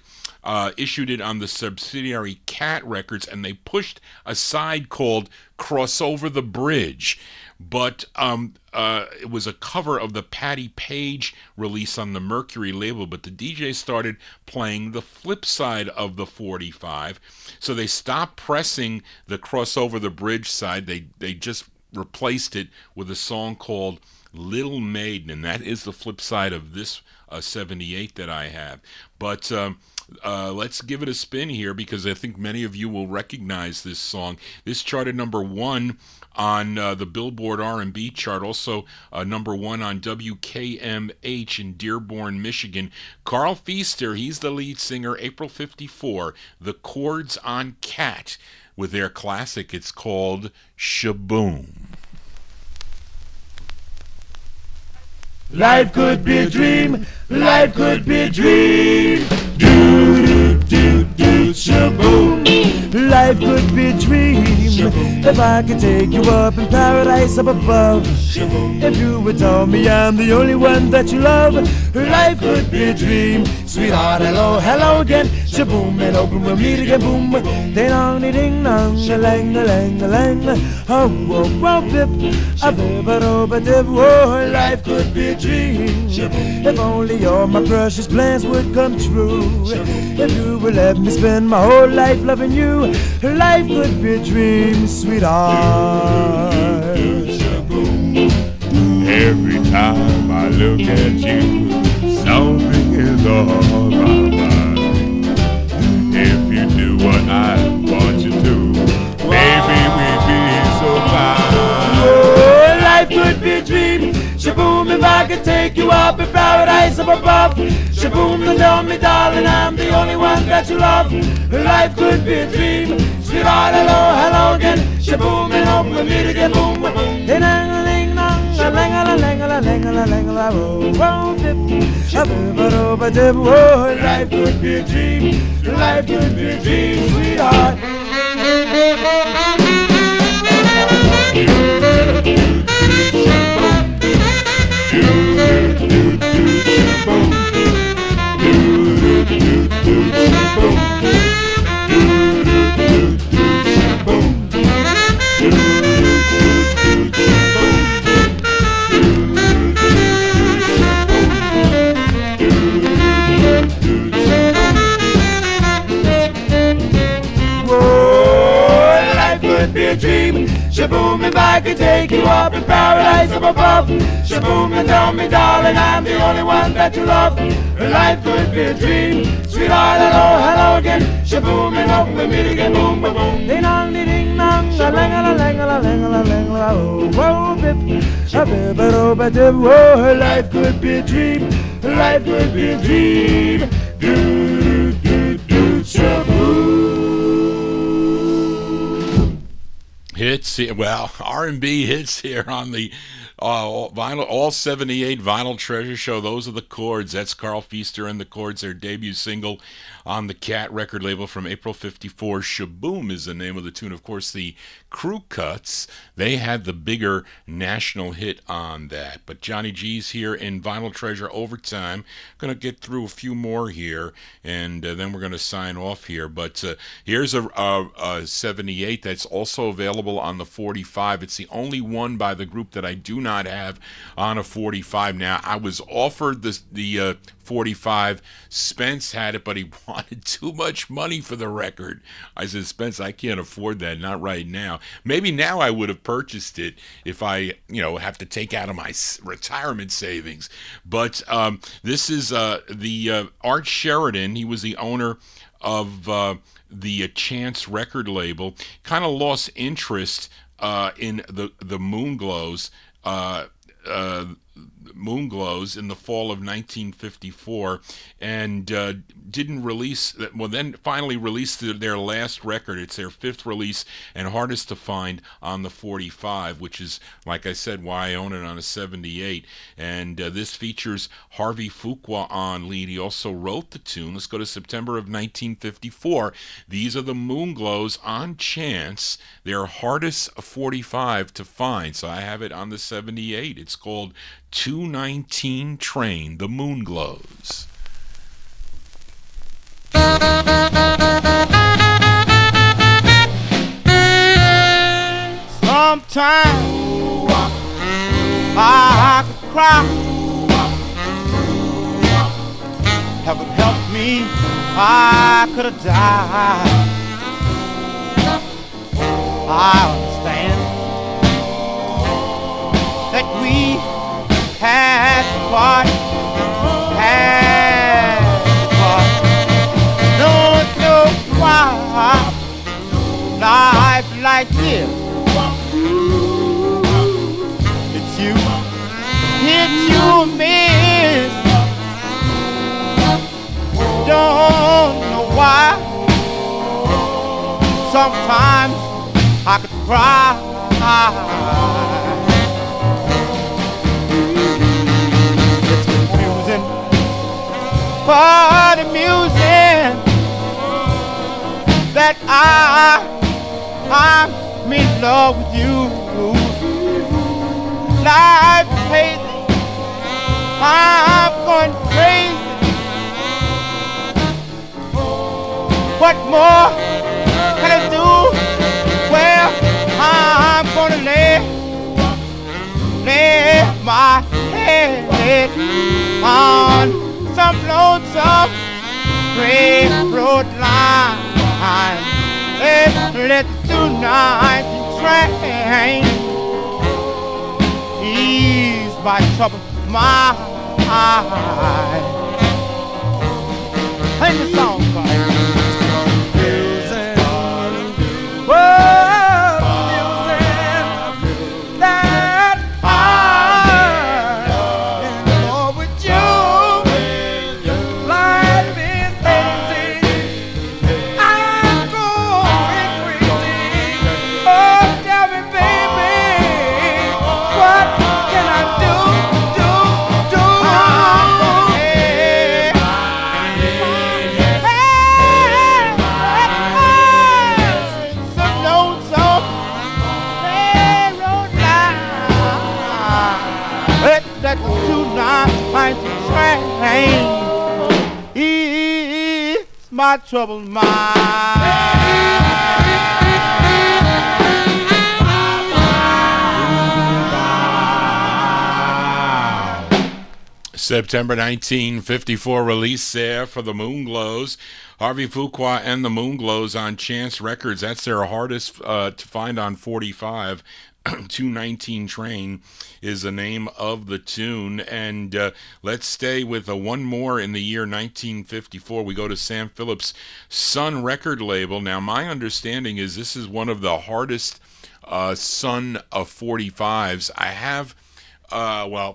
issued it on the subsidiary Cat Records, and they pushed a side called Cross Over the Bridge. But it was a cover of the Patti Page release on the Mercury label, but the DJ started playing the flip side of the 45. So they stopped pressing the Cross Over the Bridge side. They just replaced it with a song called Little Maiden, and that is the flip side of this 78 that I have. But let's give it a spin here, because I think many of you will recognize this song. This charted number 1 on the Billboard R&B chart, also number 1 on WKMH in Dearborn, Michigan. Carl Feaster, he's the lead singer. April 54, the Chords on Cat with their classic. It's called Shaboom. Life could be a dream, life could be a dream. Do do do do shaboom. Life could be a dream if I could take you up in paradise up above. If you would tell me I'm the only one that you love, life could be a dream. Sweetheart, hello, hello again. Shaboom, and open we'll meet again. Boom, ding dong, ding dong, a lang, a lang, a lang. Oh, whoa, whoa, bip, a bip, a do, a dip. Oh, life could be a dream. If only all my precious plans would come true. If you would let me spend my whole life loving you, life could be a dream, sweetheart. Every time I look at you, something is on my mind. If you do what I want you to, baby, we'd be so fine. Oh, life could be a dream. Shaboom, if I could take you up in paradise up above. Shaboom, then tell me, darling, I'm the only one that you love. Life could be a dream. Sweetheart, hello, hello again. Shaboom, and hope we'll meet again. Boom, boom. Ding dong, ding dong, a lang a lang a lang a lang a oh, dip, a bip, a dip. Oh, life could be a dream. Life could be a dream, sweetheart. Be a dream. Shaboom, if I could take you up in paradise up above. Shaboom, and tell me, darling, I'm the only one that you love. Life could be a dream. Sweetheart, hello, hello again. Shaboom, and hope we'll meet again. Boom, boom, boom. Ding dong, ding dong, a lang a lang a lang a lang a oh, bip, a bip, a dip. Oh, life could be a dream. Life could be a dream. Do do do shaboom. Hits, well, R&B hits here on the vinyl, all 78 Vinyl Treasure Show. Those are the Chords. That's Carl Feaster and the Chords, their debut single on the Cat record label from April 54. Shaboom is the name of the tune. Of course, the Crew Cuts, they had the bigger national hit on that. But Johnny G's here in Vinyl Treasure Overtime. Going to get through a few more here, and then we're going to sign off here. But here's a 78 that's also available on the 45. It's the only one by the group that I do not have on a 45. Now, I was offered the 45. Spence had it, but he wanted too much money for the record. I said, Spence, I can't afford that, not right now. Maybe now I would have purchased it if I, have to take out of my retirement savings. But this is the Art Sheridan. He was the owner of the Chance record label. Kind of lost interest in the Moonglows. Moonglows in the fall of 1954, and didn't release, then finally released their last record. It's their fifth release and hardest to find on the 45, which is, like I said, why I own it on a 78. And this features Harvey Fuqua on lead. He also wrote the tune. Let's go to September of 1954. These are the Moonglows on Chance, their hardest 45 to find. So I have it on the 78. It's called Two 219 Train, the Moonglows. Sometimes I could cry. Heaven help me, I could have died. I understand that we had to part, Don't know why life like this. It's you miss. Don't know why. Sometimes I could cry. It's confusing, but amusing that I'm in love with you. Life's hazy, I'm going crazy. What more can I do? Well, I'm gonna lay my head on some lonesome railroad line. Let tonight train ease my troubled mind. Sing the song, my troubled mind. September 1954 release there for the Moonglows. Harvey Fuqua and the Moonglows on Chance Records. That's their hardest to find on 45. 219 Train is the name of the tune. And let's stay with one more in the year 1954. We go to Sam Phillips' Sun record label. Now, my understanding is this is one of the hardest Sun of 45s. I have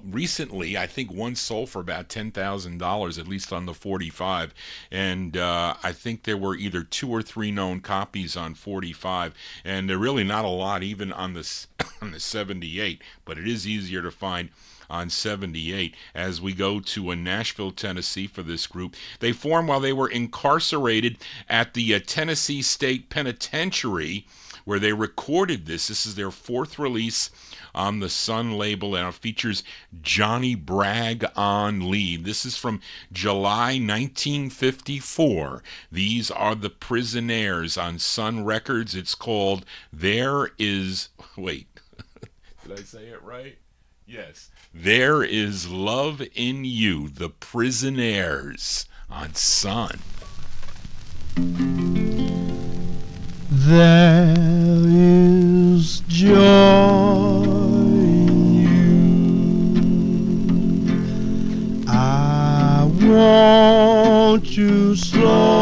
recently, I think one sold for about $10,000, at least on the 45. And I think there were either 2 or 3 known copies on 45. And they're really not a lot even on the, on the 78, but it is easier to find on 78. As we go to Nashville, Tennessee for this group. They formed while they were incarcerated at the Tennessee State Penitentiary, where they recorded this. This is their 4th release on the Sun label, and it features Johnny Bragg on lead. This is from July 1954. These are the Prisonaires on Sun Records. It's called There Is... Wait. Did I say it right? Yes. There Is Love in You, the Prisonaires on Sun. There is joy in you. I want you so.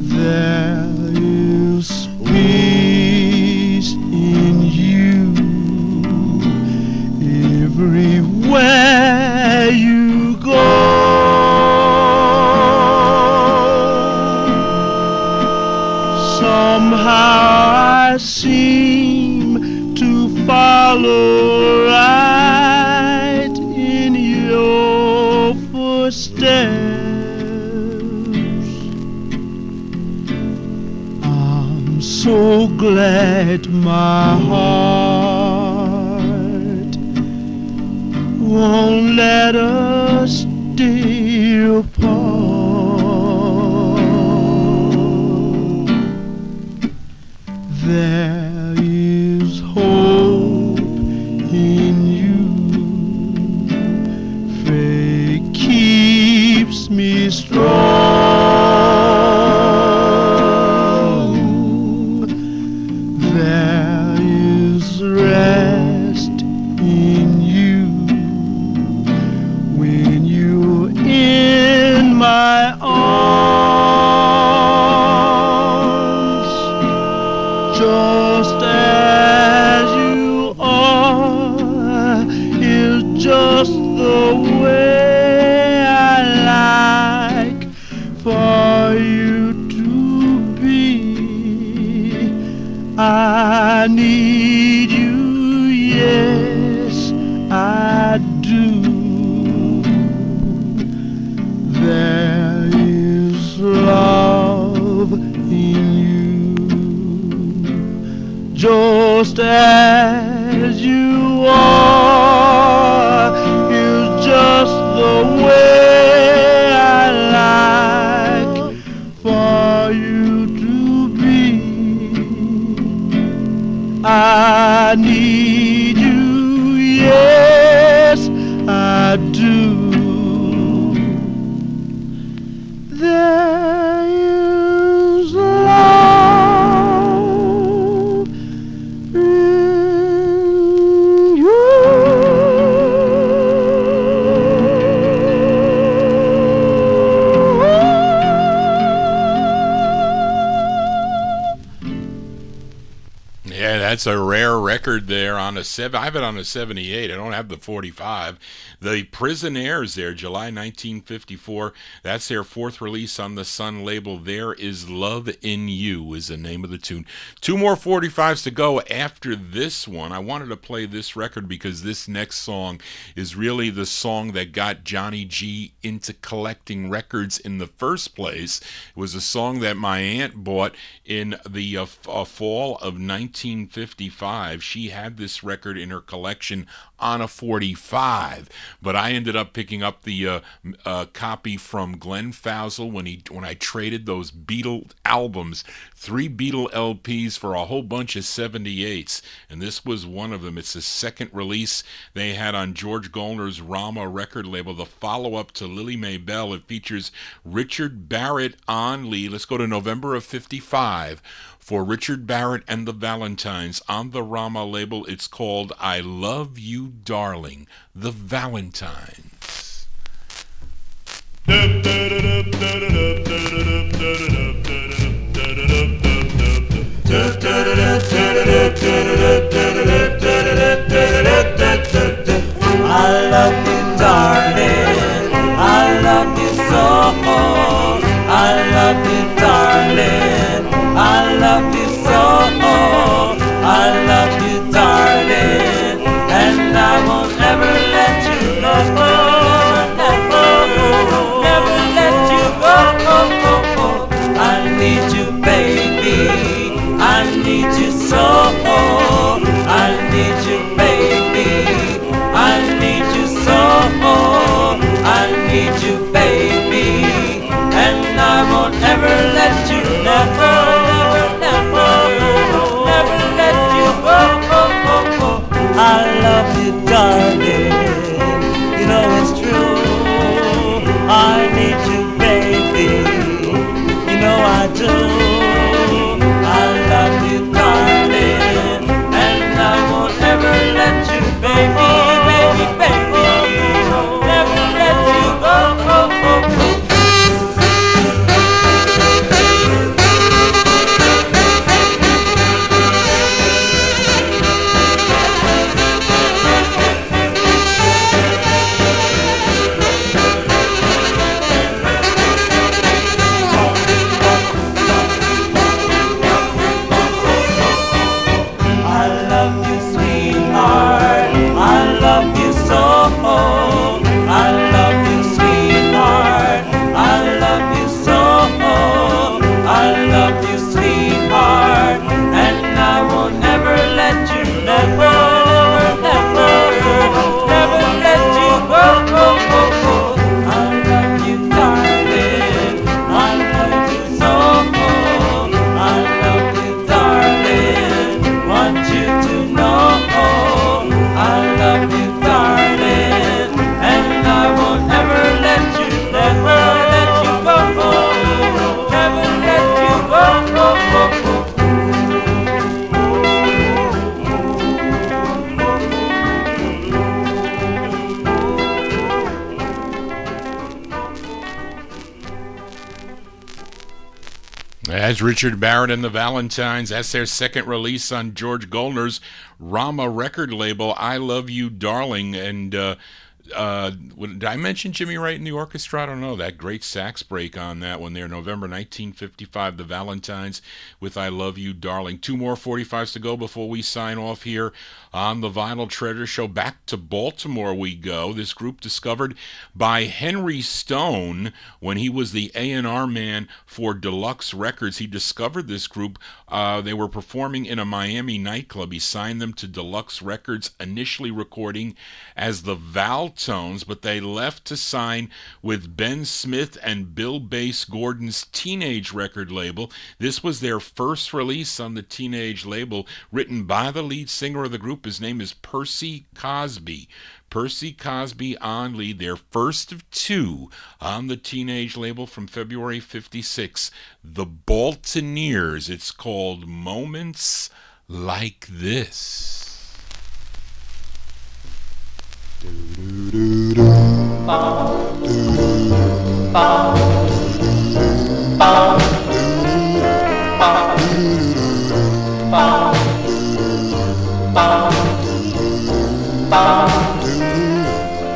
There is peace in you everywhere you go. Somehow I seem to follow right in your footsteps. I'm so so glad my heart won't let us stay apart. There is hope in you. Faith keeps me strong. There is rest in you when you're in my arms, just as you are is just the way I like for you to be. I need you, yes, I do. There is love in you, just as you are, is just the way I like for you to be. I need you, yes, I do. There is love in you. Yeah, that's a rare record there on a 7. I have it on a 78. I don't have the 45. The Prisonaires there, July 1954. That's their fourth release on the Sun label. There Is Love in You is the name of the tune. Two more 45s to go after this one. I wanted to play this record because this next song is really the song that got Johnny G into collecting records in the first place. It was a song that my aunt bought in the fall of 1955. She had this record in her collection on a 45, but I ended up picking up the copy from Glenn Fausel when I traded those Beatle albums, 3 Beatle LPs for a whole bunch of 78s, and this was one of them. It's the second release they had on George Goldner's Rama record label, the follow-up to Lily May Bell. It features Richard Barrett on lead. Let's go to November of 55. For Richard Barrett and the Valentines on the Rama label, it's called I Love You Darling, the Valentines. I love you, darling, I love you so. I love you, darling, I love you so. I love you, darling, and I won't ever let you go. Never let you go. I need you, baby, I need you so. I need you, baby, I need you so. I need you, baby, and I won't ever let you never let you go. I love you, darling, you know it's true. I need you, baby, you know I do. I love you, darling, and I won't ever let you, baby, never let you go. That's Richard Barrett and the Valentines. That's their second release on George Goldner's Rama record label, I Love You, Darling. And did I mention Jimmy Wright in the orchestra? I don't know. That great sax break on that one there. November 1955, the Valentines with I Love You, Darling. Two more 45s to go before we sign off here on the Vinyl Treasure Show. Back to Baltimore we go. This group discovered by Henry Stone when he was the A&R man for Deluxe Records. He discovered this group. They were performing in a Miami nightclub. He signed them to Deluxe Records, initially recording as the Valtones, but they left to sign with Ben Smith and Bill Bass Gordon's Teenage record label. This was their first release on the Teenage label, written by the lead singer of the group. His name is Percy Cosby. Percy Cosby on lead, their first of two on the Teenage label from February 56. The Baltones. It's called Moments Like This.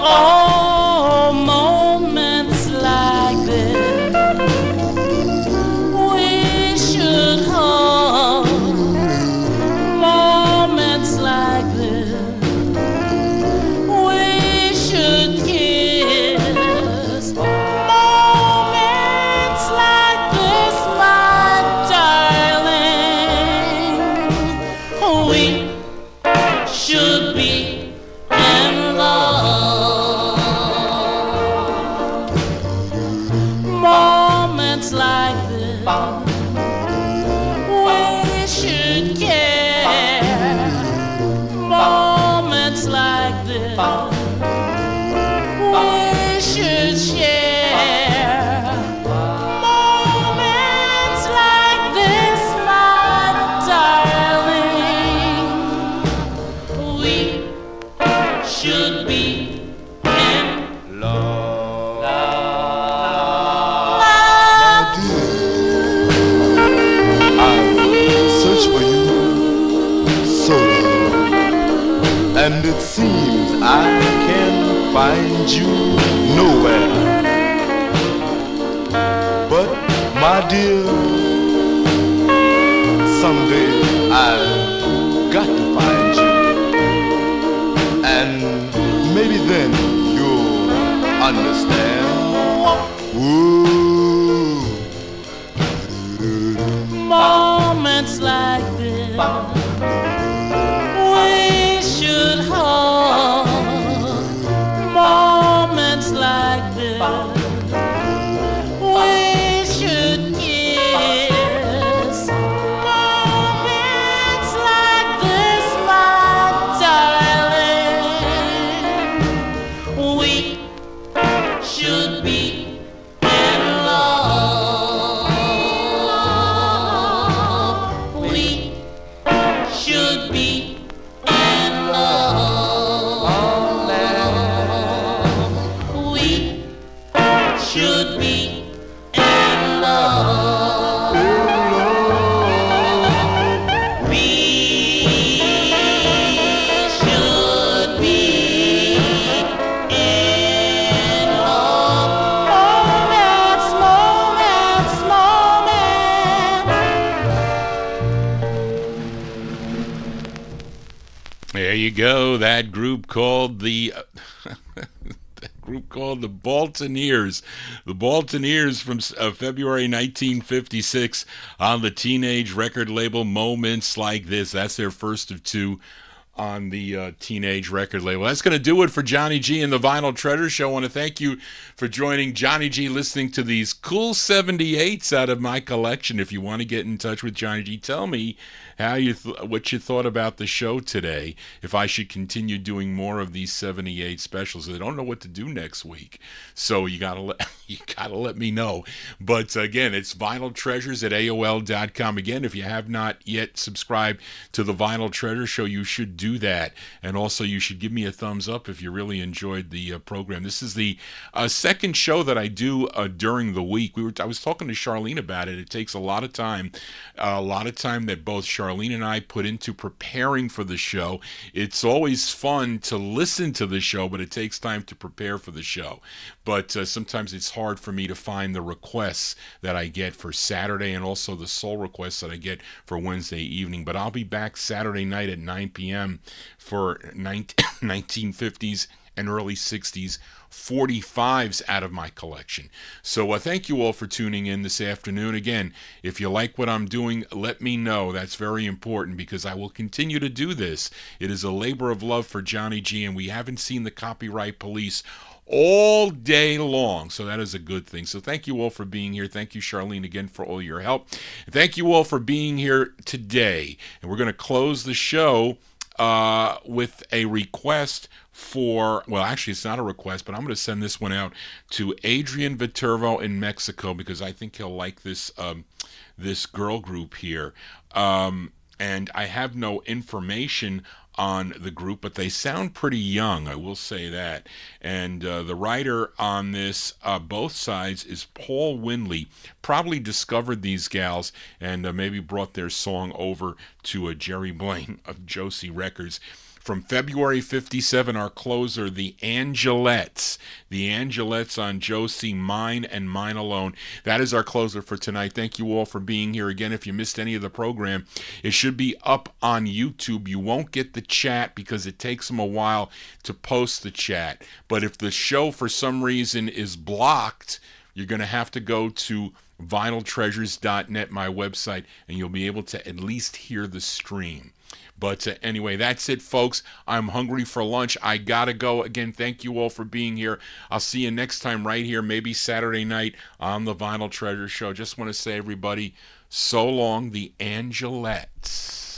Oh, moments like this we should hold. Moments like this we should kiss. Moments like this, my darling, we should be in love. Moments like this we should care. Moments like this we should share. Moments like this, my darling, we should be in love. I've searched for you so long, and it seems I can find you nowhere. But my dear, someday I've got to find you, and maybe then you'll understand. Ooh. Moments like this we should hold. Moments like this we should kiss. Moments like this, my darling, we should be in love. We should be in love. We should be in love. We should be in love. Moments, moments, moments. There you go. That group called the Baltones. The Baltones from February 1956 on the Teenage record label, Moments Like This. That's their first of two on the Teenage record label. That's going to do it for Johnny G and the Vinyl Treasure Show. I want to thank you for joining Johnny G, listening to these cool 78s out of my collection. If you want to get in touch with Johnny G, tell me how what you thought about the show today. If I should continue doing more of these 78 specials, I don't know what to do next week. So you gotta you gotta let me know. But again, it's vinyltreasures at AOL.com. Again, if you have not yet subscribed to the Vinyl Treasure Show, you should do that. And also, you should give me a thumbs up if you really enjoyed the program. This is the second show that I do during the week. I was talking to Charlene about it. It takes a lot of time that both Charlene and I put into preparing for the show. It's always fun to listen to the show, but it takes time to prepare for the show. But sometimes it's hard for me to find the requests that I get for Saturday and also the soul requests that I get for Wednesday evening. But I'll be back Saturday night at 9 p.m. for 1950s and early 60s 45s out of my collection. So thank you all for tuning in this afternoon. Again, if you like what I'm doing, let me know. That's very important because I will continue to do this. It is a labor of love for Johnny G, and we haven't seen the copyright police all day long, so that is a good thing. So thank you all for being here. Thank you, Charlene, again for all your help. Thank you all for being here today. And we're going to close the show with a request for, well, actually it's not a request, but I'm going to send this one out to Adrian Viterbo in Mexico because I think he'll like this this girl group here. And I have no information on the group, but they sound pretty young, I will say that. And the writer on this, both sides, is Paul Winley. Probably discovered these gals and maybe brought their song over to Jerry Blaine of Josie Records. From February 57, our closer, the Angelettes. The Angelettes on Josie, Mine and Mine Alone. That is our closer for tonight. Thank you all for being here. Again, if you missed any of the program, it should be up on YouTube. You won't get the chat because it takes them a while to post the chat. But if the show for some reason is blocked, you're going to have to go to vinyltreasures.net, my website, and you'll be able to at least hear the stream. But anyway, that's it, folks. I'm hungry for lunch. I gotta go. Again, thank you all for being here. I'll see you next time right here, maybe Saturday night on the Vinyl Treasure Show. Just want to say, everybody, so long, the Angelettes.